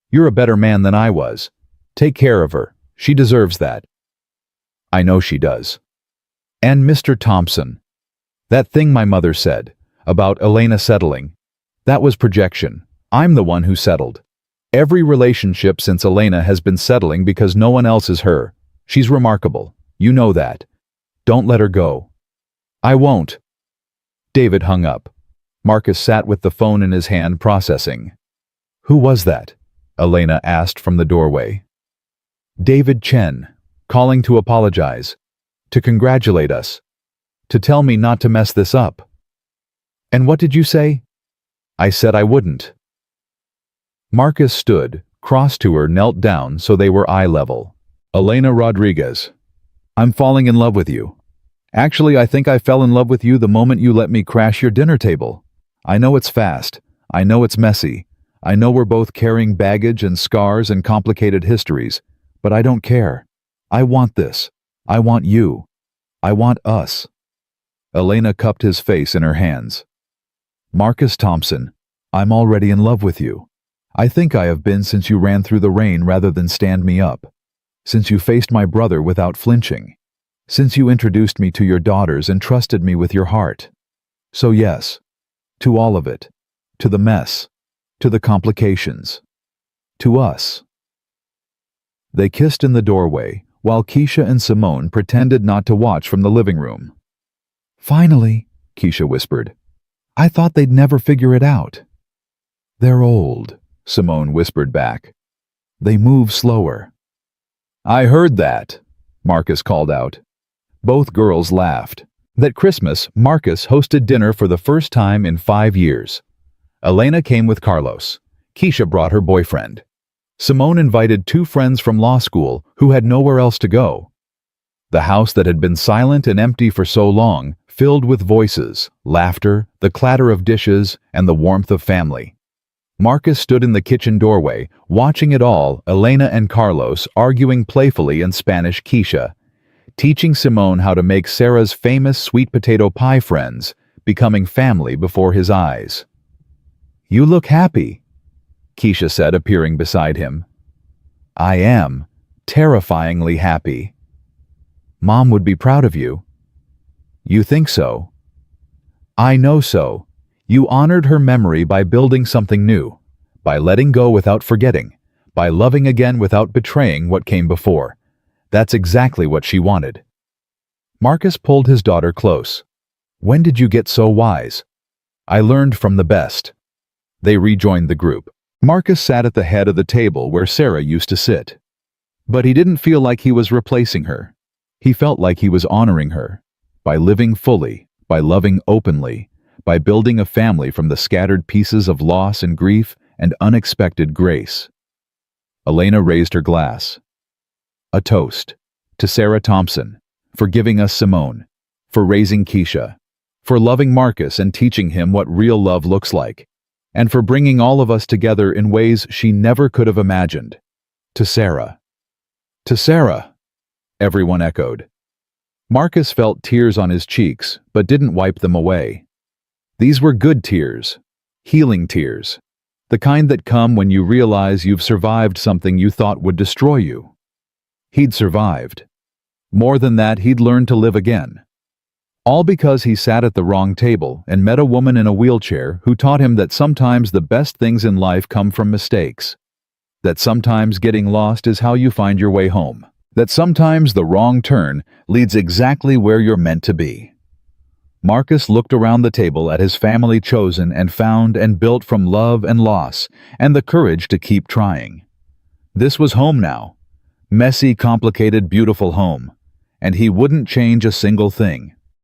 You're a better man than I was. Take care of her. She deserves that. I know she does. And Mr. Thompson. That thing my mother said about Elena settling, that was projection. I'm the one who settled. Every relationship since Elena has been settling because no one else is her. She's remarkable. You know that. Don't let her go. I won't. David hung up. Marcus sat with the phone in his hand, processing. Who was that? Elena asked from the doorway. David Chen, calling to apologize, to congratulate us, to tell me not to mess this up. And what did you say? I said I wouldn't. Marcus stood, crossed to her, knelt down so they were eye level. Elena Rodriguez, I'm falling in love with you. Actually, I think I fell in love with you the moment you let me crash your dinner table. I know it's fast. I know it's messy. I know we're both carrying baggage and scars and complicated histories, but I don't care. I want this. I want you. I want us. Elena cupped his face in her hands. Marcus Thompson, I'm already in love with you. I think I have been since you ran through the rain rather than stand me up. Since you faced my brother without flinching. Since you introduced me to your daughters and trusted me with your heart. So yes, to all of it, to the mess, to the complications, to us. They kissed in the doorway, while Keisha and Simone pretended not to watch from the living room. Finally, Keisha whispered. I thought they'd never figure it out. They're old, Simone whispered back. They move slower. I heard that, Marcus called out. Both girls laughed. That Christmas, Marcus hosted dinner for the first time in 5 years. Elena came with Carlos. Keisha brought her boyfriend. Simone invited 2 friends from law school who had nowhere else to go. The house that had been silent and empty for so long filled with voices, laughter, the clatter of dishes, and the warmth of family. Marcus stood in the kitchen doorway, watching it all, Elena and Carlos arguing playfully in Spanish, Keisha, teaching Simone how to make Sarah's famous sweet potato pie friends, becoming family before his eyes. You look happy, Keisha said, appearing beside him. I am, terrifyingly happy. Mom would be proud of you. You think so? I know so. You honored her memory by building something new, by letting go without forgetting, by loving again without betraying what came before. That's exactly what she wanted. Marcus pulled his daughter close. When did you get so wise? I learned from the best. They rejoined the group. Marcus sat at the head of the table where Sarah used to sit. But he didn't feel like he was replacing her. He felt like he was honoring her, by living fully, by loving openly, by building a family from the scattered pieces of loss and grief and unexpected grace. Elena raised her glass. A toast to Sarah Thompson, for giving us Simone, for raising Keisha, for loving Marcus and teaching him what real love looks like, and for bringing all of us together in ways she never could have imagined. To Sarah. To Sarah, everyone echoed. Marcus felt tears on his cheeks, but didn't wipe them away. These were good tears, healing tears, the kind that come when you realize you've survived something you thought would destroy you. He'd survived. More than that, he'd learned to live again. All because he sat at the wrong table and met a woman in a wheelchair who taught him that sometimes the best things in life come from mistakes. That sometimes getting lost is how you find your way home. That sometimes the wrong turn leads exactly where you're meant to be. Marcus looked around the table at his family chosen and found and built from love and loss, and the courage to keep trying. This was home now. Messy, complicated, beautiful home. And he wouldn't change a single thing.